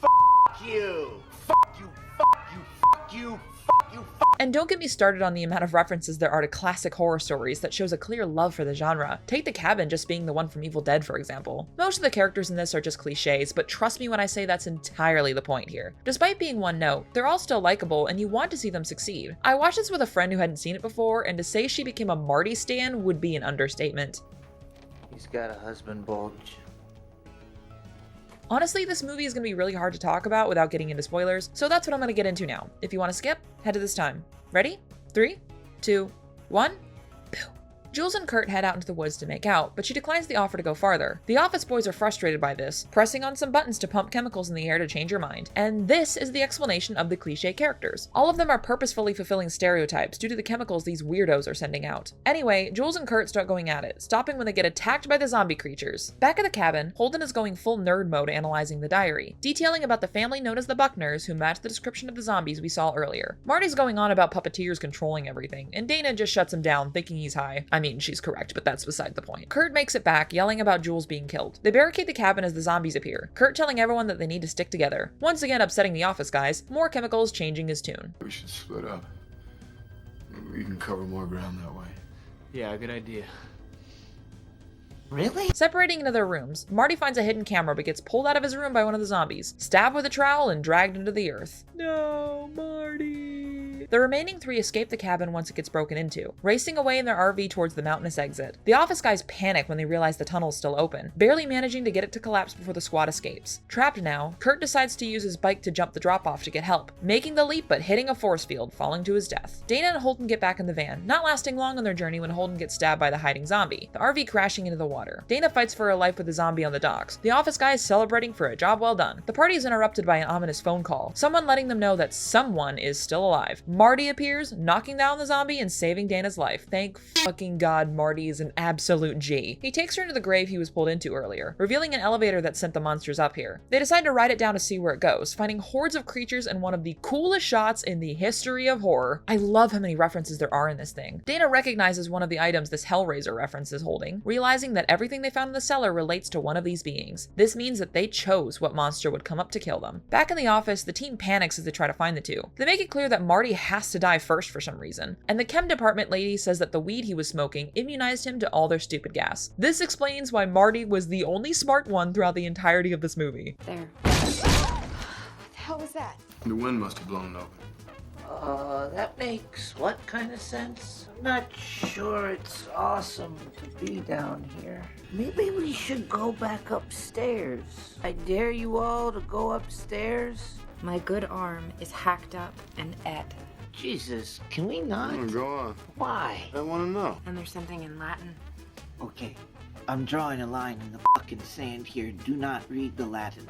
Fuck you! Fuck you! Fuck you! Fuck you! Fuck you! Fuck And don't get me started on the amount of references there are to classic horror stories that shows a clear love for the genre. Take the cabin just being the one from Evil Dead, for example. Most of the characters in this are just cliches, but trust me when I say that's entirely the point here. Despite being one note, they're all still likable and you want to see them succeed. I watched this with a friend who hadn't seen it before, and to say she became a Marty stan would be an understatement. He's got a husband bulge. Honestly, this movie is going to be really hard to talk about without getting into spoilers, so that's what I'm going to get into now. If you want to skip, head to this time. Ready? 3, 2, 1. Jules and Kurt head out into the woods to make out, but she declines the offer to go farther. The office boys are frustrated by this, pressing on some buttons to pump chemicals in the air to change her mind. And this is the explanation of the cliche characters. All of them are purposefully fulfilling stereotypes due to the chemicals these weirdos are sending out. Anyway, Jules and Kurt start going at it, stopping when they get attacked by the zombie creatures. Back at the cabin, Holden is going full nerd mode analyzing the diary, detailing about the family known as the Buckners who match the description of the zombies we saw earlier. Marty's going on about puppeteers controlling everything, and Dana just shuts him down, thinking he's high. I mean, she's correct, but that's beside the point. Kurt makes it back, yelling about Jules being killed. They barricade the cabin as the zombies appear, Kurt telling everyone that they need to stick together. Once again upsetting the office guys, more chemicals changing his tune. We should split up. We can cover more ground that way. Yeah, good idea. Really? Separating into their rooms, Marty finds a hidden camera but gets pulled out of his room by one of the zombies, stabbed with a trowel and dragged into the earth. No, Marty. The remaining 3 escape the cabin once it gets broken into, racing away in their RV towards the mountainous exit. The office guys panic when they realize the tunnel's still open, barely managing to get it to collapse before the squad escapes. Trapped now, Kurt decides to use his bike to jump the drop-off to get help, making the leap but hitting a force field, falling to his death. Dana and Holden get back in the van, not lasting long on their journey when Holden gets stabbed by the hiding zombie, the RV crashing into the water. Dana fights for her life with the zombie on the docks, the office guys celebrating for a job well done. The party is interrupted by an ominous phone call, someone letting them know that someone is still alive. Marty appears, knocking down the zombie and saving Dana's life. Thank fucking God Marty is an absolute G. He takes her into the grave he was pulled into earlier, revealing an elevator that sent the monsters up here. They decide to ride it down to see where it goes, finding hordes of creatures and one of the coolest shots in the history of horror. I love how many references there are in this thing. Dana recognizes one of the items this Hellraiser reference is holding, realizing that everything they found in the cellar relates to one of these beings. This means that they chose what monster would come up to kill them. Back in the office, the team panics as they try to find the two. They make it clear that Marty has to die first for some reason, and the chem department lady says that the weed he was smoking immunized him to all their stupid gas. This explains why Marty was the only smart one throughout the entirety of this movie. There. What the hell was that? The wind must have blown it open. That makes what kind of sense? I'm not sure it's awesome to be down here. Maybe we should go back upstairs. I dare you all to go upstairs. My good arm is hacked up and ed. Jesus, can we not? Go on. Why? I want to know. And there's something in Latin. Okay, I'm drawing a line in the fucking sand here. Do not read the Latin.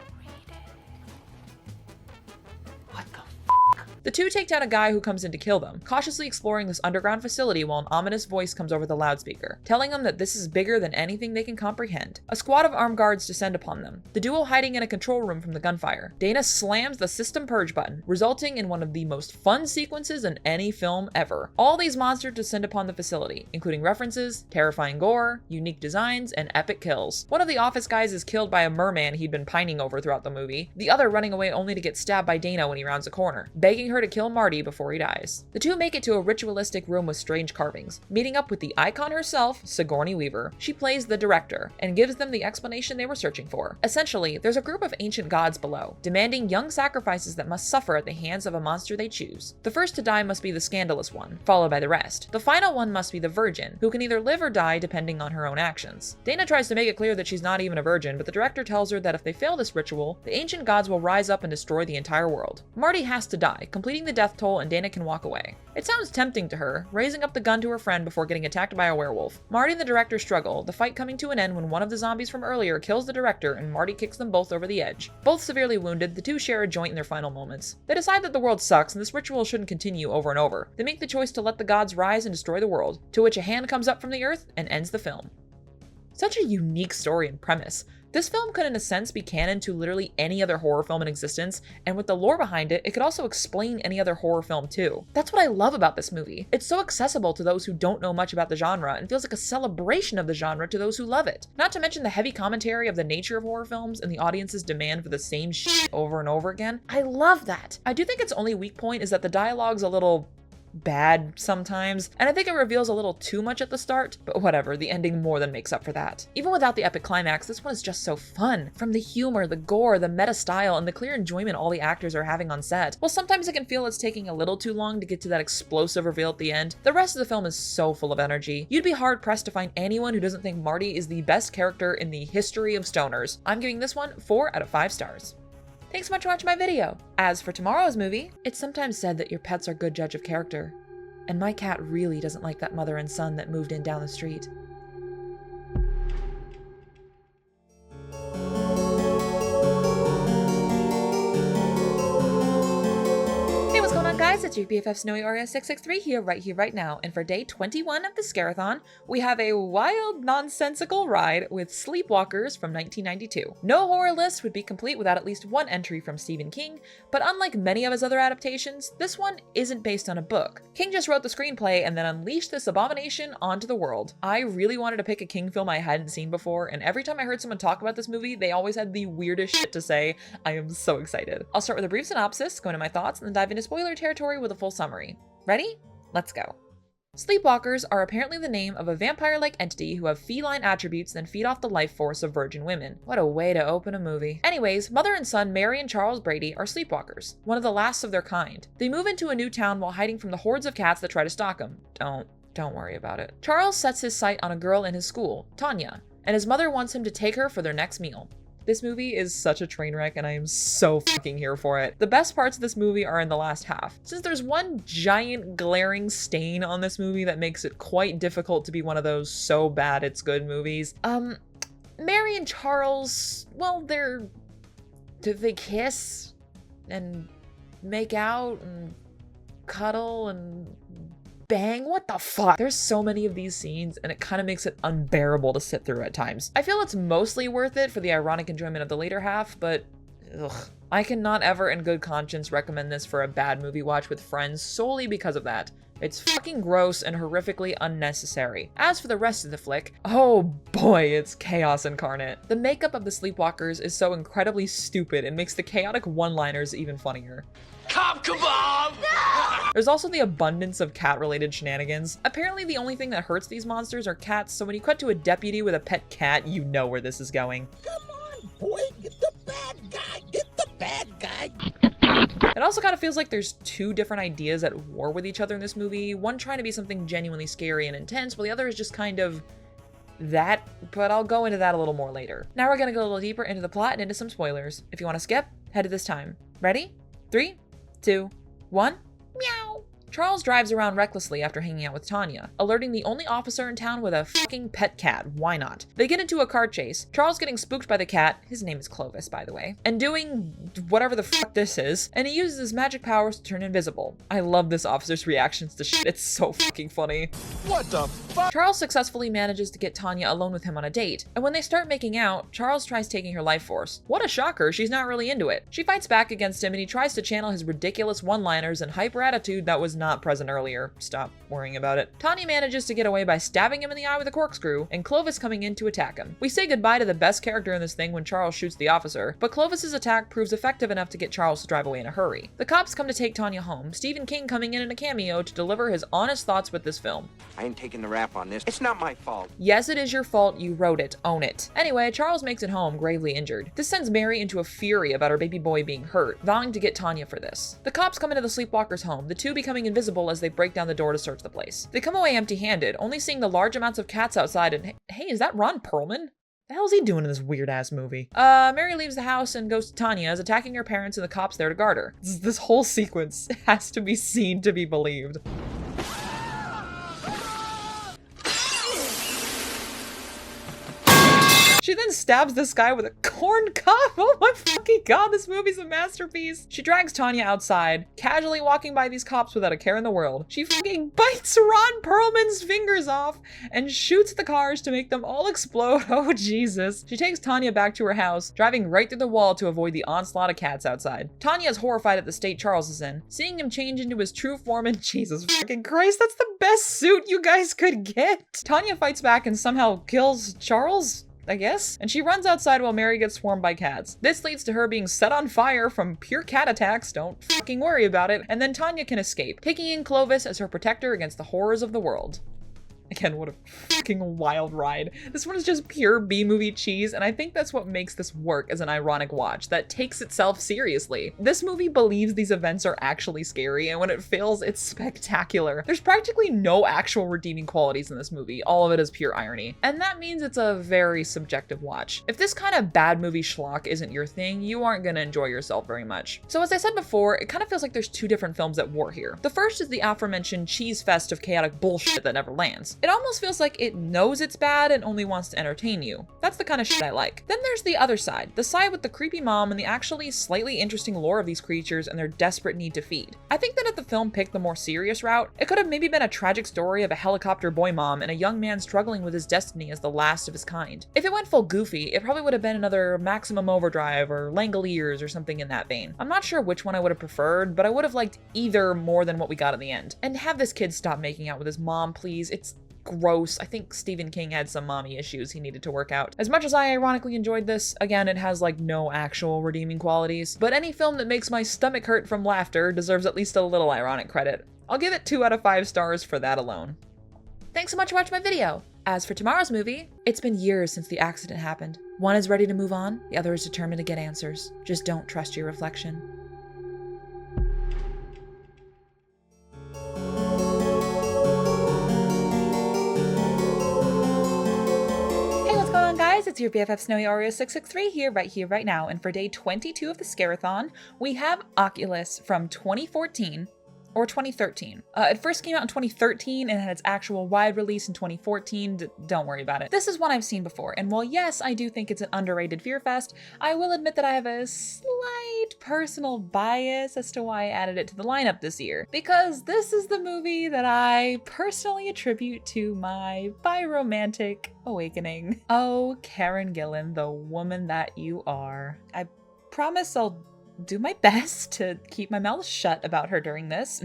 The two take down a guy who comes in to kill them, cautiously exploring this underground facility while an ominous voice comes over the loudspeaker, telling them that this is bigger than anything they can comprehend. A squad of armed guards descend upon them, the duo hiding in a control room from the gunfire. Dana slams the system purge button, resulting in one of the most fun sequences in any film ever. All these monsters descend upon the facility, including references, terrifying gore, unique designs, and epic kills. One of the office guys is killed by a merman he'd been pining over throughout the movie, the other running away only to get stabbed by Dana when he rounds a corner, begging her to kill Marty before he dies. The two make it to a ritualistic room with strange carvings, meeting up with the icon herself, Sigourney Weaver. She plays the director and gives them the explanation they were searching for. Essentially, there's a group of ancient gods below, demanding young sacrifices that must suffer at the hands of a monster they choose. The first to die must be the scandalous one, followed by the rest. The final one must be the virgin, who can either live or die depending on her own actions. Dana tries to make it clear that she's not even a virgin, but the director tells her that if they fail this ritual, the ancient gods will rise up and destroy the entire world. Marty has to die, completing the death toll, and Dana can walk away. It sounds tempting to her, raising up the gun to her friend before getting attacked by a werewolf. Marty and the director struggle, the fight coming to an end when one of the zombies from earlier kills the director and Marty kicks them both over the edge. Both severely wounded, the two share a joint in their final moments. They decide that the world sucks and this ritual shouldn't continue over and over. They make the choice to let the gods rise and destroy the world, to which a hand comes up from the earth and ends the film. Such a unique story and premise. This film could in a sense be canon to literally any other horror film in existence, and with the lore behind it, it could also explain any other horror film too. That's what I love about this movie. It's so accessible to those who don't know much about the genre and feels like a celebration of the genre to those who love it. Not to mention the heavy commentary of the nature of horror films and the audience's demand for the same shit over and over again. I love that. I do think its only weak point is that the dialogue's a little bad sometimes, and I think it reveals a little too much at the start, but whatever, the ending more than makes up for that. Even without the epic climax, this one is just so fun. From the humor, the gore, the meta style, and the clear enjoyment all the actors are having on set. While sometimes it can feel it's taking a little too long to get to that explosive reveal at the end, the rest of the film is so full of energy. You'd be hard pressed to find anyone who doesn't think Marty is the best character in the history of stoners. I'm giving this one 4 out of 5 stars. Thanks so much for watching my video. As for tomorrow's movie, it's sometimes said that your pets are a good judge of character. And my cat really doesn't like that mother and son that moved in down the street. Hey, what's going on, guys? It's your BFF Snowy Oreo 663 here, right now. And for day 21 of the Scare-A-Thon, we have a wild, nonsensical ride with Sleepwalkers from 1992. No horror list would be complete without at least one entry from Stephen King, but unlike many of his other adaptations, this one isn't based on a book. King just wrote the screenplay and then unleashed this abomination onto the world. I really wanted to pick a King film I hadn't seen before, and every time I heard someone talk about this movie, they always had the weirdest shit to say. I am so excited. I'll start with a brief synopsis, go into my thoughts, and then dive into spoiler territory with a full summary. Ready? Let's go. Sleepwalkers are apparently the name of a vampire-like entity who have feline attributes and feed off the life force of virgin women. What a way to open a movie. Anyways, mother and son Mary and Charles Brady are sleepwalkers, one of the last of their kind. They move into a new town while hiding from the hordes of cats that try to stalk them. Don't worry about it. Charles sets his sight on a girl in his school, Tanya, and his mother wants him to take her for their next meal. This movie is such a train wreck and I am so fucking here for it. The best parts of this movie are in the last half. Since there's one giant glaring stain on this movie that makes it quite difficult to be one of those so bad it's good movies. Mary and Charles, well, they kiss and make out and cuddle and bang. What the fuck? There's so many of these scenes and it kind of makes it unbearable to sit through at times. I feel it's mostly worth it for the ironic enjoyment of the later half, but ugh. I cannot ever in good conscience recommend this for a bad movie watch with friends solely because of that. It's fucking gross and horrifically unnecessary. As for the rest of the flick, oh boy, it's chaos incarnate. The makeup of the Sleepwalkers is so incredibly stupid and makes the chaotic one-liners even funnier. Cop kebab! There's also the abundance of cat-related shenanigans. Apparently the only thing that hurts these monsters are cats, so when you cut to a deputy with a pet cat, you know where this is going. Come on, boy, get the bad guy, get the bad guy. It also kind of feels like there's two different ideas at war with each other in this movie, one trying to be something genuinely scary and intense, while the other is just kind of that, but I'll go into that a little more later. Now we're gonna go a little deeper into the plot and into some spoilers. If you want to skip, head to this time. Ready? 3, 2, 1. Meow. Charles drives around recklessly after hanging out with Tanya, alerting the only officer in town with a fucking pet cat. Why not? They get into a car chase, Charles getting spooked by the cat, his name is Clovis by the way, and doing whatever the fuck this is, and he uses his magic powers to turn invisible. I love this officer's reactions to shit, it's so fucking funny. What the fuck? Charles successfully manages to get Tanya alone with him on a date, and when they start making out, Charles tries taking her life force. What a shocker, she's not really into it. She fights back against him and he tries to channel his ridiculous one-liners and hyper attitude that was not present earlier. Stop worrying about it. Tanya manages to get away by stabbing him in the eye with a corkscrew, and Clovis coming in to attack him. We say goodbye to the best character in this thing when Charles shoots the officer, but Clovis's attack proves effective enough to get Charles to drive away in a hurry. The cops come to take Tanya home, Stephen King coming in a cameo to deliver his honest thoughts with this film. I ain't taking the rap on this. It's not my fault. Yes, it is your fault. You wrote it. Own it. Anyway, Charles makes it home gravely injured. This sends Mary into a fury about her baby boy being hurt, vowing to get Tanya for this. The cops come into the Sleepwalkers' home, the two becoming invisible as they break down the door to search the place. They come away empty-handed, only seeing the large amounts of cats outside and hey, is that Ron Perlman? The hell's he doing in this weird-ass movie? Mary leaves the house and goes to Tanya's, attacking her parents and the cops there to guard her. This whole sequence has to be seen to be believed. She then stabs this guy with a corn cob. Oh my fucking god, this movie's a masterpiece. She drags Tanya outside, casually walking by these cops without a care in the world. She fucking bites Ron Perlman's fingers off and shoots the cars to make them all explode. Oh Jesus. She takes Tanya back to her house, driving right through the wall to avoid the onslaught of cats outside. Tanya is horrified at the state Charles is in, seeing him change into his true form, and Jesus fucking Christ, that's the best suit you guys could get. Tanya fights back and somehow kills Charles? I guess? And she runs outside while Mary gets swarmed by cats. This leads to her being set on fire from pure cat attacks, don't fucking worry about it, and then Tanya can escape, taking in Clovis as her protector against the horrors of the world. Again, what a fucking wild ride. This one is just pure B-movie cheese, and I think that's what makes this work as an ironic watch that takes itself seriously. This movie believes these events are actually scary, and when it fails, it's spectacular. There's practically no actual redeeming qualities in this movie. All of it is pure irony. And that means it's a very subjective watch. If this kind of bad movie schlock isn't your thing, you aren't gonna enjoy yourself very much. So as I said before, it kind of feels like there's two different films at war here. The first is the aforementioned cheese fest of chaotic bullshit that never lands. It almost feels like it knows it's bad and only wants to entertain you. That's the kind of shit I like. Then there's the other side, the side with the creepy mom and the actually slightly interesting lore of these creatures and their desperate need to feed. I think that if the film picked the more serious route, it could have maybe been a tragic story of a helicopter boy mom and a young man struggling with his destiny as the last of his kind. If it went full goofy, it probably would have been another Maximum Overdrive or Langoliers or something in that vein. I'm not sure which one I would have preferred, but I would have liked either more than what we got in the end. And have this kid stop making out with his mom, please. It's gross. I think Stephen King had some mommy issues he needed to work out. As much as I ironically enjoyed this, again, it has like no actual redeeming qualities, but any film that makes my stomach hurt from laughter deserves at least a little ironic credit. I'll give it 2 out of 5 stars for that alone. Thanks so much for watching my video. As for tomorrow's movie, it's been years since the accident happened. One is ready to move on, the other is determined to get answers. Just don't trust your reflection. Guys, it's your BFF Snowy Oreo 663 here, right now, and for day 22 of the Scare-A-Thon, we have Oculus from 2014 or 2013. It first came out in 2013 and had its actual wide release in 2014. Don't worry about it. This is one I've seen before, and while yes, I do think it's an underrated Fear Fest, I will admit that I have a slight personal bias as to why I added it to the lineup this year, because this is the movie that I personally attribute to my biromantic awakening. Oh, Karen Gillan, the woman that you are. I promise I'll do my best to keep my mouth shut about her during this.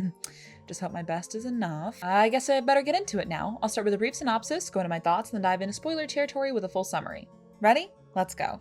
Just hope my best is enough. I guess I better get into it now. I'll start with a brief synopsis, go into my thoughts, and then dive into spoiler territory with a full summary. Ready? Let's go.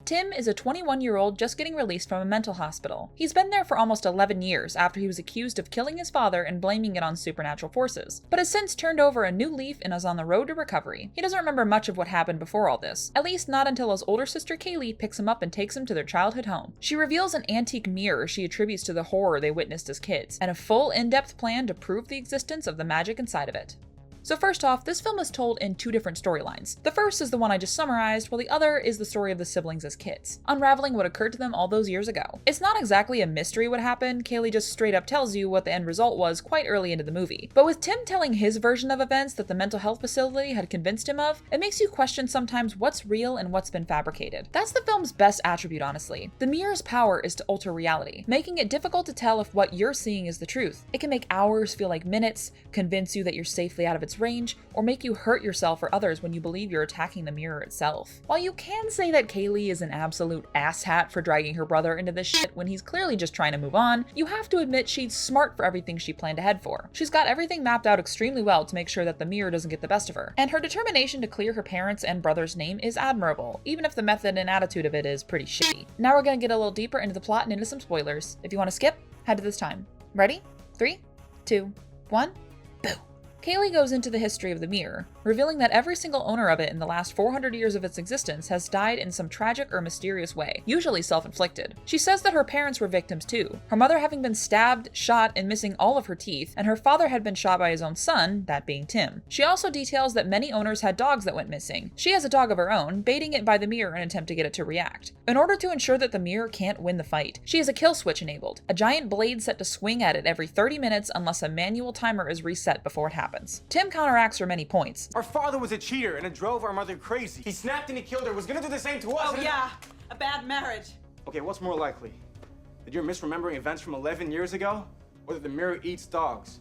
Tim is a 21-year-old just getting released from a mental hospital. He's been there for almost 11 years after he was accused of killing his father and blaming it on supernatural forces, but has since turned over a new leaf and is on the road to recovery. He doesn't remember much of what happened before all this, at least not until his older sister Kaylee picks him up and takes him to their childhood home. She reveals an antique mirror she attributes to the horror they witnessed as kids, and a full in-depth plan to prove the existence of the magic inside of it. So first off, this film is told in 2 different storylines. The first is the one I just summarized, while the other is the story of the siblings as kids, unraveling what occurred to them all those years ago. It's not exactly a mystery what happened, Kaylee just straight up tells you what the end result was quite early into the movie. But with Tim telling his version of events that the mental health facility had convinced him of, it makes you question sometimes what's real and what's been fabricated. That's the film's best attribute, honestly. The mirror's power is to alter reality, making it difficult to tell if what you're seeing is the truth. It can make hours feel like minutes, convince you that you're safely out of its range, or make you hurt yourself or others when you believe you're attacking the mirror itself. While you can say that Kaylee is an absolute asshat for dragging her brother into this shit when he's clearly just trying to move on, you have to admit she's smart for everything she planned to head for. She's got everything mapped out extremely well to make sure that the mirror doesn't get the best of her, and her determination to clear her parents' and brother's name is admirable, even if the method and attitude of it is pretty shitty. Now we're gonna get a little deeper into the plot and into some spoilers. If you want to skip, head to this time. Ready? 3, 2, 1, boo! Kaylee goes into the history of the mirror, revealing that every single owner of it in the last 400 years of its existence has died in some tragic or mysterious way, usually self-inflicted. She says that her parents were victims too, her mother having been stabbed, shot, and missing all of her teeth, and her father had been shot by his own son, that being Tim. She also details that many owners had dogs that went missing. She has a dog of her own, baiting it by the mirror in an attempt to get it to react. In order to ensure that the mirror can't win the fight, she has a kill switch enabled, a giant blade set to swing at it every 30 minutes unless a manual timer is reset before it happens. Tim counteracts her many points. Our father was a cheater and it drove our mother crazy. He snapped and he killed her, was gonna do the same to us. Oh yeah, a bad marriage. Okay, what's more likely? That you're misremembering events from 11 years ago? Or that the mirror eats dogs?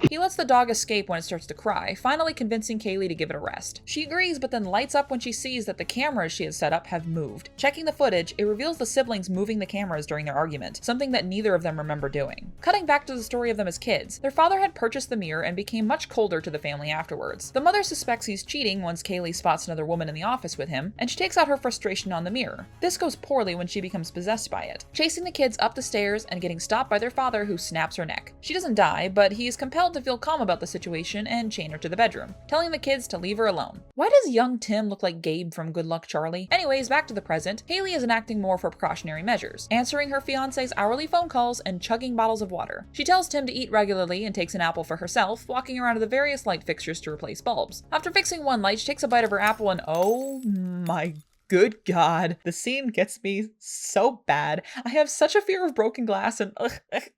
He lets the dog escape when it starts to cry, finally convincing Kaylee to give it a rest. She agrees, but then lights up when she sees that the cameras she has set up have moved. Checking the footage, it reveals the siblings moving the cameras during their argument, something that neither of them remember doing. Cutting back to the story of them as kids, their father had purchased the mirror and became much colder to the family afterwards. The mother suspects he's cheating once Kaylee spots another woman in the office with him, and she takes out her frustration on the mirror. This goes poorly when she becomes possessed by it, chasing the kids up the stairs and getting stopped by their father, who snaps her neck. She doesn't die, but he is compelled to feel calm about the situation and chain her to the bedroom, telling the kids to leave her alone. Why does young Tim look like Gabe from Good Luck Charlie? Anyways, back to the present. Kaylee is enacting more for precautionary measures, answering her fiance's hourly phone calls and chugging bottles of water. She tells Tim to eat regularly and takes an apple for herself, walking around to the various light fixtures to replace bulbs. After fixing one light, she takes a bite of her apple and oh my good God, the scene gets me so bad. I have such a fear of broken glass and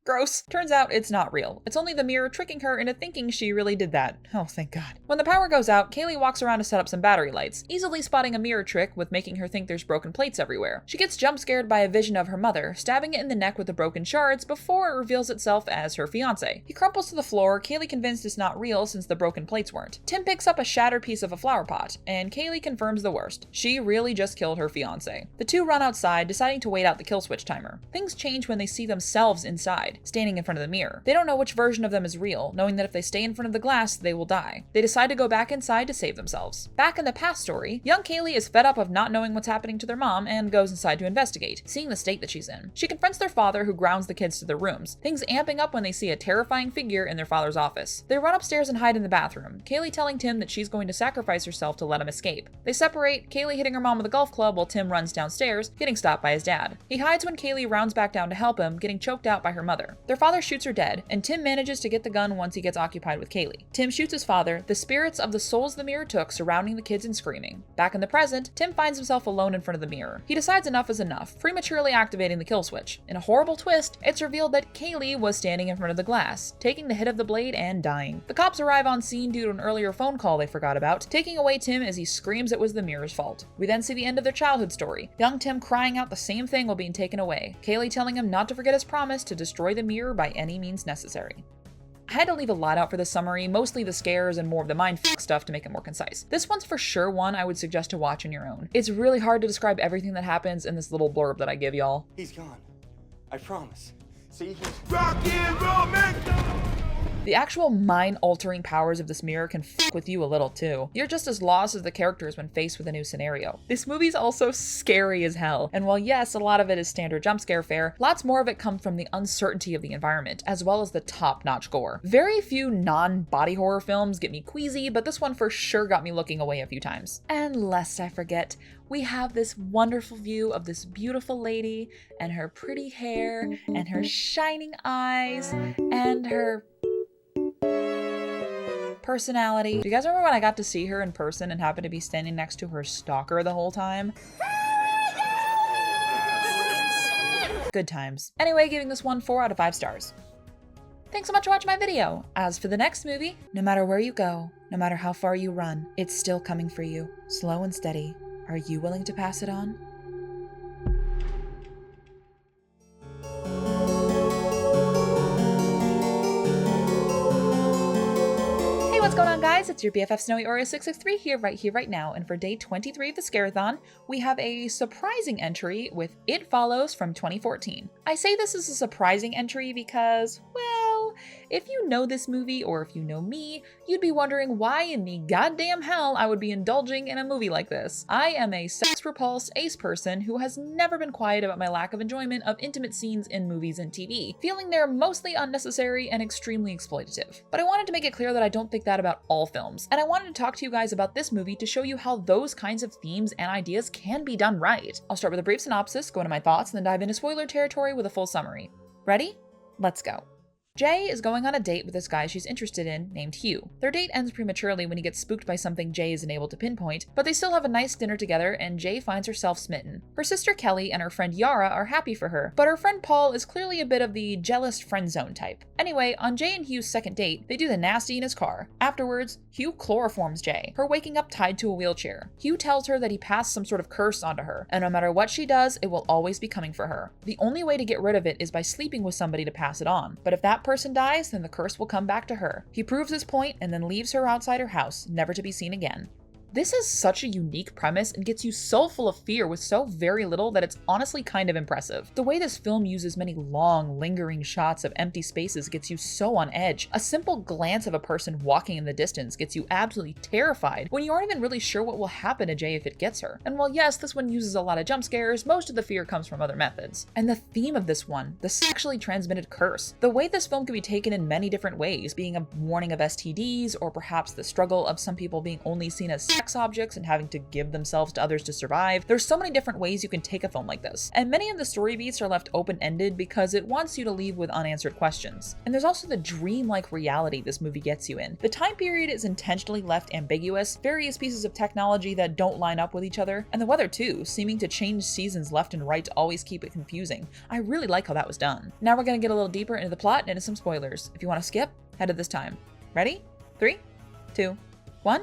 gross. Turns out it's not real. It's only the mirror tricking her into thinking she really did that. Oh, thank God. When the power goes out, Kaylee walks around to set up some battery lights, easily spotting a mirror trick with making her think there's broken plates everywhere. She gets jump scared by a vision of her mother, stabbing it in the neck with the broken shards before it reveals itself as her fiance. He crumples to the floor, Kaylee convinced it's not real since the broken plates weren't. Tim picks up a shattered piece of a flower pot, and Kaylee confirms the worst. She really just killed her fiance. The two run outside, deciding to wait out the kill switch timer. Things change when they see themselves inside, standing in front of the mirror. They don't know which version of them is real, knowing that if they stay in front of the glass, they will die. They decide to go back inside to save themselves. Back in the past story, young Kaylee is fed up of not knowing what's happening to their mom and goes inside to investigate, seeing the state that she's in. She confronts their father, who grounds the kids to their rooms, things amping up when they see a terrifying figure in their father's office. They run upstairs and hide in the bathroom, Kaylee telling Tim that she's going to sacrifice herself to let him escape. They separate, Kaylee hitting her mom with a golf club while Tim runs downstairs, getting stopped by his dad. He hides when Kaylee rounds back down to help him, getting choked out by her mother. Their father shoots her dead, and Tim manages to get the gun once he gets occupied with Kaylee. Tim shoots his father, the spirits of the souls the mirror took surrounding the kids and screaming. Back in the present, Tim finds himself alone in front of the mirror. He decides enough is enough, prematurely activating the kill switch. In a horrible twist, it's revealed that Kaylee was standing in front of the glass, taking the hit of the blade and dying. The cops arrive on scene due to an earlier phone call they forgot about, taking away Tim as he screams it was the mirror's fault. We then see the end of their childhood story, young Tim crying out the same thing while being taken away, Kaylee telling him not to forget his promise to destroy the mirror by any means necessary. I had to leave a lot out for this summary, mostly the scares and more of the mindfuck stuff to make it more concise. This one's for sure one I would suggest to watch on your own. It's really hard to describe everything that happens in this little blurb that I give y'all. He's gone. I promise. See, he's The actual mind-altering powers of this mirror can fuck with you a little too. You're just as lost as the characters when faced with a new scenario. This movie's also scary as hell, and while yes, a lot of it is standard jump scare fare, lots more of it comes from the uncertainty of the environment, as well as the top-notch gore. Very few non-body horror films get me queasy, but this one for sure got me looking away a few times. And lest I forget, we have this wonderful view of this beautiful lady, and her pretty hair, and her shining eyes, and her personality. Do you guys remember when I got to see her in person and happened to be standing next to her stalker the whole time? Good times. Anyway, giving this one 4 out of 5 stars. Thanks so much for watching my video. As for the next movie, no matter where you go, no matter how far you run, it's still coming for you. Slow and steady. Are you willing to pass it on? What's going on, guys? It's your BFF Snowy Oreo 663 here, right now, and for day 23 of the Scare-A-Thon, we have a surprising entry with It Follows from 2014. I say this is a surprising entry because, well, if you know this movie, or if you know me, you'd be wondering why in the goddamn hell I would be indulging in a movie like this. I am a sex-repulsed ace person who has never been quiet about my lack of enjoyment of intimate scenes in movies and TV, feeling they're mostly unnecessary and extremely exploitative. But I wanted to make it clear that I don't think that about all films, and I wanted to talk to you guys about this movie to show you how those kinds of themes and ideas can be done right. I'll start with a brief synopsis, go into my thoughts, and then dive into spoiler territory with a full summary. Ready? Let's go. Jay is going on a date with this guy she's interested in named Hugh. Their date ends prematurely when he gets spooked by something Jay isn't able to pinpoint, but they still have a nice dinner together and Jay finds herself smitten. Her sister Kelly and her friend Yara are happy for her, but her friend Paul is clearly a bit of the jealous friend zone type. Anyway, on Jay and Hugh's second date, they do the nasty in his car. Afterwards, Hugh chloroforms Jay, her waking up tied to a wheelchair. Hugh tells her that he passed some sort of curse onto her, and no matter what she does, it will always be coming for her. The only way to get rid of it is by sleeping with somebody to pass it on, but if that person dies, then the curse will come back to her. He proves his point and then leaves her outside her house, never to be seen again. This is such a unique premise and gets you so full of fear with so very little that it's honestly kind of impressive. The way this film uses many long, lingering shots of empty spaces gets you so on edge. A simple glance of a person walking in the distance gets you absolutely terrified when you aren't even really sure what will happen to Jay if it gets her. And while yes, this one uses a lot of jump scares, most of the fear comes from other methods. And the theme of this one, the sexually transmitted curse. The way this film can be taken in many different ways, being a warning of STDs, or perhaps the struggle of some people being only seen as sex objects and having to give themselves to others to survive. There's so many different ways you can take a film like this, and many of the story beats are left open-ended because it wants you to leave with unanswered questions. And there's also the dreamlike reality this movie gets you in. The time period is intentionally left ambiguous, various pieces of technology that don't line up with each other, and the weather too, seeming to change seasons left and right to always keep it confusing. I really like how that was done. Now we're gonna get a little deeper into the plot and into some spoilers. If you want to skip, head to this time. Ready? 3, 2, 1,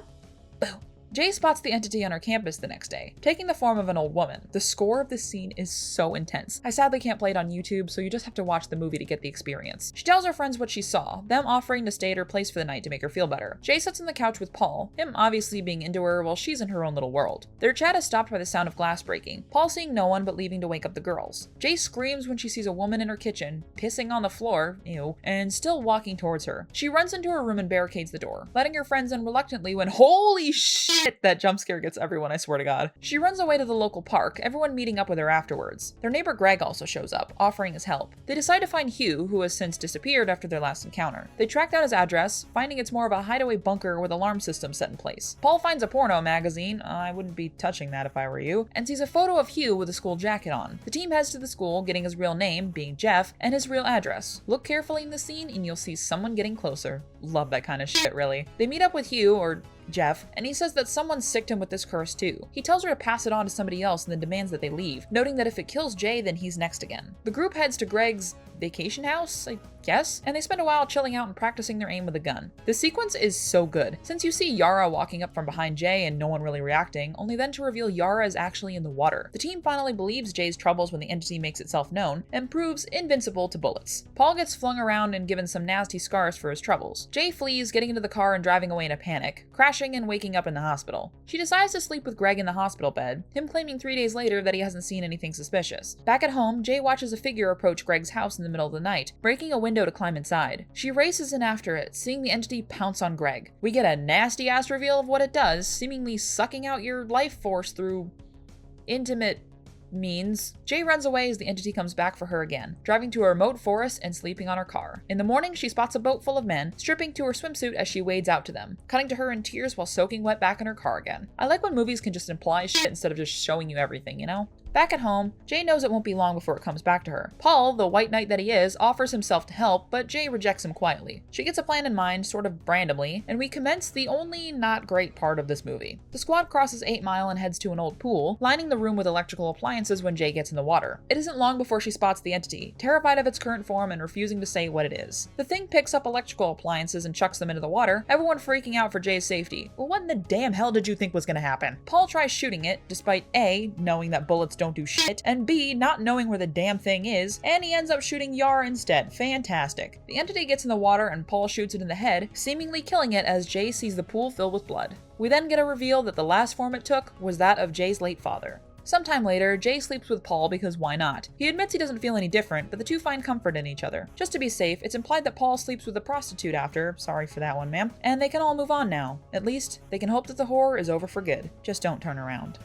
boom. Jay spots the entity on her campus the next day, taking the form of an old woman. The score of this scene is so intense. I sadly can't play it on YouTube, so you just have to watch the movie to get the experience. She tells her friends what she saw, them offering to stay at her place for the night to make her feel better. Jay sits on the couch with Paul, him obviously being into her while she's in her own little world. Their chat is stopped by the sound of glass breaking, Paul seeing no one but leaving to wake up the girls. Jay screams when she sees a woman in her kitchen, pissing on the floor, ew, and still walking towards her. She runs into her room and barricades the door, letting her friends in reluctantly when holy shit, that jump scare gets everyone, I swear to God. She runs away to the local park, everyone meeting up with her afterwards. Their neighbor Greg also shows up, offering his help. They decide to find Hugh, who has since disappeared after their last encounter. They track down his address, finding it's more of a hideaway bunker with alarm system set in place. Paul finds a porno magazine, I wouldn't be touching that if I were you, and sees a photo of Hugh with a school jacket on. The team heads to the school, getting his real name, being Jeff, and his real address. Look carefully in the scene and you'll see someone getting closer. Love that kind of shit, really. They meet up with Hugh, or Jeff, and he says that someone sicked him with this curse too. He tells her to pass it on to somebody else and then demands that they leave, noting that if it kills Jay, then he's next again. The group heads to Greg's vacation house, I guess, and they spend a while chilling out and practicing their aim with a gun. The sequence is so good, since you see Yara walking up from behind Jay and no one really reacting, only then to reveal Yara is actually in the water. The team finally believes Jay's troubles when the entity makes itself known, and proves invincible to bullets. Paul gets flung around and given some nasty scars for his troubles. Jay flees, getting into the car and driving away in a panic, crashing and waking up in the hospital. She decides to sleep with Greg in the hospital bed, him claiming 3 days later that he hasn't seen anything suspicious. Back at home, Jay watches a figure approach Greg's house in the middle of the night, breaking a window to climb inside. She races in after it, seeing the entity pounce on Greg. We get a nasty ass reveal of what it does, seemingly sucking out your life force through intimate means. Jay runs away as the entity comes back for her again, driving to a remote forest and sleeping on her car. In the morning, she spots a boat full of men, stripping to her swimsuit as she wades out to them, cutting to her in tears while soaking wet back in her car again. I like when movies can just imply shit instead of just showing you everything, you know? Back at home, Jay knows it won't be long before it comes back to her. Paul, the white knight that he is, offers himself to help, but Jay rejects him quietly. She gets a plan in mind, sort of randomly, and we commence the only not great part of this movie. The squad crosses 8 Mile and heads to an old pool, lining the room with electrical appliances when Jay gets in the water. It isn't long before she spots the entity, terrified of its current form and refusing to say what it is. The thing picks up electrical appliances and chucks them into the water, everyone freaking out for Jay's safety. Well, what in the damn hell did you think was gonna happen? Paul tries shooting it, despite A, knowing that bullets don't do shit, and B, not knowing where the damn thing is, and he ends up shooting Yara instead. Fantastic. The entity gets in the water and Paul shoots it in the head, seemingly killing it as Jay sees the pool fill with blood. We then get a reveal that the last form it took was that of Jay's late father. Sometime later, Jay sleeps with Paul because why not? He admits he doesn't feel any different, but the two find comfort in each other. Just to be safe, it's implied that Paul sleeps with a prostitute after, sorry for that one, ma'am, and they can all move on now. At least, they can hope that the horror is over for good. Just don't turn around.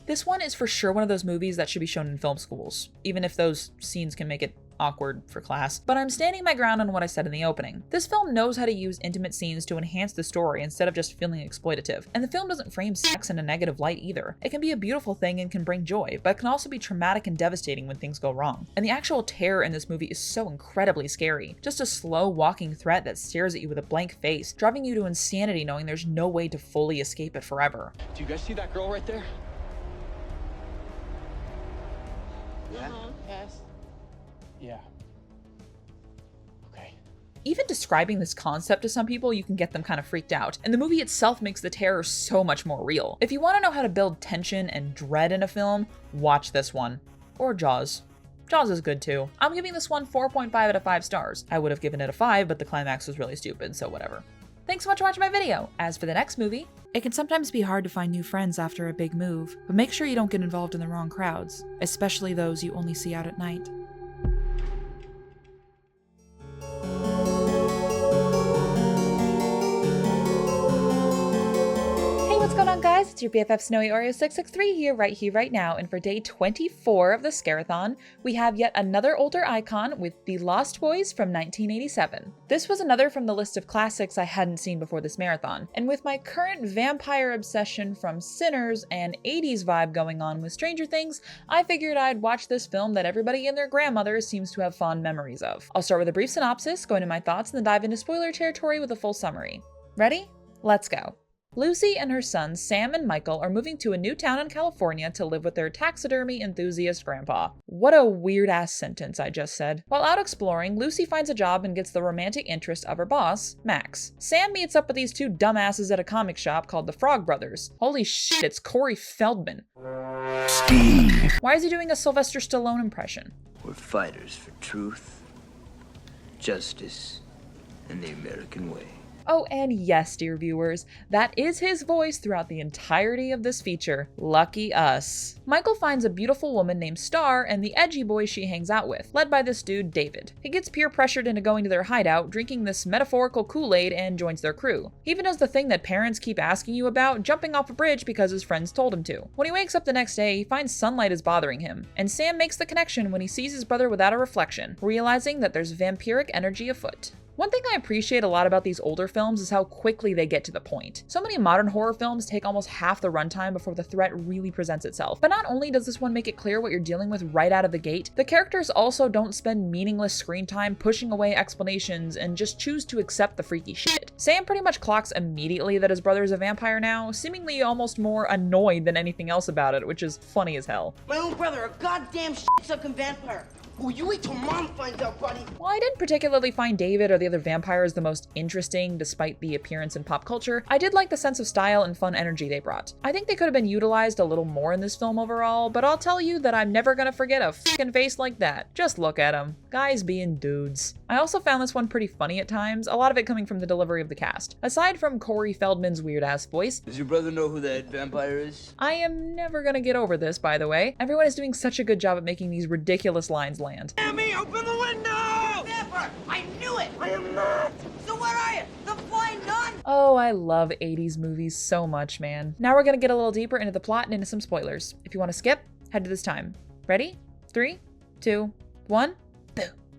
This one is for sure one of those movies that should be shown in film schools, even if those scenes can make it awkward for class, but I'm standing my ground on what I said in the opening. This film knows how to use intimate scenes to enhance the story instead of just feeling exploitative, and the film doesn't frame sex in a negative light either. It can be a beautiful thing and can bring joy, but it can also be traumatic and devastating when things go wrong. And the actual terror in this movie is so incredibly scary. Just a slow walking threat that stares at you with a blank face, driving you to insanity knowing there's no way to fully escape it forever. Do you guys see that girl right there? Yeah? Yes. Yeah. Okay. Even describing this concept to some people, you can get them kind of freaked out, and the movie itself makes the terror so much more real. If you want to know how to build tension and dread in a film, watch this one. Or Jaws. Jaws is good too. I'm giving this one 4.5 out of 5 stars. I would have given it a 5, but the climax was really stupid, so whatever. Thanks so much for watching my video. As for the next movie, it can sometimes be hard to find new friends after a big move, but make sure you don't get involved in the wrong crowds, especially those you only see out at night. What's going on, guys? It's your BFF Snowy Oreo 663 here, right now, and for day 24 of the Scare-A-Thon, we have yet another older icon with The Lost Boys from 1987. This was another from the list of classics I hadn't seen before this marathon, and with my current vampire obsession from Sinners and 80s vibe going on with Stranger Things, I figured I'd watch this film that everybody and their grandmother seems to have fond memories of. I'll start with a brief synopsis, go into my thoughts, and then dive into spoiler territory with a full summary. Ready? Let's go. Lucy and her sons Sam and Michael are moving to a new town in California to live with their taxidermy enthusiast grandpa. What a weird-ass sentence I just said. While out exploring, Lucy finds a job and gets the romantic interest of her boss, Max. Sam meets up with these two dumbasses at a comic shop called the Frog Brothers. Holy shit, it's Corey Feldman. Steve. Why is he doing a Sylvester Stallone impression? We're fighters for truth, justice, and the American way. Oh, and yes, dear viewers, that is his voice throughout the entirety of this feature. Lucky us. Michael finds a beautiful woman named Star and the edgy boy she hangs out with, led by this dude, David. He gets peer pressured into going to their hideout, drinking this metaphorical Kool-Aid, and joins their crew. He even does the thing that parents keep asking you about, jumping off a bridge because his friends told him to. When he wakes up the next day, he finds sunlight is bothering him, and Sam makes the connection when he sees his brother without a reflection, realizing that there's vampiric energy afoot. One thing I appreciate a lot about these older films is how quickly they get to the point. So many modern horror films take almost half the runtime before the threat really presents itself. But not only does this one make it clear what you're dealing with right out of the gate, the characters also don't spend meaningless screen time pushing away explanations and just choose to accept the freaky shit. Sam pretty much clocks immediately that his brother is a vampire now, seemingly almost more annoyed than anything else about it, which is funny as hell. My own brother, a goddamn shit-sucking vampire. Oh, you wait till Mom finds out, buddy. While I didn't particularly find David or the other vampires the most interesting despite the appearance in pop culture, I did like the sense of style and fun energy they brought. I think they could have been utilized a little more in this film overall, but I'll tell you that I'm never gonna forget a fucking face like that. Just look at him. Guys being dudes. I also found this one pretty funny at times, a lot of it coming from the delivery of the cast. Aside from Corey Feldman's weird-ass voice. Does your brother know who that vampire is? I am never gonna get over this, by the way. Everyone is doing such a good job at making these ridiculous lines land. Sammy, open the window! Never! I knew it! I am not! So where are you? The flying nun? Oh, I love 80s movies so much, man. Now we're gonna get a little deeper into the plot and into some spoilers. If you want to skip, head to this time. Ready? 3, 2, 1.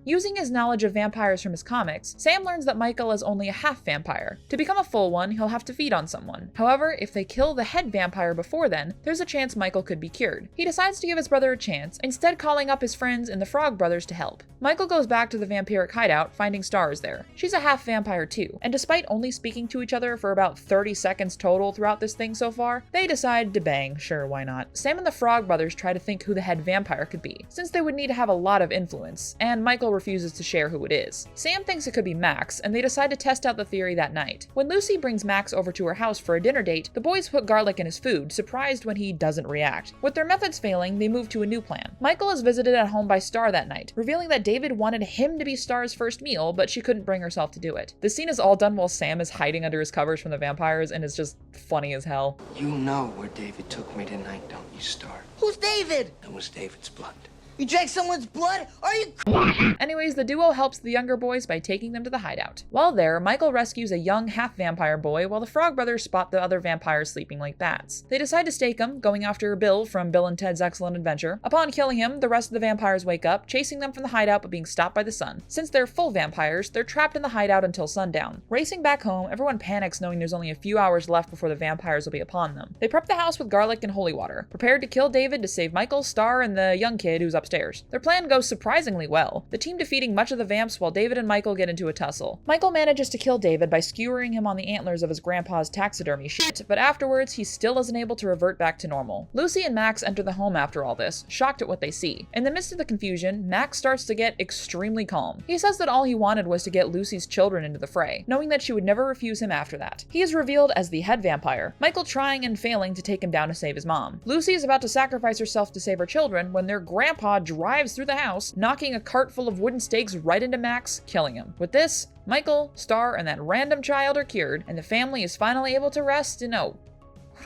Using his knowledge of vampires from his comics, Sam learns that Michael is only a half vampire. To become a full one, he'll have to feed on someone. However, if they kill the head vampire before then, there's a chance Michael could be cured. He decides to give his brother a chance, instead calling up his friends and the Frog Brothers to help. Michael goes back to the vampiric hideout, finding Star is there. She's a half vampire too, and despite only speaking to each other for about 30 seconds total throughout this thing so far, they decide to bang. Sure, why not? Sam and the Frog Brothers try to think who the head vampire could be, since they would need to have a lot of influence, and Michael refuses to share who it is. Sam thinks it could be Max, and they decide to test out the theory that night. When Lucy brings Max over to her house for a dinner date, the boys put garlic in his food, surprised when he doesn't react. With their methods failing, they move to a new plan. Michael is visited at home by Star that night, revealing that David wanted him to be Star's first meal, but she couldn't bring herself to do it. The scene is all done while Sam is hiding under his covers from the vampires, and it's just funny as hell. You know where David took me tonight, don't you, Star? Who's David? It was David's blood. You drank someone's blood? Are you Anyways, the duo helps the younger boys by taking them to the hideout. While there, Michael rescues a young half-vampire boy while the Frog Brothers spot the other vampires sleeping like bats. They decide to stake him, going after Bill from Bill and Ted's Excellent Adventure. Upon killing him, the rest of the vampires wake up, chasing them from the hideout but being stopped by the sun. Since they're full vampires, they're trapped in the hideout until sundown. Racing back home, everyone panics knowing there's only a few hours left before the vampires will be upon them. They prep the house with garlic and holy water, prepared to kill David to save Michael, Star, and the young kid who's upstairs. Their plan goes surprisingly well, the team defeating much of the vamps while David and Michael get into a tussle. Michael manages to kill David by skewering him on the antlers of his grandpa's taxidermy shit, but afterwards he still isn't able to revert back to normal. Lucy and Max enter the home after all this, shocked at what they see. In the midst of the confusion, Max starts to get extremely calm. He says that all he wanted was to get Lucy's children into the fray, knowing that she would never refuse him after that. He is revealed as the head vampire, Michael trying and failing to take him down to save his mom. Lucy is about to sacrifice herself to save her children when their grandpa car drives through the house, knocking a cart full of wooden stakes right into Max, killing him. With this, Michael, Star, and that random child are cured, and the family is finally able to rest in, what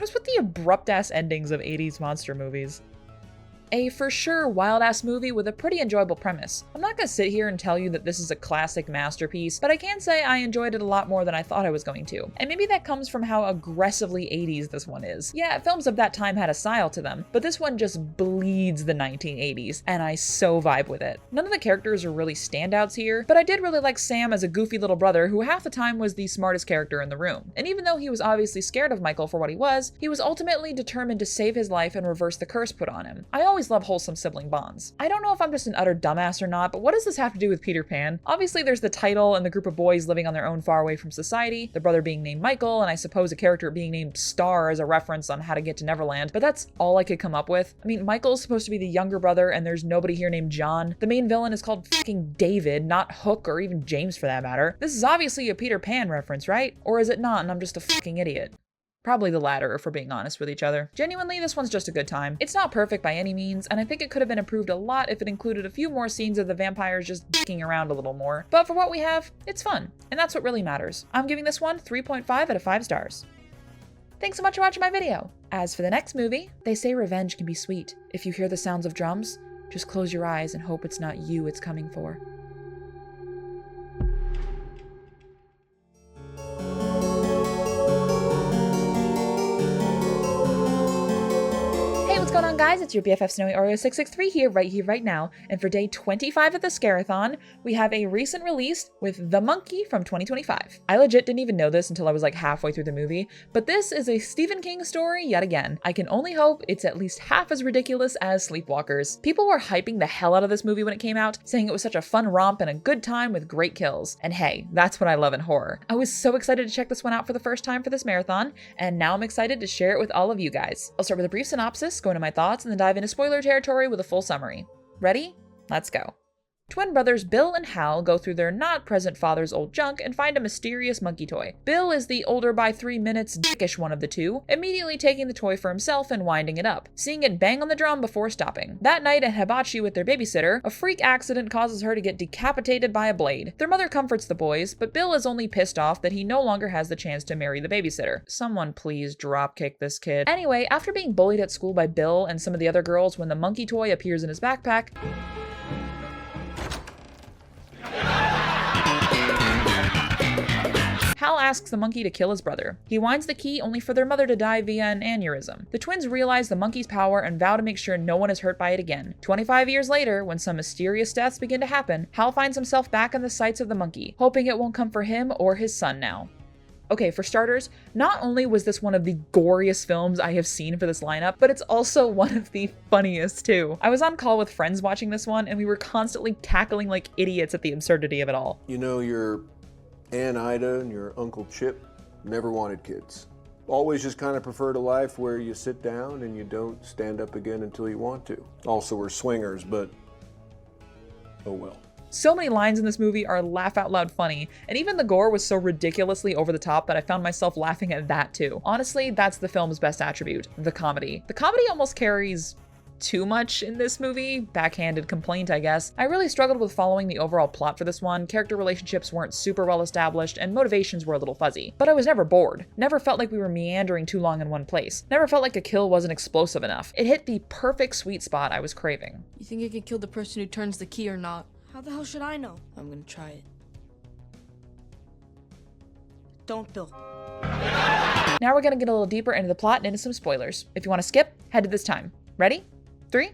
is with the abrupt-ass endings of 80s monster movies? A for sure wild-ass movie with a pretty enjoyable premise. I'm not gonna sit here and tell you that this is a classic masterpiece, but I can say I enjoyed it a lot more than I thought I was going to. And maybe that comes from how aggressively 80s this one is. Yeah, films of that time had a style to them, but this one just bleeds the 1980s, and I so vibe with it. None of the characters are really standouts here, but I did really like Sam as a goofy little brother who half the time was the smartest character in the room. And even though he was obviously scared of Michael for what he was ultimately determined to save his life and reverse the curse put on him. I always love wholesome sibling bonds. I don't know if I'm just an utter dumbass or not, but what does this have to do with Peter Pan? Obviously there's the title and the group of boys living on their own far away from society, the brother being named Michael, and I suppose a character being named Star as a reference on how to get to Neverland, but that's all I could come up with. I mean, Michael's supposed to be the younger brother and there's nobody here named John. The main villain is called fucking David, not Hook or even James for that matter. This is obviously a Peter Pan reference, right? Or is it not and I'm just a fucking idiot? Probably the latter, if we're being honest with each other. Genuinely, this one's just a good time. It's not perfect by any means, and I think it could have been improved a lot if it included a few more scenes of the vampires just dicking around a little more. But for what we have, it's fun, and that's what really matters. I'm giving this one 3.5 out of 5 stars. Thanks so much for watching my video. As for the next movie, they say revenge can be sweet. If you hear the sounds of drums, just close your eyes and hope it's not you it's coming for. What's going on, guys? It's your BFF Snowy Oreo 663 here, right now, and for day 25 of the Scare-A-Thon, we have a recent release with The Monkey from 2025. I legit didn't even know this until I was like halfway through the movie, but this is a Stephen King story yet again. I can only hope it's at least half as ridiculous as Sleepwalkers. People were hyping the hell out of this movie when it came out, saying it was such a fun romp and a good time with great kills. And hey, that's what I love in horror. I was so excited to check this one out for the first time for this marathon, and now I'm excited to share it with all of you guys. I'll start with a brief synopsis, go into my thoughts, and then dive into spoiler territory with a full summary. Ready? Let's go. Twin brothers Bill and Hal go through their not-present father's old junk and find a mysterious monkey toy. Bill is the older by 3 minutes dickish one of the two, immediately taking the toy for himself and winding it up, seeing it bang on the drum before stopping. That night at Hibachi with their babysitter, a freak accident causes her to get decapitated by a blade. Their mother comforts the boys, but Bill is only pissed off that he no longer has the chance to marry the babysitter. Someone please dropkick this kid. Anyway, after being bullied at school by Bill and some of the other girls when the monkey toy appears in his backpack, Hal asks the monkey to kill his brother. He winds the key only for their mother to die via an aneurysm. The twins realize the monkey's power and vow to make sure no one is hurt by it again. 25 years later, when some mysterious deaths begin to happen, Hal finds himself back in the sights of the monkey, hoping it won't come for him or his son now. Okay, for starters, not only was this one of the goriest films I have seen for this lineup, but it's also one of the funniest too. I was on call with friends watching this one, and we were constantly cackling like idiots at the absurdity of it all. You know, your Aunt Ida and your Uncle Chip never wanted kids. Always just kind of preferred a life where you sit down and you don't stand up again until you want to. Also, we're swingers, but oh well. So many lines in this movie are laugh out loud funny, and even the gore was so ridiculously over the top that I found myself laughing at that too. Honestly, that's the film's best attribute, the comedy. The comedy almost carries too much in this movie. Backhanded complaint, I guess. I really struggled with following the overall plot for this one. Character relationships weren't super well established, and motivations were a little fuzzy. But I was never bored. Never felt like we were meandering too long in one place. Never felt like a kill wasn't explosive enough. It hit the perfect sweet spot I was craving. You think you can kill the person who turns the key or not? How the hell should I know? I'm gonna try it. Don't, Bill. Now we're gonna get a little deeper into the plot and into some spoilers. If you want to skip, head to this time. Ready? 3,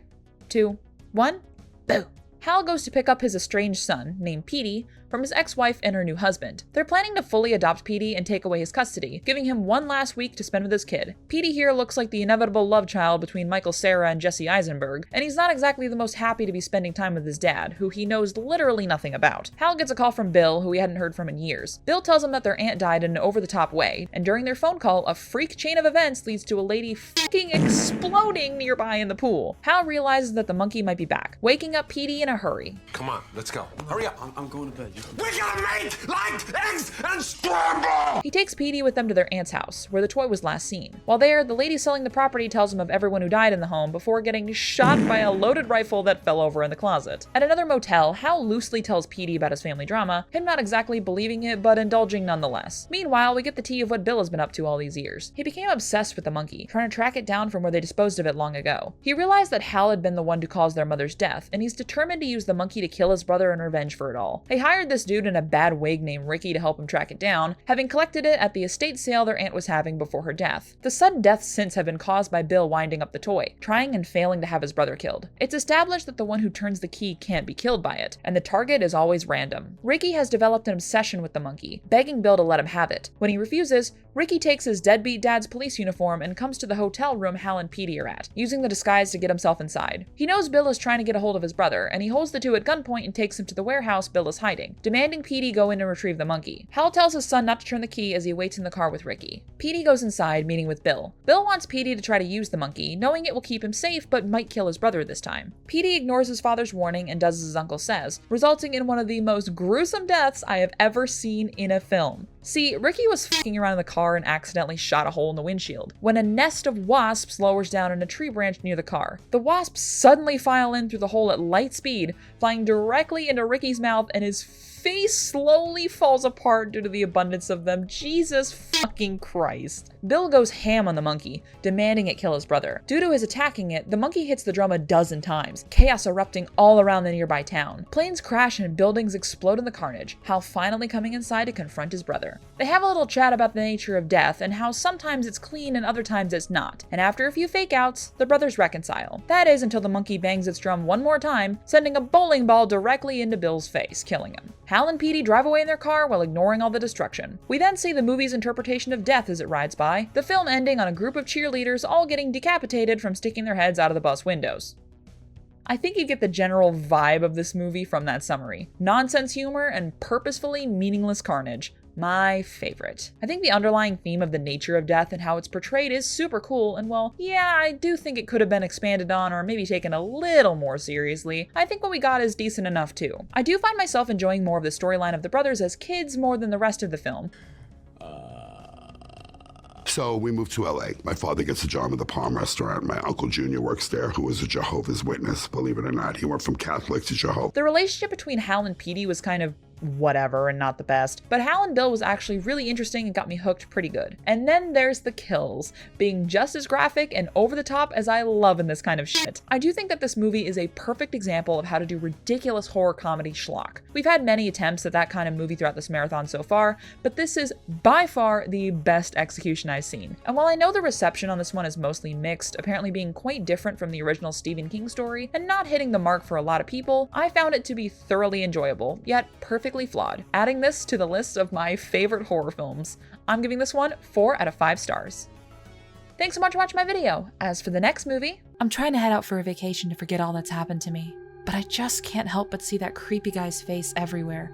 2, 1, boo! Hal goes to pick up his estranged son, named Petey, from his ex-wife and her new husband. They're planning to fully adopt Petey and take away his custody, giving him one last week to spend with his kid. Petey here looks like the inevitable love child between Michael Cera and Jesse Eisenberg, and he's not exactly the most happy to be spending time with his dad, who he knows literally nothing about. Hal gets a call from Bill, who he hadn't heard from in years. Bill tells him that their aunt died in an over-the-top way, and during their phone call, a freak chain of events leads to a lady fucking exploding nearby in the pool. Hal realizes that the monkey might be back, waking up Petey in a hurry. Come on, let's go. Hurry up. I'm going to bed. We gotta make like eggs and scramble! He takes Petey with them to their aunt's house, where the toy was last seen. While there, the lady selling the property tells him of everyone who died in the home before getting shot by a loaded rifle that fell over in the closet. At another motel, Hal loosely tells Petey about his family drama, him not exactly believing it, but indulging nonetheless. Meanwhile, we get the tea of what Bill has been up to all these years. He became obsessed with the monkey, trying to track it down from where they disposed of it long ago. He realized that Hal had been the one to cause their mother's death, and he's determined to use the monkey to kill his brother in revenge for it all. They hired this dude in a bad wig named Ricky to help him track it down, having collected it at the estate sale their aunt was having before her death. The sudden deaths since have been caused by Bill winding up the toy, trying and failing to have his brother killed. It's established that the one who turns the key can't be killed by it, and the target is always random. Ricky has developed an obsession with the monkey, begging Bill to let him have it. When he refuses, Ricky takes his deadbeat dad's police uniform and comes to the hotel room Hal and Petey are at, using the disguise to get himself inside. He knows Bill is trying to get a hold of his brother, and he holds the two at gunpoint and takes him to the warehouse Bill is hiding, demanding Petey go in and retrieve the monkey. Hal tells his son not to turn the key as he waits in the car with Ricky. Petey goes inside, meeting with Bill. Bill wants Petey to try to use the monkey, knowing it will keep him safe but might kill his brother this time. Petey ignores his father's warning and does as his uncle says, resulting in one of the most gruesome deaths I have ever seen in a film. See, Ricky was fucking around in the car and accidentally shot a hole in the windshield, when a nest of wasps lowers down in a tree branch near the car. The wasps suddenly file in through the hole at light speed, flying directly into Ricky's mouth, and his face slowly falls apart due to the abundance of them. Jesus fucking Christ. Bill goes ham on the monkey, demanding it kill his brother. Due to his attacking it, the monkey hits the drum a dozen times, chaos erupting all around the nearby town. Planes crash and buildings explode in the carnage, Hal finally coming inside to confront his brother. They have a little chat about the nature of death and how sometimes it's clean and other times it's not, and after a few fake outs, the brothers reconcile. That is until the monkey bangs its drum one more time, sending a bowling ball directly into Bill's face, killing him. Hal and Petey drive away in their car while ignoring all the destruction. We then see the movie's interpretation of death as it rides by, the film ending on a group of cheerleaders all getting decapitated from sticking their heads out of the bus windows. I think you get the general vibe of this movie from that summary. Nonsense humor and purposefully meaningless carnage. My favorite. I think the underlying theme of the nature of death and how it's portrayed is super cool, and well, yeah, I do think it could have been expanded on or maybe taken a little more seriously. I think what we got is decent enough too. I do find myself enjoying more of the storyline of the brothers as kids more than the rest of the film. So we moved to LA. My father gets a job at the Palm restaurant. My uncle Junior works there, who is a Jehovah's Witness. Believe it or not, he went from Catholic to Jehovah. The relationship between Hal and Petey was kind of whatever and not the best, but Hal and Bill was actually really interesting and got me hooked pretty good. And then there's the kills, being just as graphic and over the top as I love in this kind of shit. I do think that this movie is a perfect example of how to do ridiculous horror comedy schlock. We've had many attempts at that kind of movie throughout this marathon so far, but this is by far the best execution I've seen. And while I know the reception on this one is mostly mixed, apparently being quite different from the original Stephen King story and not hitting the mark for a lot of people, I found it to be thoroughly enjoyable, yet perfectly flawed. Adding this to the list of my favorite horror films, I'm giving this one 4 out of 5 stars. Thanks so much for watching my video. As for the next movie, I'm trying to head out for a vacation to forget all that's happened to me, but I just can't help but see that creepy guy's face everywhere.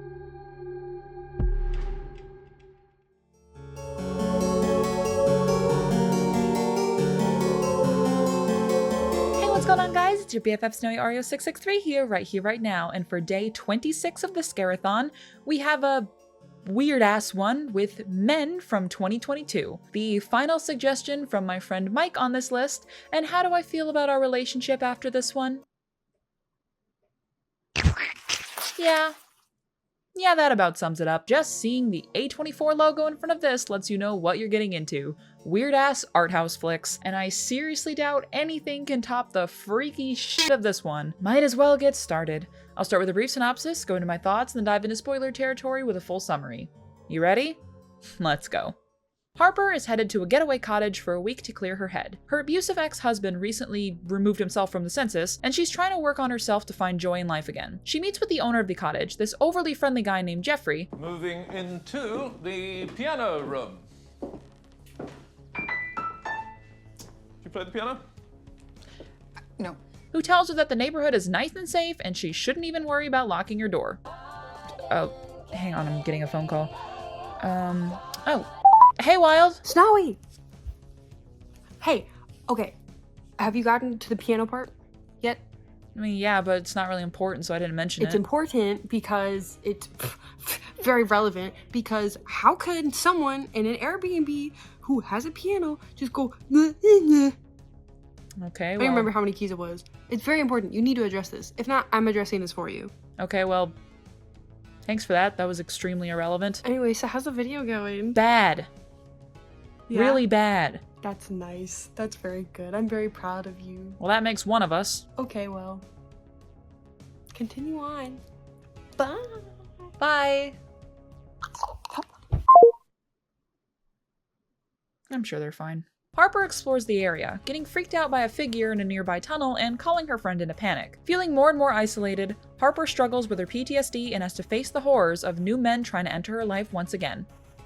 What's going on, guys? It's your BFF Snowy Oreo 663 here, right now, and for day 26 of the Scare-A-Thon, we have a weird-ass one with Men from 2022. The final suggestion from my friend Mike on this list, and how do I feel about our relationship after this one? Yeah, that about sums it up. Just seeing the A24 logo in front of this lets you know what you're getting into. Weird-ass art house flicks, and I seriously doubt anything can top the freaky shit of this one. Might as well get started. I'll start with a brief synopsis, go into my thoughts, and then dive into spoiler territory with a full summary. You ready? Let's go. Harper is headed to a getaway cottage for a week to clear her head. Her abusive ex-husband recently removed himself from the census, and she's trying to work on herself to find joy in life again. She meets with the owner of the cottage, this overly friendly guy named Jeffrey. Moving into the piano room. You play the piano? No. Who tells her that the neighborhood is nice and safe and she shouldn't even worry about locking her door. Oh, hang on, I'm getting a phone call. Oh. Hey, Wild. Snowy! Hey, okay. Have you gotten to the piano part yet? I mean, yeah, but it's not really important, so I didn't mention it. It's important because it's very relevant, because how can someone in an Airbnb who has a piano just go, Okay, I well... don't remember how many keys it was. It's very important. You need to address this. If not, I'm addressing this for you. Okay, well, thanks for that. That was extremely irrelevant. Anyway, so how's the video going? Bad. Yeah? Really bad. That's nice. That's very good. I'm very proud of you. Well, that makes one of us. Okay, well, continue on. Bye. Bye. I'm sure they're fine. Harper explores the area, getting freaked out by a figure in a nearby tunnel and calling her friend in a panic. Feeling more and more isolated, Harper struggles with her PTSD and has to face the horrors of new men trying to enter her life once again.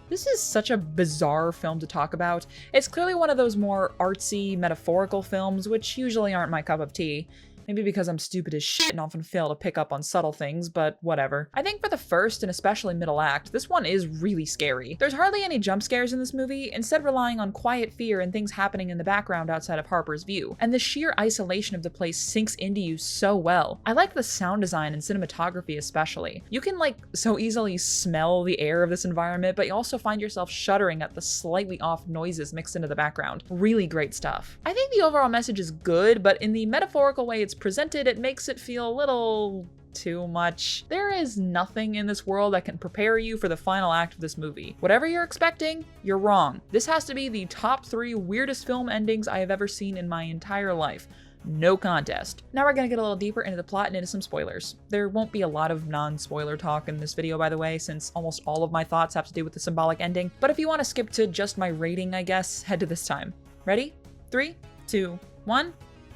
This is such a bizarre film to talk about. It's clearly one of those more artsy, metaphorical films, which usually aren't my cup of tea. Maybe because I'm stupid as shit and often fail to pick up on subtle things, but whatever. I think for the first and especially middle act, this one is really scary. There's hardly any jump scares in this movie, instead relying on quiet fear and things happening in the background outside of Harper's view. And the sheer isolation of the place sinks into you so well. I like the sound design and cinematography especially. You can so easily smell the air of this environment, but you also find yourself shuddering at the slightly off noises mixed into the background. Really great stuff. I think the overall message is good, but in the metaphorical way it's presented, it makes it feel a little too much. There is nothing in this world that can prepare you for the final act of this movie. Whatever you're expecting, you're wrong. This has to be the top 3 weirdest film endings I have ever seen in my entire life. No contest. Now we're gonna get a little deeper into the plot and into some spoilers. There won't be a lot of non-spoiler talk in this video, by the way, since almost all of my thoughts have to do with the symbolic ending. But if you want to skip to just my rating, I guess, head to this time. Ready? 3, 2, 1,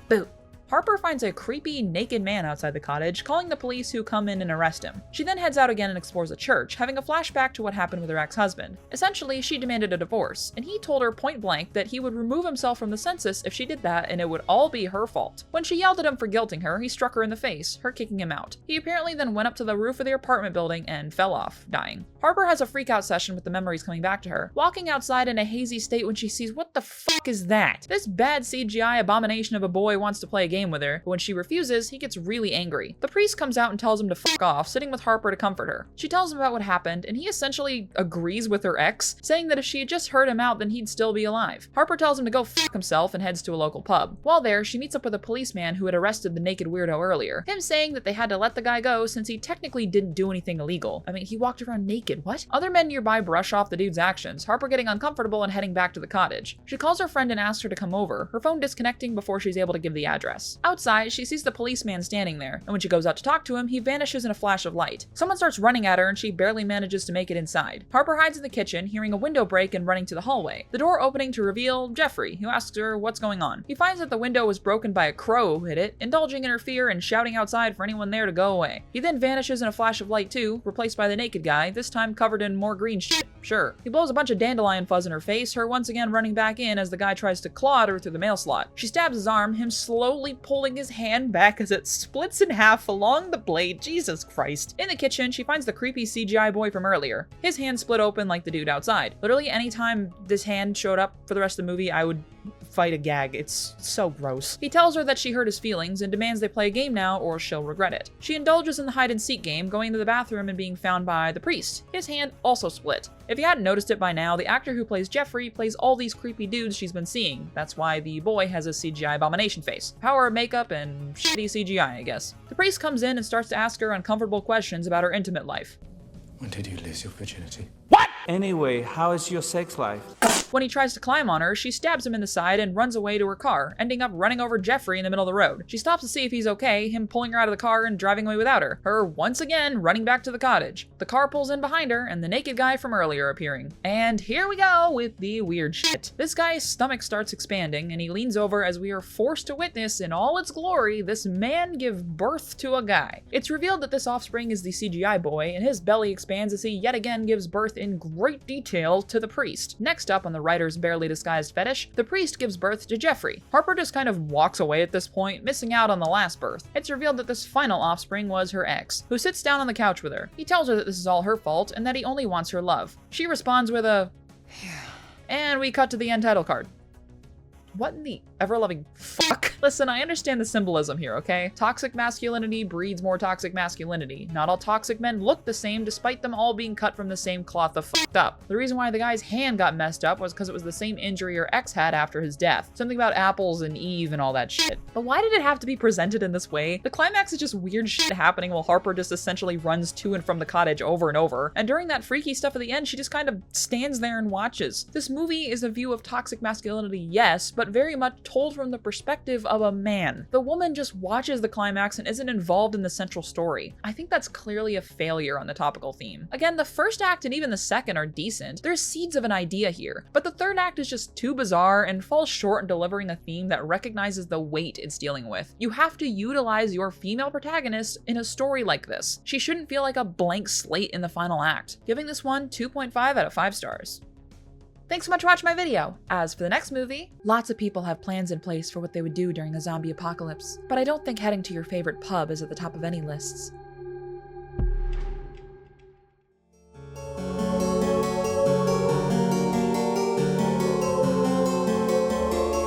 boom. Harper finds a creepy, naked man outside the cottage, calling the police who come in and arrest him. She then heads out again and explores a church, having a flashback to what happened with her ex-husband. Essentially, she demanded a divorce, and he told her point blank that he would remove himself from the census if she did that, and it would all be her fault. When she yelled at him for guilting her, he struck her in the face, her kicking him out. He apparently then went up to the roof of the apartment building and fell off, dying. Harper has a freakout session with the memories coming back to her, walking outside in a hazy state when she sees, what the fuck is that? This bad CGI abomination of a boy wants to play a game with her, but when she refuses, he gets really angry. The priest comes out and tells him to fuck off, sitting with Harper to comfort her. She tells him about what happened, and he essentially agrees with her ex, saying that if she had just heard him out, then he'd still be alive. Harper tells him to go fuck himself and heads to a local pub. While there, she meets up with a policeman who had arrested the naked weirdo earlier, him saying that they had to let the guy go since he technically didn't do anything illegal. I mean, he walked around naked, what? Other men nearby brush off the dude's actions, Harper getting uncomfortable and heading back to the cottage. She calls her friend and asks her to come over, her phone disconnecting before she's able to give the address. Outside, she sees the policeman standing there, and when she goes out to talk to him, he vanishes in a flash of light. Someone starts running at her and she barely manages to make it inside. Harper hides in the kitchen, hearing a window break and running to the hallway, the door opening to reveal Jeffrey, who asks her what's going on. He finds that the window was broken by a crow who hit it, indulging in her fear and shouting outside for anyone there to go away. He then vanishes in a flash of light too, replaced by the naked guy, this time covered in more green shit. Sure. He blows a bunch of dandelion fuzz in her face, her once again running back in as the guy tries to claw at her through the mail slot. She stabs his arm, him slowly pulling his hand back as it splits in half along the blade. Jesus Christ. In the kitchen, she finds the creepy CGI boy from earlier. His hand split open like the dude outside. Literally anytime this hand showed up for the rest of the movie, I would fight a gag. It's so gross. He tells her that she hurt his feelings and demands they play a game now or she'll regret it. She indulges in the hide and seek game, going to the bathroom and being found by the priest. His hand also split. If you hadn't noticed it by now, the actor who plays Jeffrey plays all these creepy dudes she's been seeing. That's why the boy has a CGI abomination face. Power of makeup and shitty CGI, I guess. The priest comes in and starts to ask her uncomfortable questions about her intimate life. When did you lose your virginity? What? Anyway, how is your sex life? When he tries to climb on her, she stabs him in the side and runs away to her car, ending up running over Jeffrey in the middle of the road. She stops to see if he's okay, him pulling her out of the car and driving away without her. Her once again running back to the cottage. The car pulls in behind her and the naked guy from earlier appearing. And here we go with the weird shit. This guy's stomach starts expanding and he leans over as we are forced to witness in all its glory this man give birth to a guy. It's revealed that this offspring is the CGI boy and his belly expands as he yet again gives birth in great detail to the priest. Next up on the writer's barely disguised fetish, the priest gives birth to Jeffrey. Harper just kind of walks away at this point, missing out on the last birth. It's revealed that this final offspring was her ex, who sits down on the couch with her. He tells her that this is all her fault and that he only wants her love. She responds with a and we cut to the end title card. What in the... ever-loving fuck. Listen, I understand the symbolism here, okay? Toxic masculinity breeds more toxic masculinity. Not all toxic men look the same despite them all being cut from the same cloth of fucked up. The reason why the guy's hand got messed up was because it was the same injury her ex had after his death. Something about apples and Eve and all that shit. But why did it have to be presented in this way? The climax is just weird shit happening while Harper just essentially runs to and from the cottage over and over. And during that freaky stuff at the end, she just kind of stands there and watches. This movie is a view of toxic masculinity, yes, but very much told from the perspective of a man. The woman just watches the climax and isn't involved in the central story. I think that's clearly a failure on the topical theme. Again, the first act and even the second are decent. There's seeds of an idea here, but the third act is just too bizarre and falls short in delivering a theme that recognizes the weight it's dealing with. You have to utilize your female protagonist in a story like this. She shouldn't feel like a blank slate in the final act. Giving this one 2.5 out of 5 stars. Thanks so much for watching my video. As for the next movie, lots of people have plans in place for what they would do during a zombie apocalypse, but I don't think heading to your favorite pub is at the top of any lists.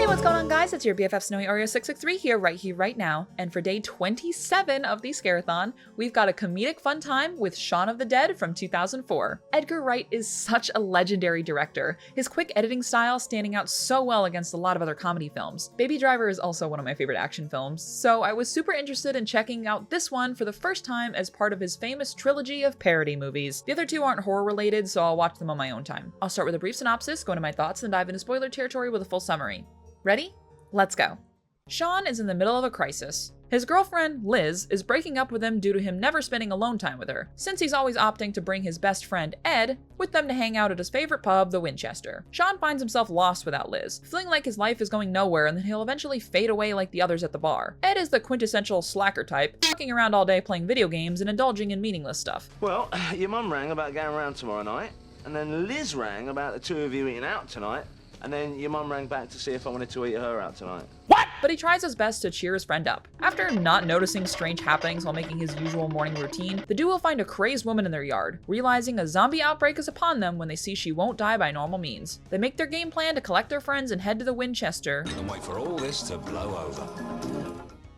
What's going on, guys? It's your BFF Snowy Oreo 663 here, right now. And for day 27 of the Scare-A-Thon, we've got a comedic fun time with Shaun of the Dead from 2004. Edgar Wright is such a legendary director. His quick editing style standing out so well against a lot of other comedy films. Baby Driver is also one of my favorite action films, so I was super interested in checking out this one for the first time as part of his famous trilogy of parody movies. The other two aren't horror related, so I'll watch them on my own time. I'll start with a brief synopsis, go into my thoughts, and dive into spoiler territory with a full summary. Ready? Let's go. Shaun is in the middle of a crisis. His girlfriend, Liz, is breaking up with him due to him never spending alone time with her, since he's always opting to bring his best friend, Ed, with them to hang out at his favorite pub, the Winchester. Shaun finds himself lost without Liz, feeling like his life is going nowhere and that he'll eventually fade away like the others at the bar. Ed is the quintessential slacker type, fucking around all day playing video games and indulging in meaningless stuff. Well, your mum rang about going around tomorrow night, and then Liz rang about the two of you eating out tonight, and then your mum rang back to see if I wanted to eat her out tonight. What? But he tries his best to cheer his friend up. After not noticing strange happenings while making his usual morning routine, the duo find a crazed woman in their yard, realizing a zombie outbreak is upon them when they see she won't die by normal means. They make their game plan to collect their friends and head to the Winchester. And wait for all this to blow over.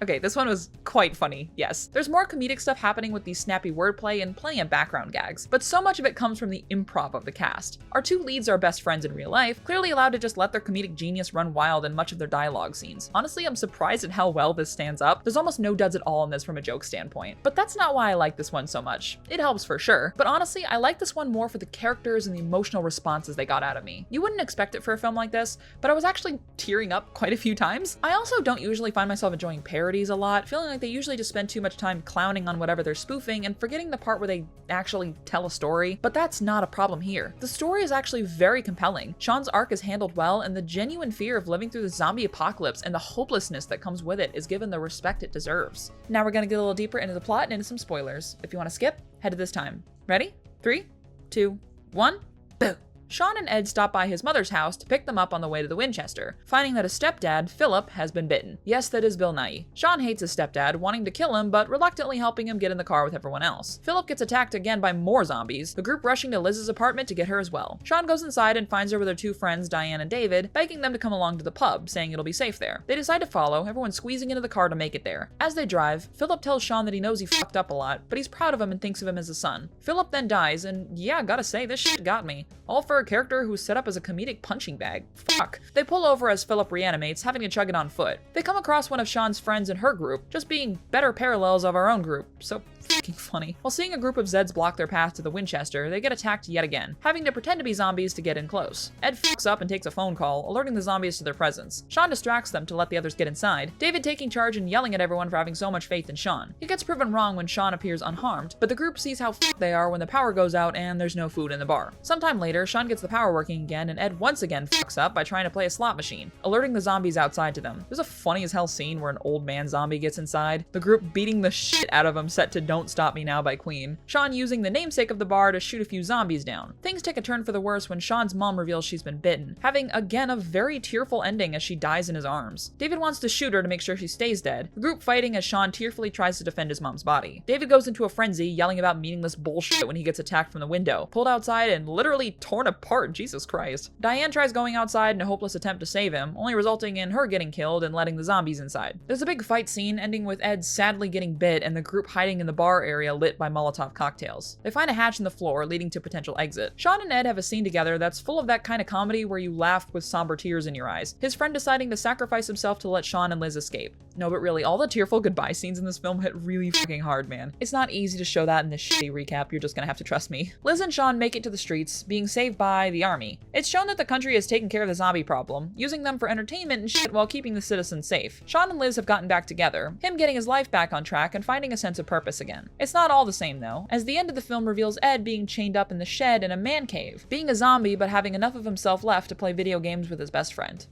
Okay, this one was quite funny, yes. There's more comedic stuff happening with the snappy wordplay and plenty of background gags, but so much of it comes from the improv of the cast. Our two leads are best friends in real life, clearly allowed to just let their comedic genius run wild in much of their dialogue scenes. Honestly, I'm surprised at how well this stands up. There's almost no duds at all in this from a joke standpoint. But that's not why I like this one so much. It helps for sure, but honestly, I like this one more for the characters and the emotional responses they got out of me. You wouldn't expect it for a film like this, but I was actually tearing up quite a few times. I also don't usually find myself enjoying parodies a lot, feeling like they usually just spend too much time clowning on whatever they're spoofing and forgetting the part where they actually tell a story, but that's not a problem here. The story is actually very compelling. Shaun's arc is handled well, and the genuine fear of living through the zombie apocalypse and the hopelessness that comes with it is given the respect it deserves. Now we're gonna get a little deeper into the plot and into some spoilers. If you want to skip, head to this time. Ready? 3, 2, 1, boom. Shaun and Ed stop by his mother's house to pick them up on the way to the Winchester, finding that his stepdad, Philip, has been bitten. Yes, that is Bill Nighy. Shaun hates his stepdad, wanting to kill him, but reluctantly helping him get in the car with everyone else. Philip gets attacked again by more zombies, the group rushing to Liz's apartment to get her as well. Shaun goes inside and finds her with her two friends, Diane and David, begging them to come along to the pub, saying it'll be safe there. They decide to follow, everyone squeezing into the car to make it there. As they drive, Philip tells Shaun that he knows he fucked up a lot, but he's proud of him and thinks of him as a son. Philip then dies, and yeah, gotta say, this shit got me. All for a character who's set up as a comedic punching bag. Fuck. They pull over as Philip reanimates, having to chug it on foot. They come across one of Shaun's friends in her group, just being better parallels of our own group, so fucking funny. While seeing a group of Zeds block their path to the Winchester, they get attacked yet again, having to pretend to be zombies to get in close. Ed fucks up and takes a phone call, alerting the zombies to their presence. Shaun distracts them to let the others get inside, David taking charge and yelling at everyone for having so much faith in Shaun. He gets proven wrong when Shaun appears unharmed, but the group sees how fucked they are when the power goes out and there's no food in the bar. Sometime later, Shaun gets the power working again, and Ed once again fucks up by trying to play a slot machine, alerting the zombies outside to them. There's a funny as hell scene where an old man zombie gets inside, the group beating the shit out of him set to Don't Stop Me Now by Queen. Shaun using the namesake of the bar to shoot a few zombies down. Things take a turn for the worse when Shaun's mom reveals she's been bitten, having again a very tearful ending as she dies in his arms. David wants to shoot her to make sure she stays dead, the group fighting as Shaun tearfully tries to defend his mom's body. David goes into a frenzy, yelling about meaningless bullshit when he gets attacked from the window, pulled outside and literally torn apart, Jesus Christ. Diane tries going outside in a hopeless attempt to save him, only resulting in her getting killed and letting the zombies inside. There's a big fight scene ending with Ed sadly getting bit and the group hiding in the bar area lit by Molotov cocktails. They find a hatch in the floor leading to potential exit. Shaun and Ed have a scene together that's full of that kind of comedy where you laugh with somber tears in your eyes. His friend deciding to sacrifice himself to let Shaun and Liz escape. No, but really, all the tearful goodbye scenes in this film hit really fucking hard, man. It's not easy to show that in this shitty recap, you're just gonna have to trust me. Liz and Shaun make it to the streets, being saved by the army. It's shown that the country has taken care of the zombie problem, using them for entertainment and shit while keeping the citizens safe. Shaun and Liz have gotten back together, him getting his life back on track and finding a sense of purpose again. It's not all the same though, as the end of the film reveals Ed being chained up in the shed in a man cave, being a zombie but having enough of himself left to play video games with his best friend.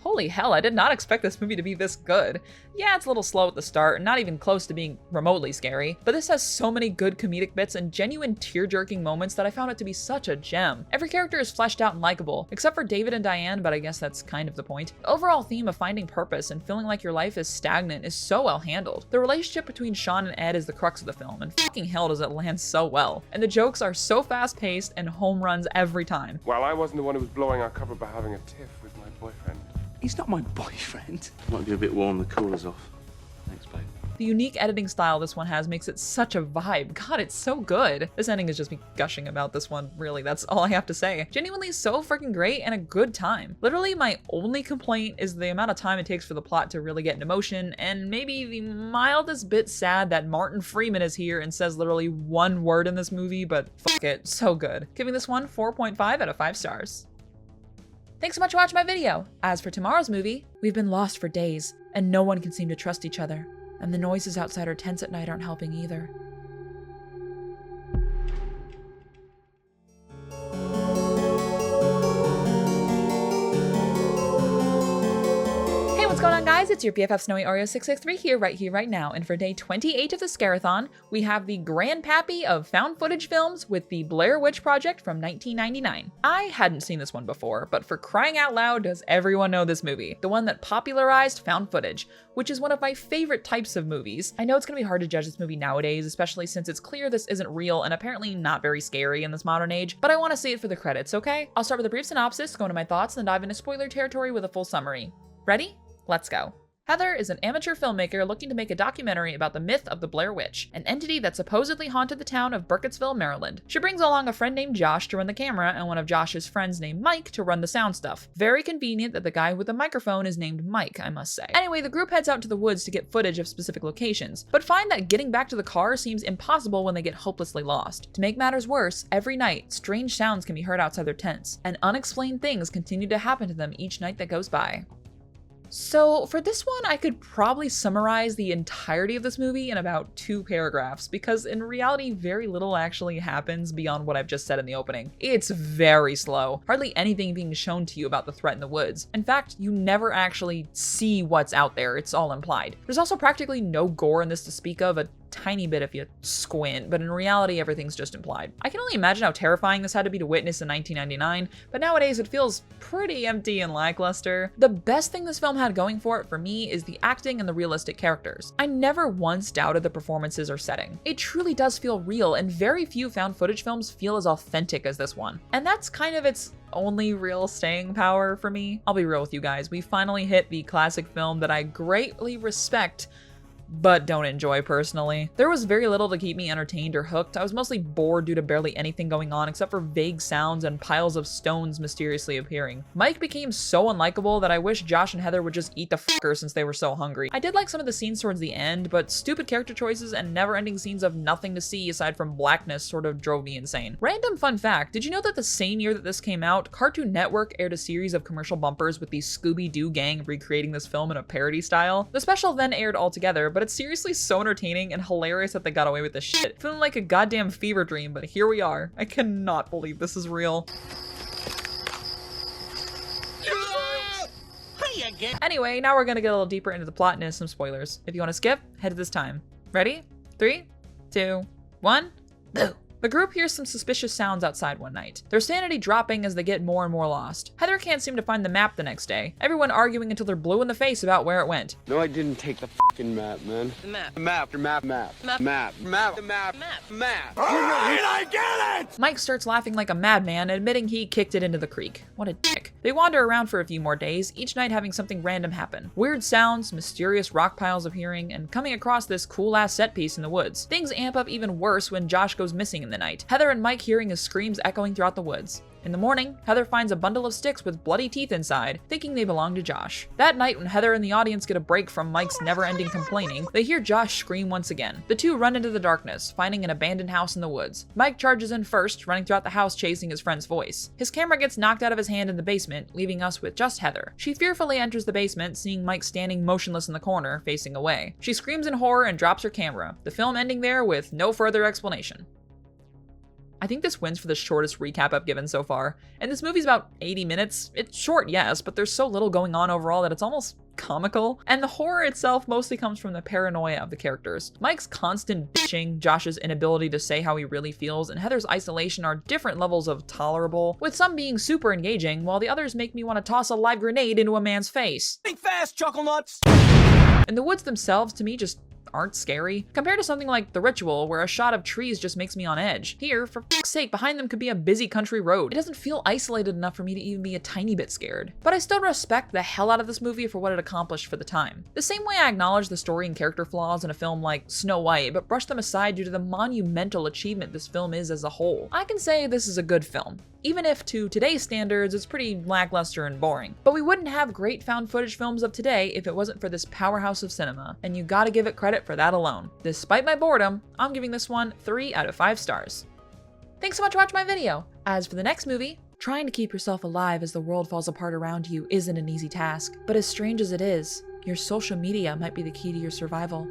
Holy hell, I did not expect this movie to be this good. Yeah, it's a little slow at the start, and not even close to being remotely scary, but this has so many good comedic bits and genuine tear-jerking moments that I found it to be such a gem. Every character is fleshed out and likable, except for David and Diane, but I guess that's kind of the point. The overall theme of finding purpose and feeling like your life is stagnant is so well handled. The relationship between Shaun and Ed is the crux of the film, and fucking hell does it land so well. And the jokes are so fast-paced and home runs every time. Well, I wasn't the one who was blowing our cover by having a tiff with my boyfriend. He's not my boyfriend. Might be a bit warm, the cooler's off. Thanks, babe. The unique editing style this one has makes it such a vibe. God, it's so good. This ending is just me gushing about this one, really. That's all I have to say. Genuinely so freaking great and a good time. Literally, my only complaint is the amount of time it takes for the plot to really get into motion, and maybe the mildest bit sad that Martin Freeman is here and says literally one word in this movie, but fuck it, so good. Giving this one 4.5 out of 5 stars. Thanks so much for watching my video. As for tomorrow's movie, we've been lost for days, and no one can seem to trust each other. And the noises outside our tents at night aren't helping either. What's going on, guys? It's your BFF Snowy Oreo 663 here, right now. And for day 28 of the Scare-A-Thon, we have the grandpappy of found footage films with the Blair Witch Project from 1999. I hadn't seen this one before, but for crying out loud, does everyone know this movie? The one that popularized found footage, which is one of my favorite types of movies. I know it's gonna be hard to judge this movie nowadays, especially since it's clear this isn't real and apparently not very scary in this modern age, but I wanna see it for the credits, okay? I'll start with a brief synopsis, go into my thoughts, and then dive into spoiler territory with a full summary. Ready? Let's go. Heather is an amateur filmmaker looking to make a documentary about the myth of the Blair Witch, an entity that supposedly haunted the town of Burkittsville, Maryland. She brings along a friend named Josh to run the camera and one of Josh's friends named Mike to run the sound stuff. Very convenient that the guy with the microphone is named Mike, I must say. Anyway, the group heads out to the woods to get footage of specific locations, but find that getting back to the car seems impossible when they get hopelessly lost. To make matters worse, every night, strange sounds can be heard outside their tents, and unexplained things continue to happen to them each night that goes by. So for this one, I could probably summarize the entirety of this movie in about 2 paragraphs, because in reality, very little actually happens beyond what I've just said in the opening. It's very slow, hardly anything being shown to you about the threat in the woods. In fact, you never actually see what's out there, it's all implied. There's also practically no gore in this to speak of, a tiny bit if you squint, but in reality, everything's just implied. I can only imagine how terrifying this had to be to witness in 1999, but nowadays it feels pretty empty and lackluster. The best thing this film had going for it for me is the acting and the realistic characters. I never once doubted the performances or setting. It truly does feel real, and very few found footage films feel as authentic as this one. And that's kind of its only real staying power for me. I'll be real with you guys, we finally hit the classic film that I greatly respect but don't enjoy personally. There was very little to keep me entertained or hooked. I was mostly bored due to barely anything going on except for vague sounds and piles of stones mysteriously appearing. Mike became so unlikable that I wish Josh and Heather would just eat the fucker since they were so hungry. I did like some of the scenes towards the end, but stupid character choices and never-ending scenes of nothing to see aside from blackness sort of drove me insane. Random fun fact, did you know that the same year that this came out, Cartoon Network aired a series of commercial bumpers with the Scooby-Doo gang recreating this film in a parody style? The special then aired all together, but it's seriously so entertaining and hilarious that they got away with this shit. Feeling like a goddamn fever dream, but here we are. I cannot believe this is real. Anyway, now we're gonna get a little deeper into the plot and into some spoilers. If you want to skip, head to this time. Ready? 3, 2, 1, boo! The group hears some suspicious sounds outside one night, their sanity dropping as they get more and more lost. Heather can't seem to find the map the next day, everyone arguing until they're blue in the face about where it went. No, I didn't take the fucking map, man. The map. The map. The map. Map. Map. Map. Map. The map. Map. Alright, I get it! Mike starts laughing like a madman, admitting he kicked it into the creek. What a dick. They wander around for a few more days, each night having something random happen. Weird sounds, mysterious rock piles appearing, and coming across this cool-ass set piece in the woods. Things amp up even worse when Josh goes missing in the night. Heather and Mike hearing his screams echoing throughout the woods. In the morning, Heather finds a bundle of sticks with bloody teeth inside, thinking they belong to Josh. That night, when Heather and the audience get a break from Mike's never-ending complaining, they hear Josh scream once again. The two run into the darkness, finding an abandoned house in the woods. Mike charges in first, running throughout the house chasing his friend's voice. His camera gets knocked out of his hand in the basement, leaving us with just Heather. She fearfully enters the basement, seeing Mike standing motionless in the corner, facing away. She screams in horror and drops her camera, the film ending there with no further explanation. I think this wins for the shortest recap I've given so far. And this movie's about 80 minutes. It's short, yes, but there's so little going on overall that it's almost comical. And the horror itself mostly comes from the paranoia of the characters. Mike's constant bitching, Josh's inability to say how he really feels, and Heather's isolation are different levels of tolerable, with some being super engaging, while the others make me want to toss a live grenade into a man's face. Think fast, chuckle nuts! And the woods themselves, to me, just aren't scary, compared to something like The Ritual, where a shot of trees just makes me on edge. Here, for fuck's sake, behind them could be a busy country road. It doesn't feel isolated enough for me to even be a tiny bit scared. But I still respect the hell out of this movie for what it accomplished for the time. The same way I acknowledge the story and character flaws in a film like Snow White, but brush them aside due to the monumental achievement this film is as a whole. I can say this is a good film, even if to today's standards it's pretty lackluster and boring. But we wouldn't have great found footage films of today if it wasn't for this powerhouse of cinema, and you gotta give it credit for that alone. Despite my boredom, I'm giving this one 3 out of 5 stars. Thanks so much for watching my video. As for the next movie, trying to keep yourself alive as the world falls apart around you isn't an easy task, but as strange as it is, your social media might be the key to your survival.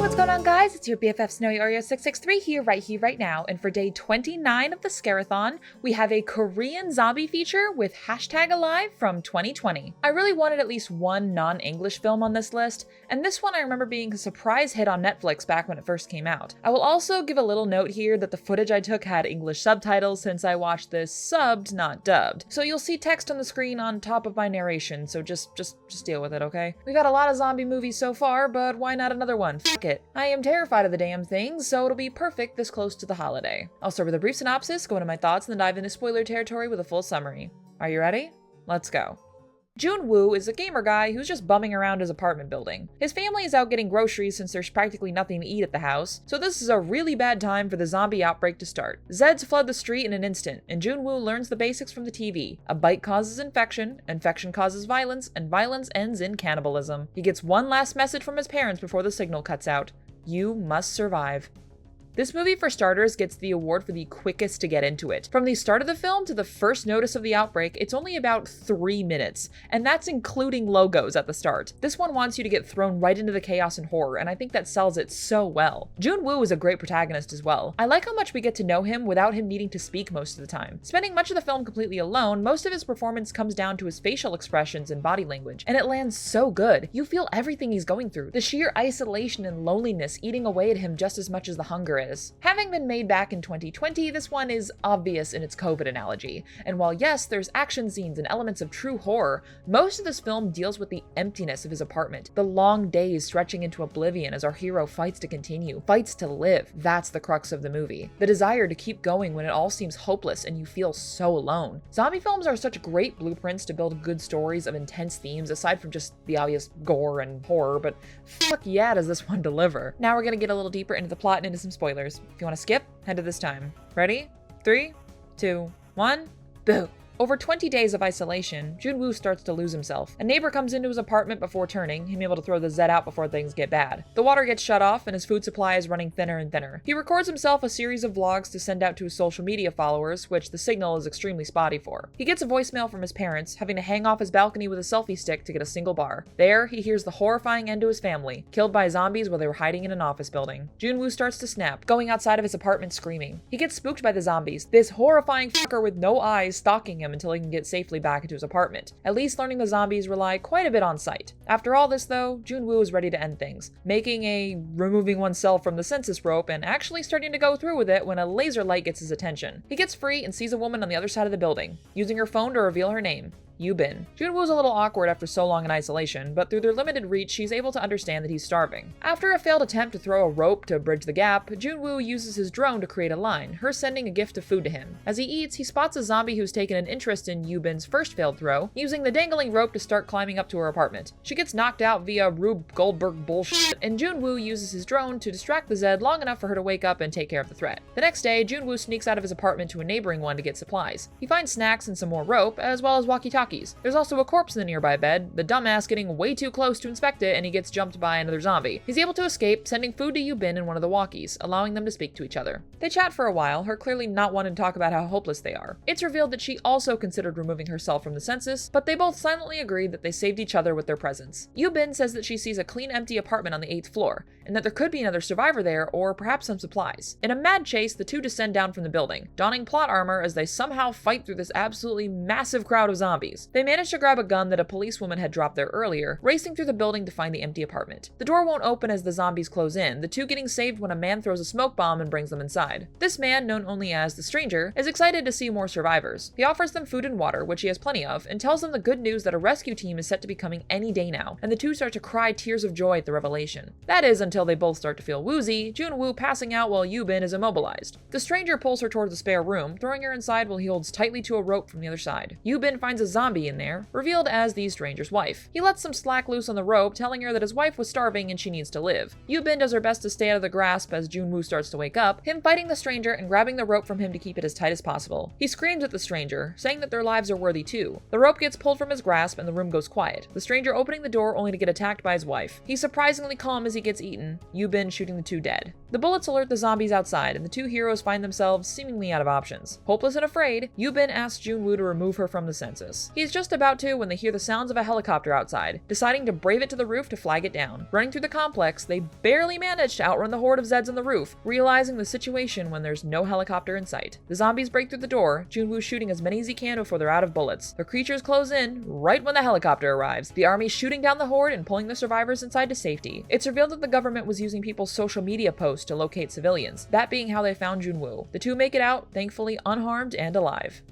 What's going on, guys? It's your BFF Snowy Oreo 663 here, right now, and for day 29 of the Scare-A-Thon, we have a Korean zombie feature with #Alive from 2020. I really wanted at least one non-English film on this list, and this one I remember being a surprise hit on Netflix back when it first came out. I will also give a little note here that the footage I took had English subtitles since I watched this subbed, not dubbed. So you'll see text on the screen on top of my narration, so just deal with it, okay? We've got a lot of zombie movies so far, but why not another one? Fuck it. I am terrified of the damn thing, so it'll be perfect this close to the holiday. I'll start with a brief synopsis, go into my thoughts, and then dive into spoiler territory with a full summary. Are you ready? Let's go. Jun-woo is a gamer guy who's just bumming around his apartment building. His family is out getting groceries since there's practically nothing to eat at the house, so this is a really bad time for the zombie outbreak to start. Zeds flood the street in an instant, and Jun-woo learns the basics from the TV. A bite causes infection, infection causes violence, and violence ends in cannibalism. He gets one last message from his parents before the signal cuts out. You must survive. This movie, for starters, gets the award for the quickest to get into it. From the start of the film to the first notice of the outbreak, it's only about 3 minutes, and that's including logos at the start. This one wants you to get thrown right into the chaos and horror, and I think that sells it so well. Jun-woo is a great protagonist as well. I like how much we get to know him without him needing to speak most of the time. Spending much of the film completely alone, most of his performance comes down to his facial expressions and body language, and it lands so good. You feel everything he's going through. The sheer isolation and loneliness eating away at him just as much as the hunger is. Having been made back in 2020, this one is obvious in its COVID analogy, and while yes, there's action scenes and elements of true horror, most of this film deals with the emptiness of his apartment, the long days stretching into oblivion as our hero fights to continue, fights to live. That's the crux of the movie. The desire to keep going when it all seems hopeless and you feel so alone. Zombie films are such great blueprints to build good stories of intense themes, aside from just the obvious gore and horror, but fuck yeah does this one deliver. Now we're gonna get a little deeper into the plot and into some spoilers. If you want to skip, head to this time. Ready? 3, 2, 1, boo! Over 20 days of isolation, Jun-woo starts to lose himself. A neighbor comes into his apartment before turning, him able to throw the Zed out before things get bad. The water gets shut off and his food supply is running thinner and thinner. He records himself a series of vlogs to send out to his social media followers, which the signal is extremely spotty for. He gets a voicemail from his parents, having to hang off his balcony with a selfie stick to get a single bar. There, he hears the horrifying end to his family, killed by zombies while they were hiding in an office building. Jun-woo starts to snap, going outside of his apartment screaming. He gets spooked by the zombies, this horrifying fucker with no eyes stalking him him until he can get safely back into his apartment, at least learning the zombies rely quite a bit on sight. After all this though, Junwoo is ready to end things, making a removing oneself from the census rope and actually starting to go through with it when a laser light gets his attention. He gets free and sees a woman on the other side of the building, using her phone to reveal her name. Yubin. Junwoo's a little awkward after so long in isolation, but through their limited reach, she's able to understand that he's starving. After a failed attempt to throw a rope to bridge the gap, Junwoo uses his drone to create a line, her sending a gift of food to him. As he eats, he spots a zombie who's taken an interest in Yubin's first failed throw, using the dangling rope to start climbing up to her apartment. She gets knocked out via Rube Goldberg bullshit, and Junwoo uses his drone to distract the Zed long enough for her to wake up and take care of the threat. The next day, Junwoo sneaks out of his apartment to a neighboring one to get supplies. He finds snacks and some more rope, as well as walkie-talkies. There's also a corpse in the nearby bed, the dumbass getting way too close to inspect it, and he gets jumped by another zombie. He's able to escape, sending food to Yubin in one of the walkies, allowing them to speak to each other. They chat for a while, her clearly not wanting to talk about how hopeless they are. It's revealed that she also considered removing herself from the census, but they both silently agree that they saved each other with their presence. Yubin says that she sees a clean, empty apartment on the 8th floor, and that there could be another survivor there, or perhaps some supplies. In a mad chase, the two descend down from the building, donning plot armor as they somehow fight through this absolutely massive crowd of zombies. They manage to grab a gun that a policewoman had dropped there earlier, racing through the building to find the empty apartment. The door won't open as the zombies close in, the two getting saved when a man throws a smoke bomb and brings them inside. This man, known only as the Stranger, is excited to see more survivors. He offers them food and water, which he has plenty of, and tells them the good news that a rescue team is set to be coming any day now, and the two start to cry tears of joy at the revelation. That is until they both start to feel woozy, Junwoo passing out while Yubin is immobilized. The Stranger pulls her towards the spare room, throwing her inside while he holds tightly to a rope from the other side. Yubin finds a zombie in there, revealed as the Stranger's wife. He lets some slack loose on the rope, telling her that his wife was starving and she needs to live. Yubin does her best to stay out of the grasp as Junwoo starts to wake up, him fighting the Stranger and grabbing the rope from him to keep it as tight as possible. He screams at the Stranger, saying that their lives are worthy too. The rope gets pulled from his grasp and the room goes quiet, the Stranger opening the door only to get attacked by his wife. He's surprisingly calm as he gets eaten, Yubin shooting the two dead. The bullets alert the zombies outside, and the two heroes find themselves seemingly out of options. Hopeless and afraid, Yubin asks Junwoo to remove her from the census. He's just about to when they hear the sounds of a helicopter outside, deciding to brave it to the roof to flag it down. Running through the complex, they barely manage to outrun the horde of Zeds on the roof, realizing the situation when there's no helicopter in sight. The zombies break through the door, Junwoo shooting as many as he can before they're out of bullets. The creatures close in right when the helicopter arrives, the army shooting down the horde and pulling the survivors inside to safety. It's revealed that the government was using people's social media posts to locate civilians, that being how they found Junwoo. The two make it out, thankfully unharmed and alive.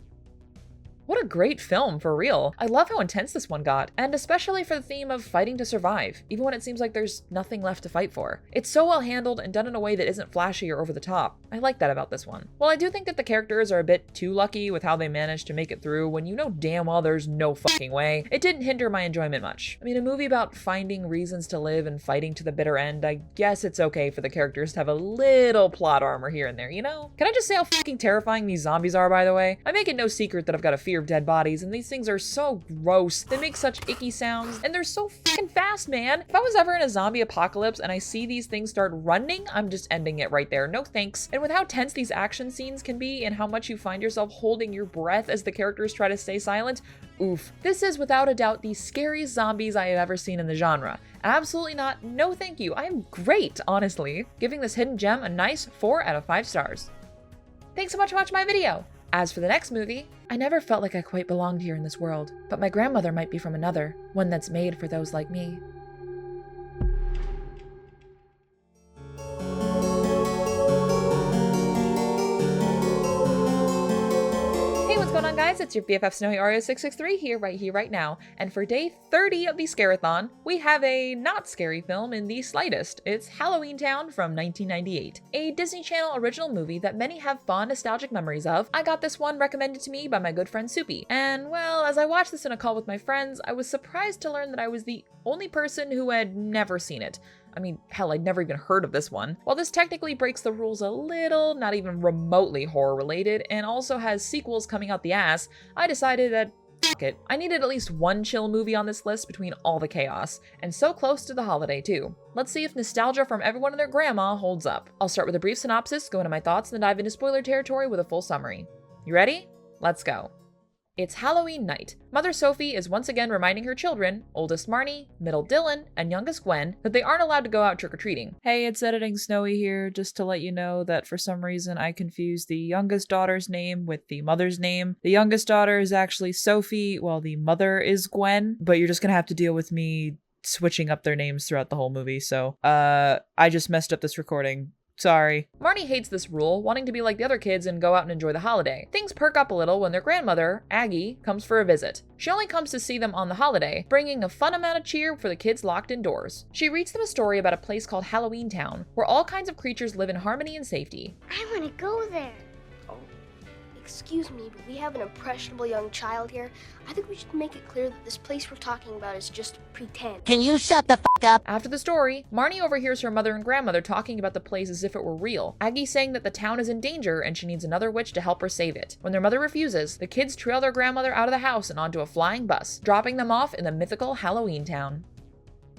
What a great film, for real. I love how intense this one got, and especially for the theme of fighting to survive, even when it seems like there's nothing left to fight for. It's so well handled and done in a way that isn't flashy or over the top. I like that about this one. While I do think that the characters are a bit too lucky with how they managed to make it through when you know damn well there's no fucking way, it didn't hinder my enjoyment much. I mean, a movie about finding reasons to live and fighting to the bitter end, I guess it's okay for the characters to have a little plot armor here and there, you know? Can I just say how fucking terrifying these zombies are, by the way? I make it no secret that I've got a fear of dead bodies, and these things are so gross. They make such icky sounds, and they're so fucking fast, man. If I was ever in a zombie apocalypse and I see these things start running, I'm just ending it right there. No thanks. And with how tense these action scenes can be and how much you find yourself holding your breath as the characters try to stay silent, oof. This is without a doubt the scariest zombies I have ever seen in the genre. Absolutely not. No thank you. I'm great, honestly. Giving this hidden gem a nice 4 out of 5 stars. Thanks so much for watching my video. As for the next movie, I never felt like I quite belonged here in this world, but my grandmother might be from another, one that's made for those like me. What's going on, guys? It's your BFF Snowy Oreo 663 here, right now, and for day 30 of the Scare-A-Thon, we have a not scary film in the slightest. It's Halloweentown from 1998, a Disney Channel original movie that many have fond nostalgic memories of. I got this one recommended to me by my good friend Soupy, and well, as I watched this in a call with my friends, I was surprised to learn that I was the only person who had never seen it. I mean, hell, I'd never even heard of this one. While this technically breaks the rules a little, not even remotely horror related, and also has sequels coming out the ass, I decided that fuck it. I needed at least one chill movie on this list between all the chaos, and so close to the holiday too. Let's see if nostalgia from everyone and their grandma holds up. I'll start with a brief synopsis, go into my thoughts, and then dive into spoiler territory with a full summary. You ready? Let's go. It's Halloween night. Mother Sophie is once again reminding her children, oldest Marnie, middle Dylan, and youngest Gwen, that they aren't allowed to go out trick-or-treating. Hey, it's Editing Snowy here, just to let you know that for some reason I confused the youngest daughter's name with the mother's name. The youngest daughter is actually Sophie, while the mother is Gwen, but you're just gonna have to deal with me switching up their names throughout the whole movie, so, I just messed up this recording. Sorry. Marnie hates this rule, wanting to be like the other kids and go out and enjoy the holiday. Things perk up a little when their grandmother, Aggie, comes for a visit. She only comes to see them on the holiday, bringing a fun amount of cheer for the kids locked indoors. She reads them a story about a place called Halloweentown, where all kinds of creatures live in harmony and safety. I want to go there. Excuse me, but we have an impressionable young child here. I think we should make it clear that this place we're talking about is just pretend. Can you shut the f*** up? After the story, Marnie overhears her mother and grandmother talking about the place as if it were real. Aggie saying that the town is in danger and she needs another witch to help her save it. When their mother refuses, the kids trail their grandmother out of the house and onto a flying bus, dropping them off in the mythical Halloweentown.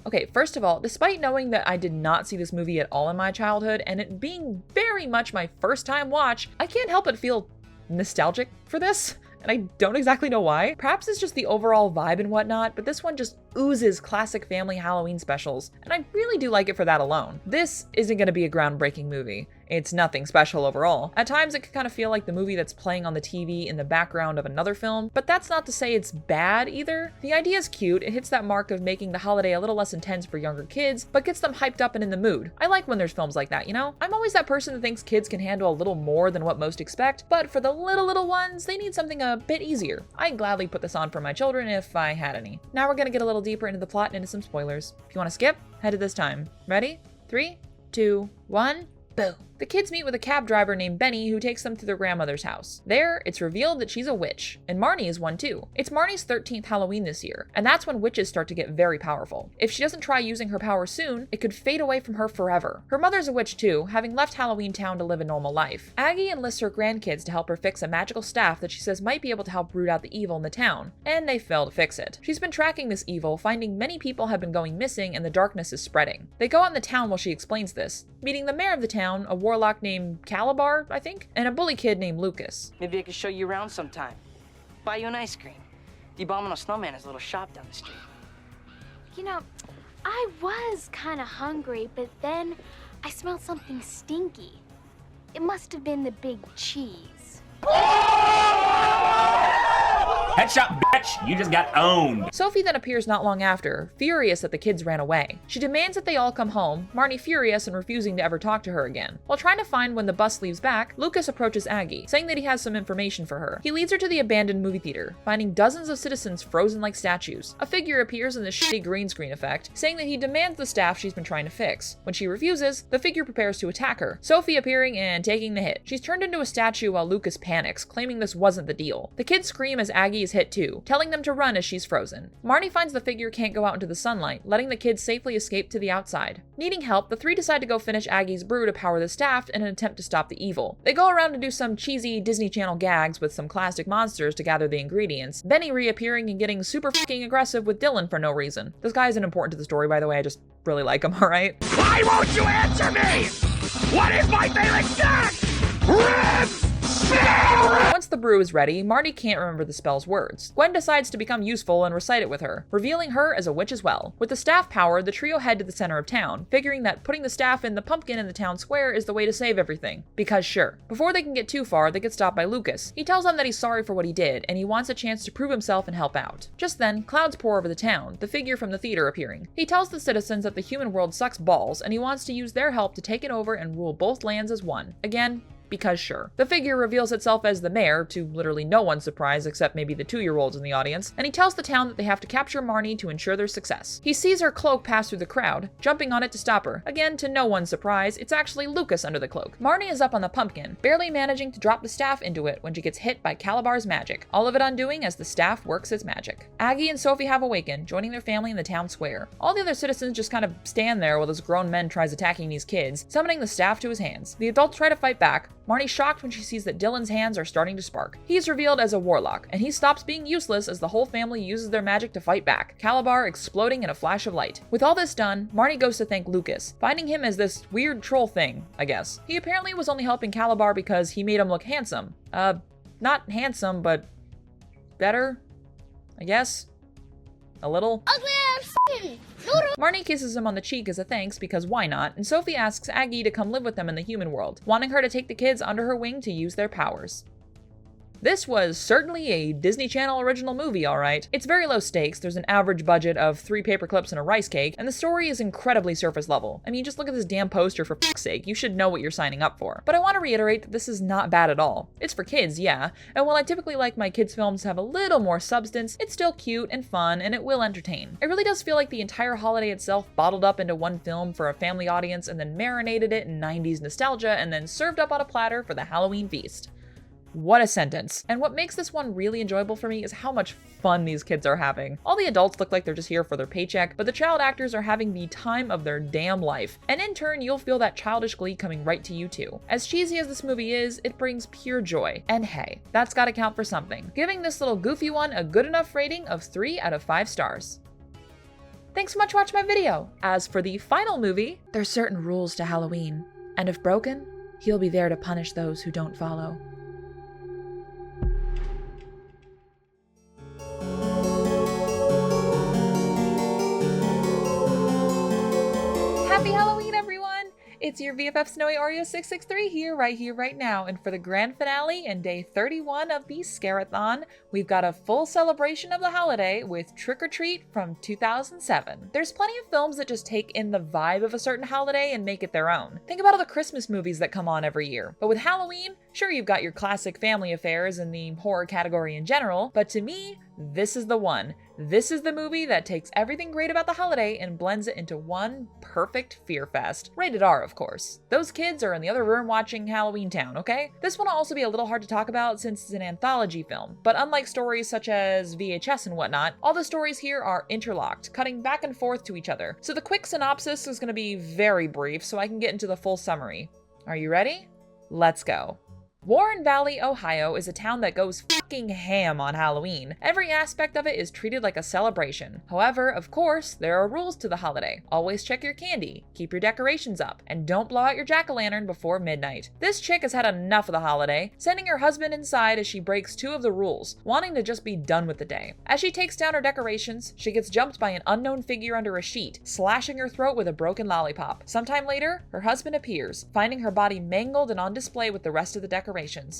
Okay, first of all, despite knowing that I did not see this movie at all in my childhood and it being very much my first time watch, I can't help but feel nostalgic for this, and I don't exactly know why. Perhaps it's just the overall vibe and whatnot, but this one just oozes classic family Halloween specials, and I really do like it for that alone. This isn't going to be a groundbreaking movie. It's nothing special overall. At times it can kind of feel like the movie that's playing on the TV in the background of another film, but that's not to say it's bad either. The idea is cute, it hits that mark of making the holiday a little less intense for younger kids, but gets them hyped up and in the mood. I like when there's films like that, you know? I'm always that person that thinks kids can handle a little more than what most expect, but for the little ones, they need something a bit easier. I'd gladly put this on for my children if I had any. Now we're gonna get a little deeper into the plot and into some spoilers. If you want to skip, head to this time. Ready? 3, 2, 1, boom. The kids meet with a cab driver named Benny who takes them to their grandmother's house. There, it's revealed that she's a witch, and Marnie is one too. It's Marnie's 13th Halloween this year, and that's when witches start to get very powerful. If she doesn't try using her power soon, it could fade away from her forever. Her mother's a witch too, having left Halloweentown to live a normal life. Aggie enlists her grandkids to help her fix a magical staff that she says might be able to help root out the evil in the town, and they fail to fix it. She's been tracking this evil, finding many people have been going missing and the darkness is spreading. They go out in the town while she explains this, meeting the mayor of the town, a warlock named Calabar, I think, and a bully kid named Lucas. Maybe I could show you around sometime. Buy you an ice cream. The Abominable Snowman has a little shop down the street. You know, I was kind of hungry, but then I smelled something stinky. It must have been the big cheese. Headshot, bitch! You just got owned! Sophie then appears not long after, furious that the kids ran away. She demands that they all come home, Marnie furious and refusing to ever talk to her again. While trying to find when the bus leaves back, Lucas approaches Aggie, saying that he has some information for her. He leads her to the abandoned movie theater, finding dozens of citizens frozen like statues. A figure appears in the shitty green screen effect, saying that he demands the staff she's been trying to fix. When she refuses, the figure prepares to attack her, Sophie appearing and taking the hit. She's turned into a statue while Lucas panics, claiming this wasn't the deal. The kids scream as Aggie is hit too, telling them to run as she's frozen. Marnie finds the figure can't go out into the sunlight, letting the kids safely escape to the outside. Needing help, the three decide to go finish Aggie's brew to power the staff in an attempt to stop the evil. They go around to do some cheesy Disney Channel gags with some classic monsters to gather the ingredients, Benny reappearing and getting super fucking aggressive with Dylan for no reason. This guy isn't important to the story, by the way, I just really like him, alright? Why won't you answer me? What is my favorite snack? Ribs! Once the brew is ready, Marnie can't remember the spell's words. Gwen decides to become useful and recite it with her, revealing her as a witch as well. With the staff power, the trio head to the center of town, figuring that putting the staff in the pumpkin in the town square is the way to save everything. Because sure. Before they can get too far, they get stopped by Lucas. He tells them that he's sorry for what he did, and he wants a chance to prove himself and help out. Just then, clouds pour over the town, the figure from the theater appearing. He tells the citizens that the human world sucks balls, and he wants to use their help to take it over and rule both lands as one. Again, because sure. The figure reveals itself as the mayor, to literally no one's surprise except maybe the 2-year-olds in the audience, and he tells the town that they have to capture Marnie to ensure their success. He sees her cloak pass through the crowd, jumping on it to stop her. Again, to no one's surprise, it's actually Lucas under the cloak. Marnie is up on the pumpkin, barely managing to drop the staff into it when she gets hit by Calabar's magic, all of it undoing as the staff works its magic. Aggie and Sophie have awakened, joining their family in the town square. All the other citizens just kind of stand there while this grown man tries attacking these kids, summoning the staff to his hands. The adults try to fight back, Marnie's shocked when she sees that Dylan's hands are starting to spark. He's revealed as a warlock, and he stops being useless as the whole family uses their magic to fight back, Calabar exploding in a flash of light. With all this done, Marnie goes to thank Lucas, finding him as this weird troll thing, I guess. He apparently was only helping Calabar because he made him look handsome. Not handsome, but better, I guess. A little. Marnie kisses him on the cheek as a thanks because why not, and Sophie asks Aggie to come live with them in the human world, wanting her to take the kids under her wing to use their powers. This was certainly a Disney Channel original movie, alright. It's very low stakes, there's an average budget of 3 paper clips and a rice cake, and the story is incredibly surface level. I mean, just look at this damn poster for fuck's sake, you should know what you're signing up for. But I want to reiterate that this is not bad at all. It's for kids, yeah, and while I typically like my kids' films to have a little more substance, it's still cute and fun, and it will entertain. It really does feel like the entire holiday itself bottled up into one film for a family audience and then marinated it in 90s nostalgia and then served up on a platter for the Halloween feast. What a sentence. And what makes this one really enjoyable for me is how much fun these kids are having. All the adults look like they're just here for their paycheck, but the child actors are having the time of their damn life. And in turn, you'll feel that childish glee coming right to you too. As cheesy as this movie is, it brings pure joy. And hey, that's gotta count for something. Giving this little goofy one a good enough rating of 3 out of 5 stars. Thanks so much for watching my video. As for the final movie, there's certain rules to Halloween. And if broken, he'll be there to punish those who don't follow. Happy Halloween, everyone! It's your VFF Snowy Oreo 663 here, right now, and for the grand finale and day 31 of the Scare-A-Thon, we've got a full celebration of the holiday with Trick or Treat from 2007. There's plenty of films that just take in the vibe of a certain holiday and make it their own. Think about all the Christmas movies that come on every year. But with Halloween, sure, you've got your classic family affairs and the horror category in general, but to me, this is the one. This is the movie that takes everything great about the holiday and blends it into one perfect fear fest. Rated R, of course. Those kids are in the other room watching Halloweentown, okay? This one will also be a little hard to talk about since it's an anthology film, but unlike stories such as VHS and whatnot, all the stories here are interlocked, cutting back and forth to each other. So the quick synopsis is going to be very brief so I can get into the full summary. Are you ready? Let's go. Warren Valley, Ohio is a town that goes fucking ham on Halloween. Every aspect of it is treated like a celebration. However, of course, there are rules to the holiday. Always check your candy, keep your decorations up, and don't blow out your jack-o'-lantern before midnight. This chick has had enough of the holiday, sending her husband inside as she breaks 2 of the rules, wanting to just be done with the day. As she takes down her decorations, she gets jumped by an unknown figure under a sheet, slashing her throat with a broken lollipop. Sometime later, her husband appears, finding her body mangled and on display with the rest of the decorations.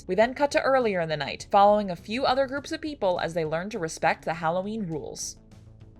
We then cut to earlier in the night, following a few other groups of people as they learn to respect the Halloween rules.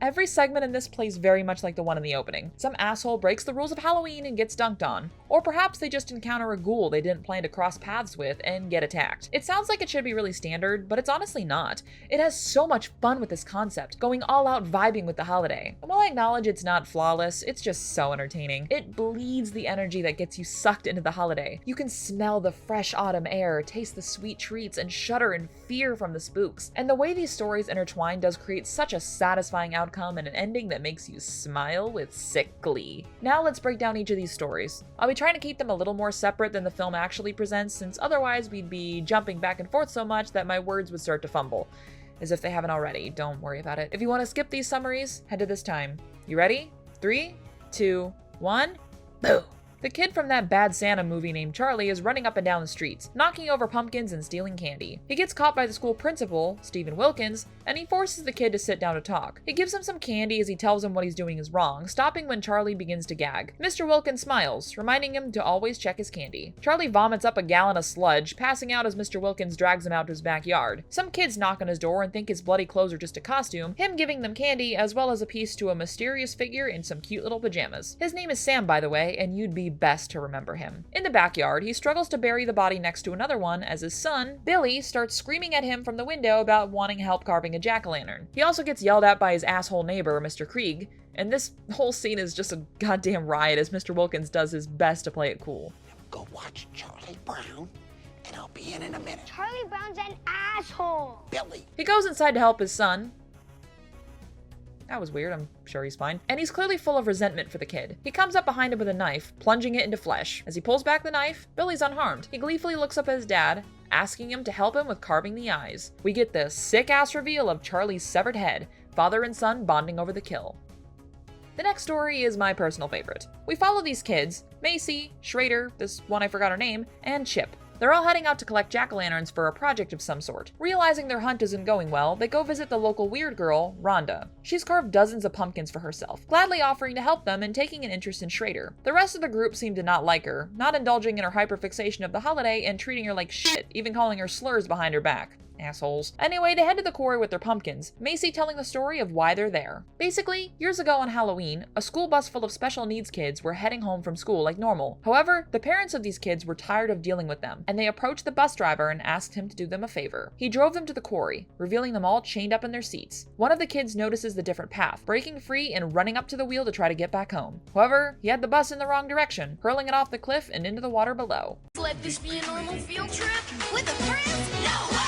Every segment in this plays very much like the one in the opening. Some asshole breaks the rules of Halloween and gets dunked on. Or perhaps they just encounter a ghoul they didn't plan to cross paths with and get attacked. It sounds like it should be really standard, but it's honestly not. It has so much fun with this concept, going all out vibing with the holiday. And while I acknowledge it's not flawless, it's just so entertaining. It bleeds the energy that gets you sucked into the holiday. You can smell the fresh autumn air, taste the sweet treats, and shudder in fear from the spooks. And the way these stories intertwine does create such a satisfying outcome and an ending that makes you smile with sick glee. Now let's break down each of these stories. I'll be trying to keep them a little more separate than the film actually presents, since otherwise we'd be jumping back and forth so much that my words would start to fumble. As if they haven't already, don't worry about it. If you want to skip these summaries, head to this time. You ready? 3, 2, 1, boo! The kid from that bad Santa movie named Charlie is running up and down the streets, knocking over pumpkins and stealing candy. He gets caught by the school principal, Stephen Wilkins, and he forces the kid to sit down to talk. He gives him some candy as he tells him what he's doing is wrong, stopping when Charlie begins to gag. Mr. Wilkins smiles, reminding him to always check his candy. Charlie vomits up a gallon of sludge, passing out as Mr. Wilkins drags him out to his backyard. Some kids knock on his door and think his bloody clothes are just a costume, him giving them candy as well as a piece to a mysterious figure in some cute little pajamas. His name is Sam, by the way, and you'd be best to remember him. In the backyard, he struggles to bury the body next to another one as his son, Billy, starts screaming at him from the window about wanting help carving a jack-o'-lantern. He also gets yelled at by his asshole neighbor, Mr. Krieg, and this whole scene is just a goddamn riot as Mr. Wilkins does his best to play it cool. Go watch Charlie Brown, and I'll be in a minute. Charlie Brown's an asshole. Billy. He goes inside to help his son. That was weird, I'm sure he's fine. And he's clearly full of resentment for the kid. He comes up behind him with a knife, plunging it into flesh. As he pulls back the knife, Billy's unharmed. He gleefully looks up at his dad, asking him to help him with carving the eyes. We get the sick-ass reveal of Charlie's severed head, father and son bonding over the kill. The next story is my personal favorite. We follow these kids, Macy, Schrader, this one I forgot her name, and Chip. They're all heading out to collect jack-o'-lanterns for a project of some sort. Realizing their hunt isn't going well, they go visit the local weird girl, Rhonda. She's carved dozens of pumpkins for herself, gladly offering to help them and taking an interest in Schrader. The rest of the group seem to not like her, not indulging in her hyperfixation of the holiday and treating her like shit, even calling her slurs behind her back. Assholes. Anyway, they head to the quarry with their pumpkins, Macy telling the story of why they're there. Basically, years ago on Halloween, a school bus full of special needs kids were heading home from school like normal. However, the parents of these kids were tired of dealing with them, and they approached the bus driver and asked him to do them a favor. He drove them to the quarry, revealing them all chained up in their seats. One of the kids notices the different path, breaking free and running up to the wheel to try to get back home. However, he had the bus in the wrong direction, hurling it off the cliff and into the water below. Let this be a normal field trip? With a friend? No way!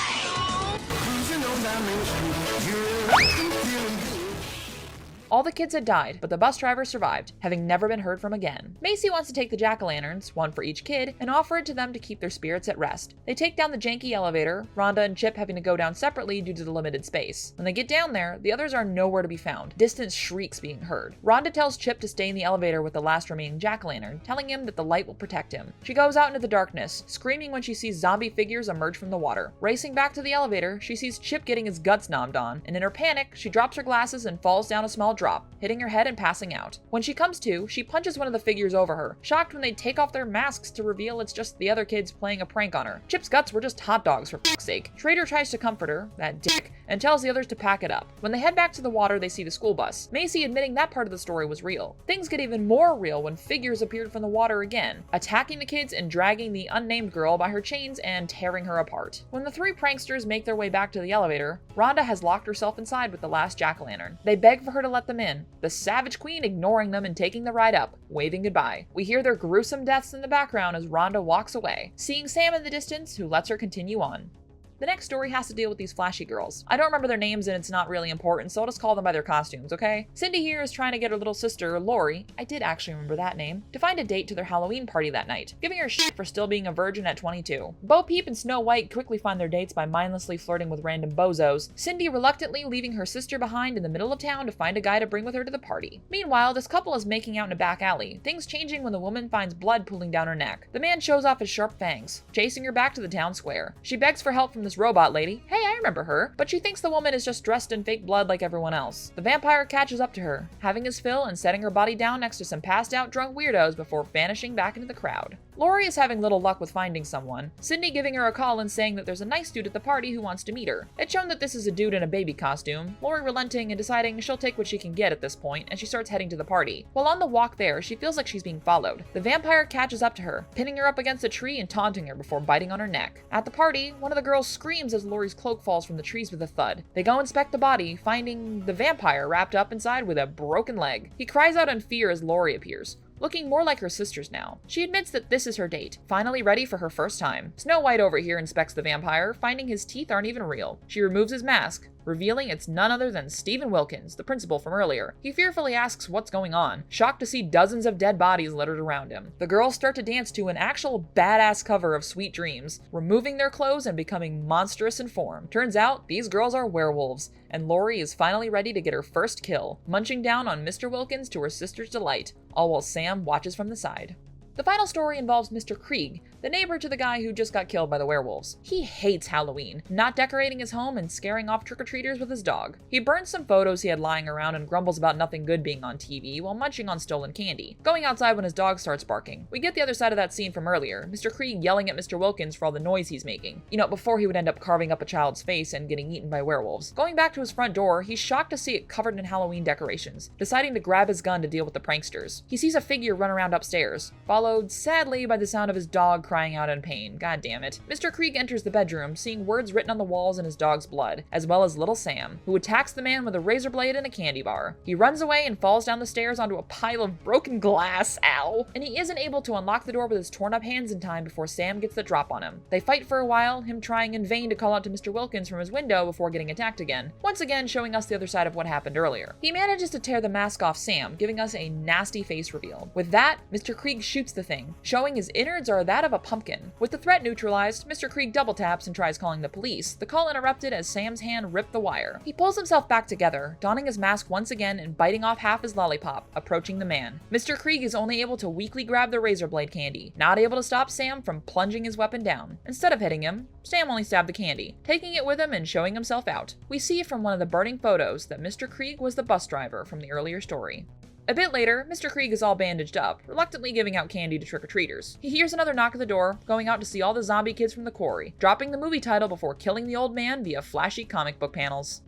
All the kids had died, but the bus driver survived, having never been heard from again. Macy wants to take the jack-o'-lanterns, one for each kid, and offer it to them to keep their spirits at rest. They take down the janky elevator, Rhonda and Chip having to go down separately due to the limited space. When they get down there, the others are nowhere to be found, distant shrieks being heard. Rhonda tells Chip to stay in the elevator with the last remaining jack-o'-lantern, telling him that the light will protect him. She goes out into the darkness, screaming when she sees zombie figures emerge from the water. Racing back to the elevator, she sees Chip getting his guts nommed on, and in her panic, she drops her glasses and falls down a small drop, hitting her head and passing out. When she comes to, she punches one of the figures over her, shocked when they take off their masks to reveal it's just the other kids playing a prank on her. Chip's guts were just hot dogs for fuck's sake. Schrader tries to comfort her, that dick, and tells the others to pack it up. When they head back to the water, they see the school bus, Macy admitting that part of the story was real. Things get even more real when figures appeared from the water again, attacking the kids and dragging the unnamed girl by her chains and tearing her apart. When the three pranksters make their way back to the elevator, Rhonda has locked herself inside with the last jack-o'-lantern. They beg for her to let them in, the Savage Queen ignoring them and taking the ride up, waving goodbye. We hear their gruesome deaths in the background as Rhonda walks away, seeing Sam in the distance, who lets her continue on. The next story has to deal with these flashy girls. I don't remember their names and it's not really important, so I'll just call them by their costumes, okay? Cindy here is trying to get her little sister, Lori, I did actually remember that name, to find a date to their Halloween party that night, giving her shit for still being a virgin at 22. Bo Peep and Snow White quickly find their dates by mindlessly flirting with random bozos, Cindy reluctantly leaving her sister behind in the middle of town to find a guy to bring with her to the party. Meanwhile, this couple is making out in a back alley, things changing when the woman finds blood pooling down her neck. The man shows off his sharp fangs, chasing her back to the town square. She begs for help from this robot lady. Hey, I remember her, but she thinks the woman is just dressed in fake blood like everyone else. The vampire catches up to her, having his fill and setting her body down next to some passed out drunk weirdos before vanishing back into the crowd. Lori is having little luck with finding someone, Cindy giving her a call and saying that there's a nice dude at the party who wants to meet her. It's shown that this is a dude in a baby costume, Lori relenting and deciding she'll take what she can get at this point, and she starts heading to the party. While on the walk there, she feels like she's being followed. The vampire catches up to her, pinning her up against a tree and taunting her before biting on her neck. At the party, one of the girls screams as Lori's cloak falls from the trees with a thud. They go inspect the body, finding the vampire wrapped up inside with a broken leg. He cries out in fear as Lori appears, looking more like her sisters now. She admits that this is her date, finally ready for her first time. Snow White over here inspects the vampire, finding his teeth aren't even real. She removes his mask, revealing it's none other than Stephen Wilkins, the principal from earlier. He fearfully asks what's going on, shocked to see dozens of dead bodies littered around him. The girls start to dance to an actual badass cover of Sweet Dreams, removing their clothes and becoming monstrous in form. Turns out, these girls are werewolves, and Lori is finally ready to get her first kill, munching down on Mr. Wilkins to her sister's delight, all while Sam watches from the side. The final story involves Mr. Krieg, the neighbor to the guy who just got killed by the werewolves. He hates Halloween, not decorating his home and scaring off trick-or-treaters with his dog. He burns some photos he had lying around and grumbles about nothing good being on TV while munching on stolen candy, going outside when his dog starts barking. We get the other side of that scene from earlier, Mr. Krieg yelling at Mr. Wilkins for all the noise he's making. You know, before he would end up carving up a child's face and getting eaten by werewolves. Going back to his front door, he's shocked to see it covered in Halloween decorations, deciding to grab his gun to deal with the pranksters. He sees a figure run around upstairs, followed sadly by the sound of his dog crying out in pain. God damn it. Mr. Krieg enters the bedroom, seeing words written on the walls in his dog's blood, as well as little Sam, who attacks the man with a razor blade and a candy bar. He runs away and falls down the stairs onto a pile of broken glass, ow, and he isn't able to unlock the door with his torn up hands in time before Sam gets the drop on him. They fight for a while, him trying in vain to call out to Mr. Wilkins from his window before getting attacked again, once again showing us the other side of what happened earlier. He manages to tear the mask off Sam, giving us a nasty face reveal. With that, Mr. Krieg shoots the thing, showing his innards are that of a pumpkin. With the threat neutralized, Mr. Krieg double taps and tries calling the police. The call interrupted as Sam's hand ripped the wire. He pulls himself back together, donning his mask once again and biting off half his lollipop, approaching the man. Mr. Krieg is only able to weakly grab the razor blade candy, not able to stop Sam from plunging his weapon down. Instead of hitting him, Sam only stabbed the candy, taking it with him and showing himself out. We see from one of the burning photos that Mr. Krieg was the bus driver from the earlier story. A bit later, Mr. Krieg is all bandaged up, reluctantly giving out candy to trick-or-treaters. He hears another knock at the door, going out to see all the zombie kids from the quarry, dropping the movie title before killing the old man via flashy comic book panels.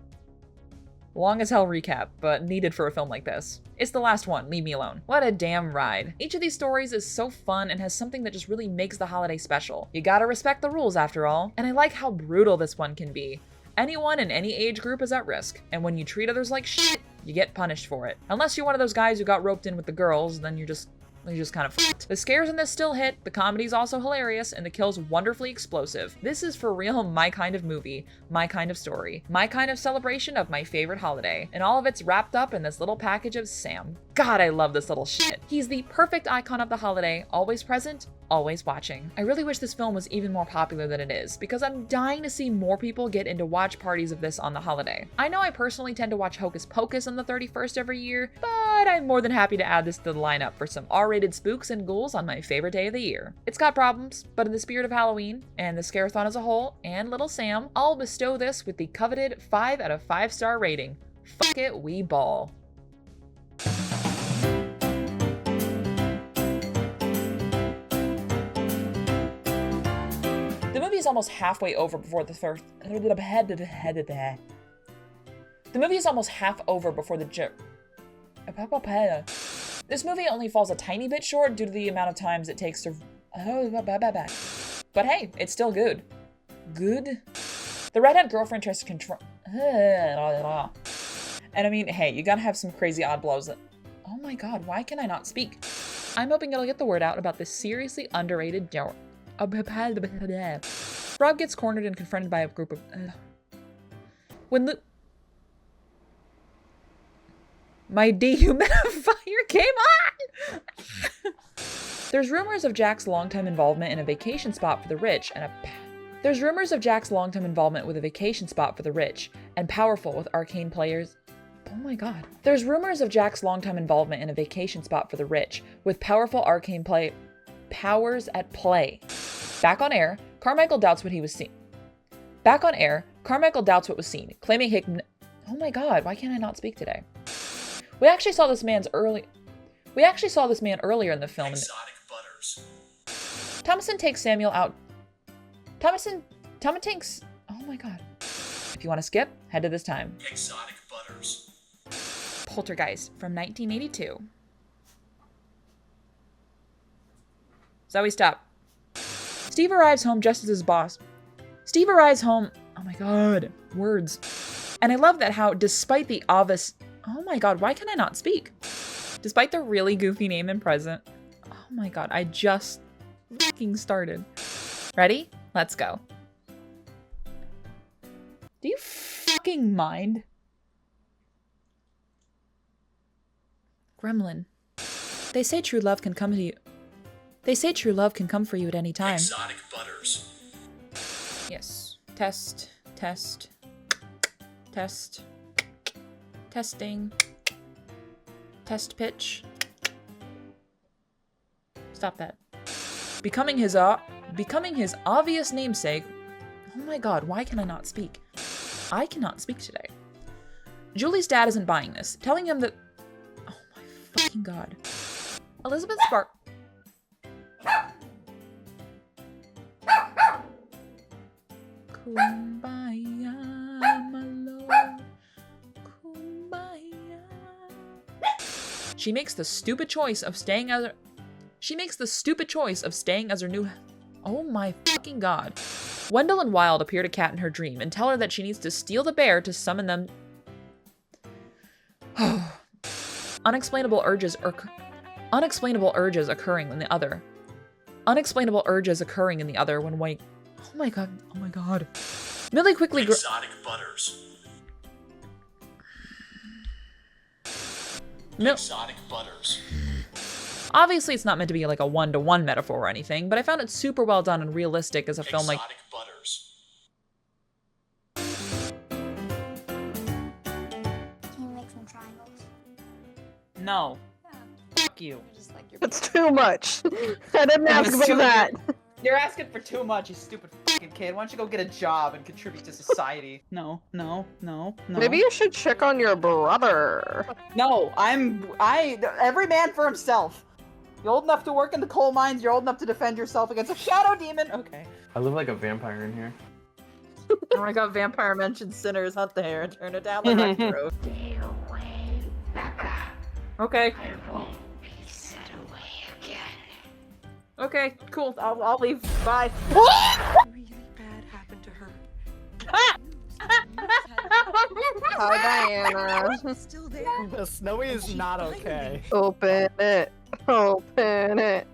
Long as hell recap, but needed for a film like this. It's the last one, leave me alone. What a damn ride. Each of these stories is so fun and has something that just really makes the holiday special. You gotta respect the rules after all, and I like how brutal this one can be. Anyone in any age group is at risk, and when you treat others like shit, you get punished for it. Unless you're one of those guys who got roped in with the girls, then you're just kind of fucked. The scares in this still hit, the comedy's also hilarious, and the kills wonderfully explosive. This is for real my kind of movie, my kind of story, my kind of celebration of my favorite holiday, and all of it's wrapped up in this little package of Sam. God, I love this little shit. He's the perfect icon of the holiday, always present, always watching. I really wish this film was even more popular than it is, because I'm dying to see more people get into watch parties of this on the holiday. I know I personally tend to watch Hocus Pocus on the 31st every year, but I'm more than happy to add this to the lineup for some R-rated spooks and ghouls on my favorite day of the year. It's got problems, but in the spirit of Halloween, and the Scare-A-Thon as a whole, and Little Sam, I'll bestow this with the coveted 5 out of 5 star rating. Fuck it, we ball. The movie is almost halfway over before the first. The movie is almost half over before the joke. This movie only falls a tiny bit short due to the amount of times it takes to. But hey, it's still good. Good. The redhead girlfriend tries to control. And I mean, hey, you gotta have some crazy oddballs that. Oh my god, why can I not speak? I'm hoping it'll get the word out about this seriously underrated door. Rob gets cornered and confronted by a group of. When my dehumidifier came on! There's rumors of Jack's longtime involvement in a vacation spot for the rich and There's rumors of Jack's longtime involvement with a vacation spot for the rich and powerful with arcane players. Oh my god. There's rumors of Jack's longtime involvement in a vacation spot for the rich with powerful arcane powers at play. Back on air, Carmichael doubts what he was seeing. Back on air, Carmichael doubts what was seen, claiming Oh my god, why can't I not speak today? We actually saw this man earlier in the film. Exotic butters. Thomason takes Samuel out. Thomason takes. Oh my god. If you want to skip, head to this time. Exotic butters. Poltergeist from 1982. Zoe, stop. Steve arrives home just as his boss. Steve arrives home. Oh my god. Words. And I love that how, despite the obvious. Oh my god, why can I not speak? Despite the really goofy name and present. Oh my god, I just fucking started. Ready? Let's go. Do you fucking mind? Gremlin. They say true love can come to you. They say true love can come for you at any time. Exotic butters. Yes. Test. Testing. Test pitch. Stop that. Becoming his obvious namesake. Oh my god, why can I not speak? I cannot speak today. Julie's dad isn't buying this, telling him that. Oh my fucking god. Elizabeth Spark. Kumbaya, my lord. Kumbaya. She makes the stupid choice of staying as her new. Oh my fucking god. Wendell and Wild appear to Kat in her dream and tell her that she needs to steal the bear to summon them. Unexplainable urges occurring in the other. Unexplainable urges occurring in the other when White. Oh my god. Oh my god. Millie quickly. Exotic butters. Exotic butters. Obviously, it's not meant to be like a one-to-one metaphor or anything, but I found it super well done and realistic as a film like... Exotic butters. Can you make some triangles? No. Fuck you. That's too much. I didn't ask for that. You're asking for too much, you stupid fucking kid. Why don't you go get a job and contribute to society? No. Maybe you should check on your brother. No, every man for himself. You're old enough to work in the coal mines, you're old enough to defend yourself against a shadow demon. Okay. I live like a vampire in here. Oh my god, vampire mentioned sinners, hunt the hair, and turn it down like retro. Stay away, Becca. Okay. I won't be set away again. Okay, cool. I'll leave. Bye. Really bad happened to her. Hi, Diana. Still there. The Snowy is not okay. Open it. Open it.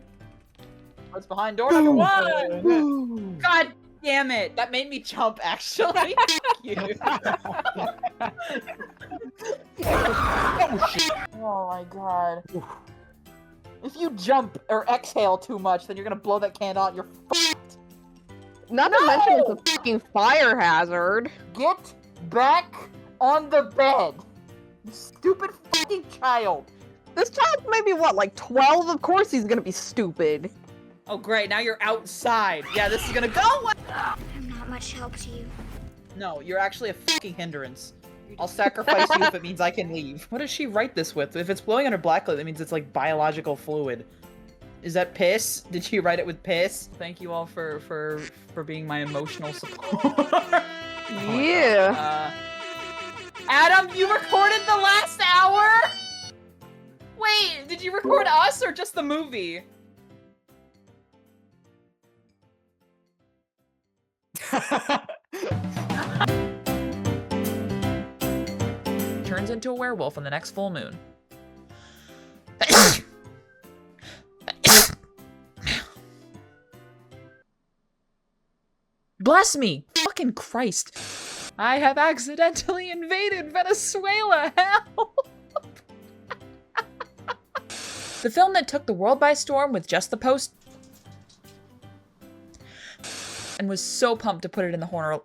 What's behind door number 1? God damn it! That made me jump, actually. You. Oh shit! Oh my god. If you jump or exhale too much, then you're gonna blow that can out. You're fucked. Not to mention it's a fucking fire hazard. Get back on the bed, you stupid fucking child. This child's maybe what, like 12? Of course he's gonna be stupid. Oh great, now you're outside. Yeah, this is gonna go away. I'm not much help to you. No, you're actually a fucking hindrance. I'll sacrifice you if it means I can leave. What does she write this with? If it's blowing on her blacklight, that means it's like biological fluid. Is that piss? Did she write it with piss? Thank you all for being my emotional support. Yeah. Adam, you recorded the last hour? Wait, did you record us or just the movie? Turns into a werewolf on the next full moon. Bless me! Fucking Christ. I have accidentally invaded Venezuela. Help! The film that took the world by storm with just the post and was so pumped to put it in the horror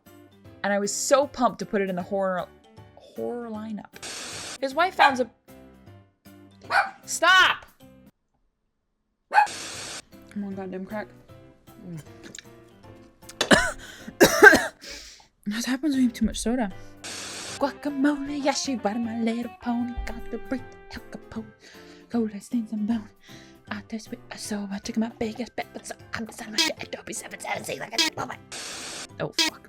horror lineup. His wife found a... Stop! Come on, goddamn crack. What happens when you have too much soda? Guacamole, yeah, she riding my little pony. Got to breathe the El Capone. Cold as things and bone. I taste sweet, so I took my biggest bet, but so I'm deciding my shit. Don't be 776 like I did. Oh my. Oh, fuck.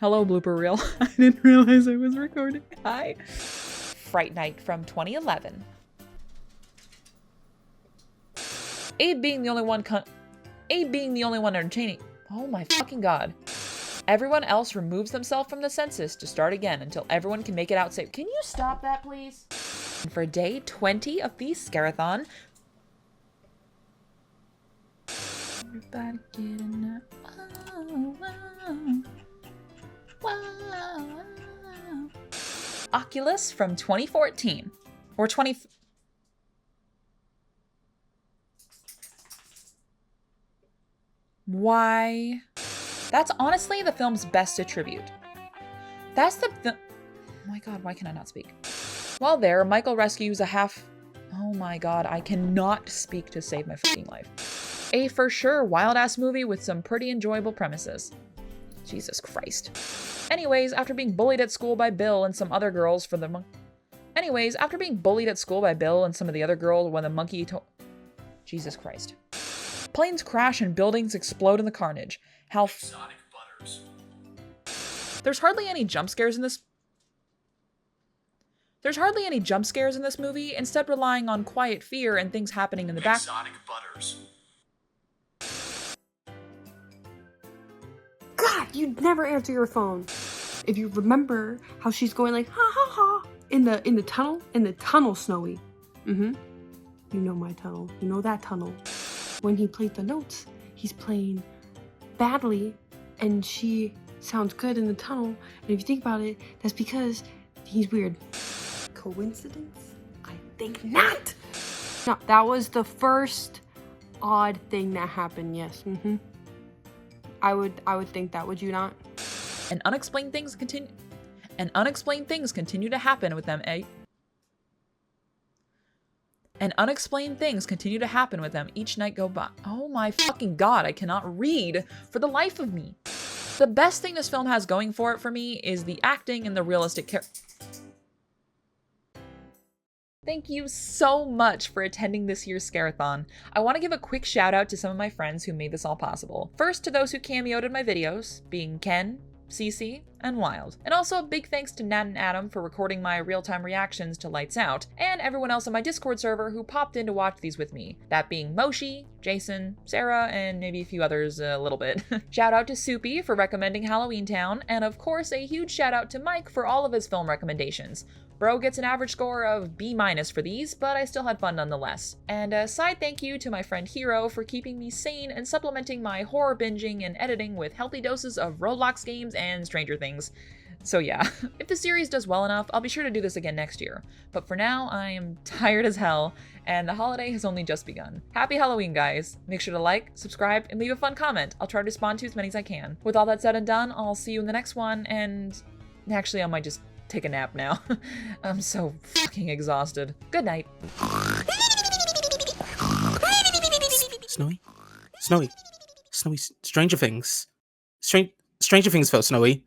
Hello, blooper reel. I didn't realize I was recording. Hi. Fright Night from 2011. Abe being the only one entertaining. Oh my fucking god. Everyone else removes themselves from the census to start again until everyone can make it out safe. Can you stop that, please? And for day 20 of the Scare-A-Thon. Everybody getting up. Oh, wow. Oculus from 2014. Or 20... Why? That's honestly the film's best attribute. That's the... Oh my god, why can I not speak? While there, Michael rescues a half... Oh my god, I cannot speak to save my fucking life. A for sure wild-ass movie with some pretty enjoyable premises. Jesus Christ. Anyways, after being bullied at school by Bill and some other girls for the Anyways, after being bullied at school by Bill and some of the other girls when the monkey Jesus Christ. Planes crash and buildings explode in the carnage. How Exotic butters. There's hardly any jump scares in this movie, instead relying on quiet fear and things happening in the back. Exotic butters. God, you'd never answer your phone. If you remember how she's going like ha ha ha in the tunnel, Snowy. You know my tunnel. You know that tunnel. When he played the notes, he's playing badly, and she sounds good in the tunnel. And if you think about it, that's because he's weird. Coincidence? I think not. No, that was the first odd thing that happened, yes. I would think that, would you not? And unexplained things continue to happen with them, And unexplained things continue to happen with them each night go by. Oh my fucking god, I cannot read for the life of me. The best thing this film has going for it for me is the acting and the realistic character. Thank you so much for attending this year's Scare-A-Thon. I want to give a quick shout out to some of my friends who made this all possible. First, to those who cameoed in my videos, being Ken, Cece, and Wild. And also a big thanks to Nat and Adam for recording my real-time reactions to Lights Out, and everyone else on my Discord server who popped in to watch these with me. That being Moshi, Jason, Sarah, and maybe a few others a little bit. Shout out to Soupy for recommending Halloweentown, and of course a huge shout out to Mike for all of his film recommendations. Bro gets an average score of B- for these, but I still had fun nonetheless. And a side thank you to my friend Hero for keeping me sane and supplementing my horror binging and editing with healthy doses of Roblox games and Stranger Things. So yeah, if the series does well enough, I'll be sure to do this again next year. But for now, I am tired as hell, and the holiday has only just begun. Happy Halloween, guys. Make sure to like, subscribe, and leave a fun comment. I'll try to respond to as many as I can. With all that said and done, I'll see you in the next one, and actually I might just take a nap now. I'm so fucking exhausted. Good night. Snowy? Snowy? Snowy, Stranger Things. Stranger Things felt snowy.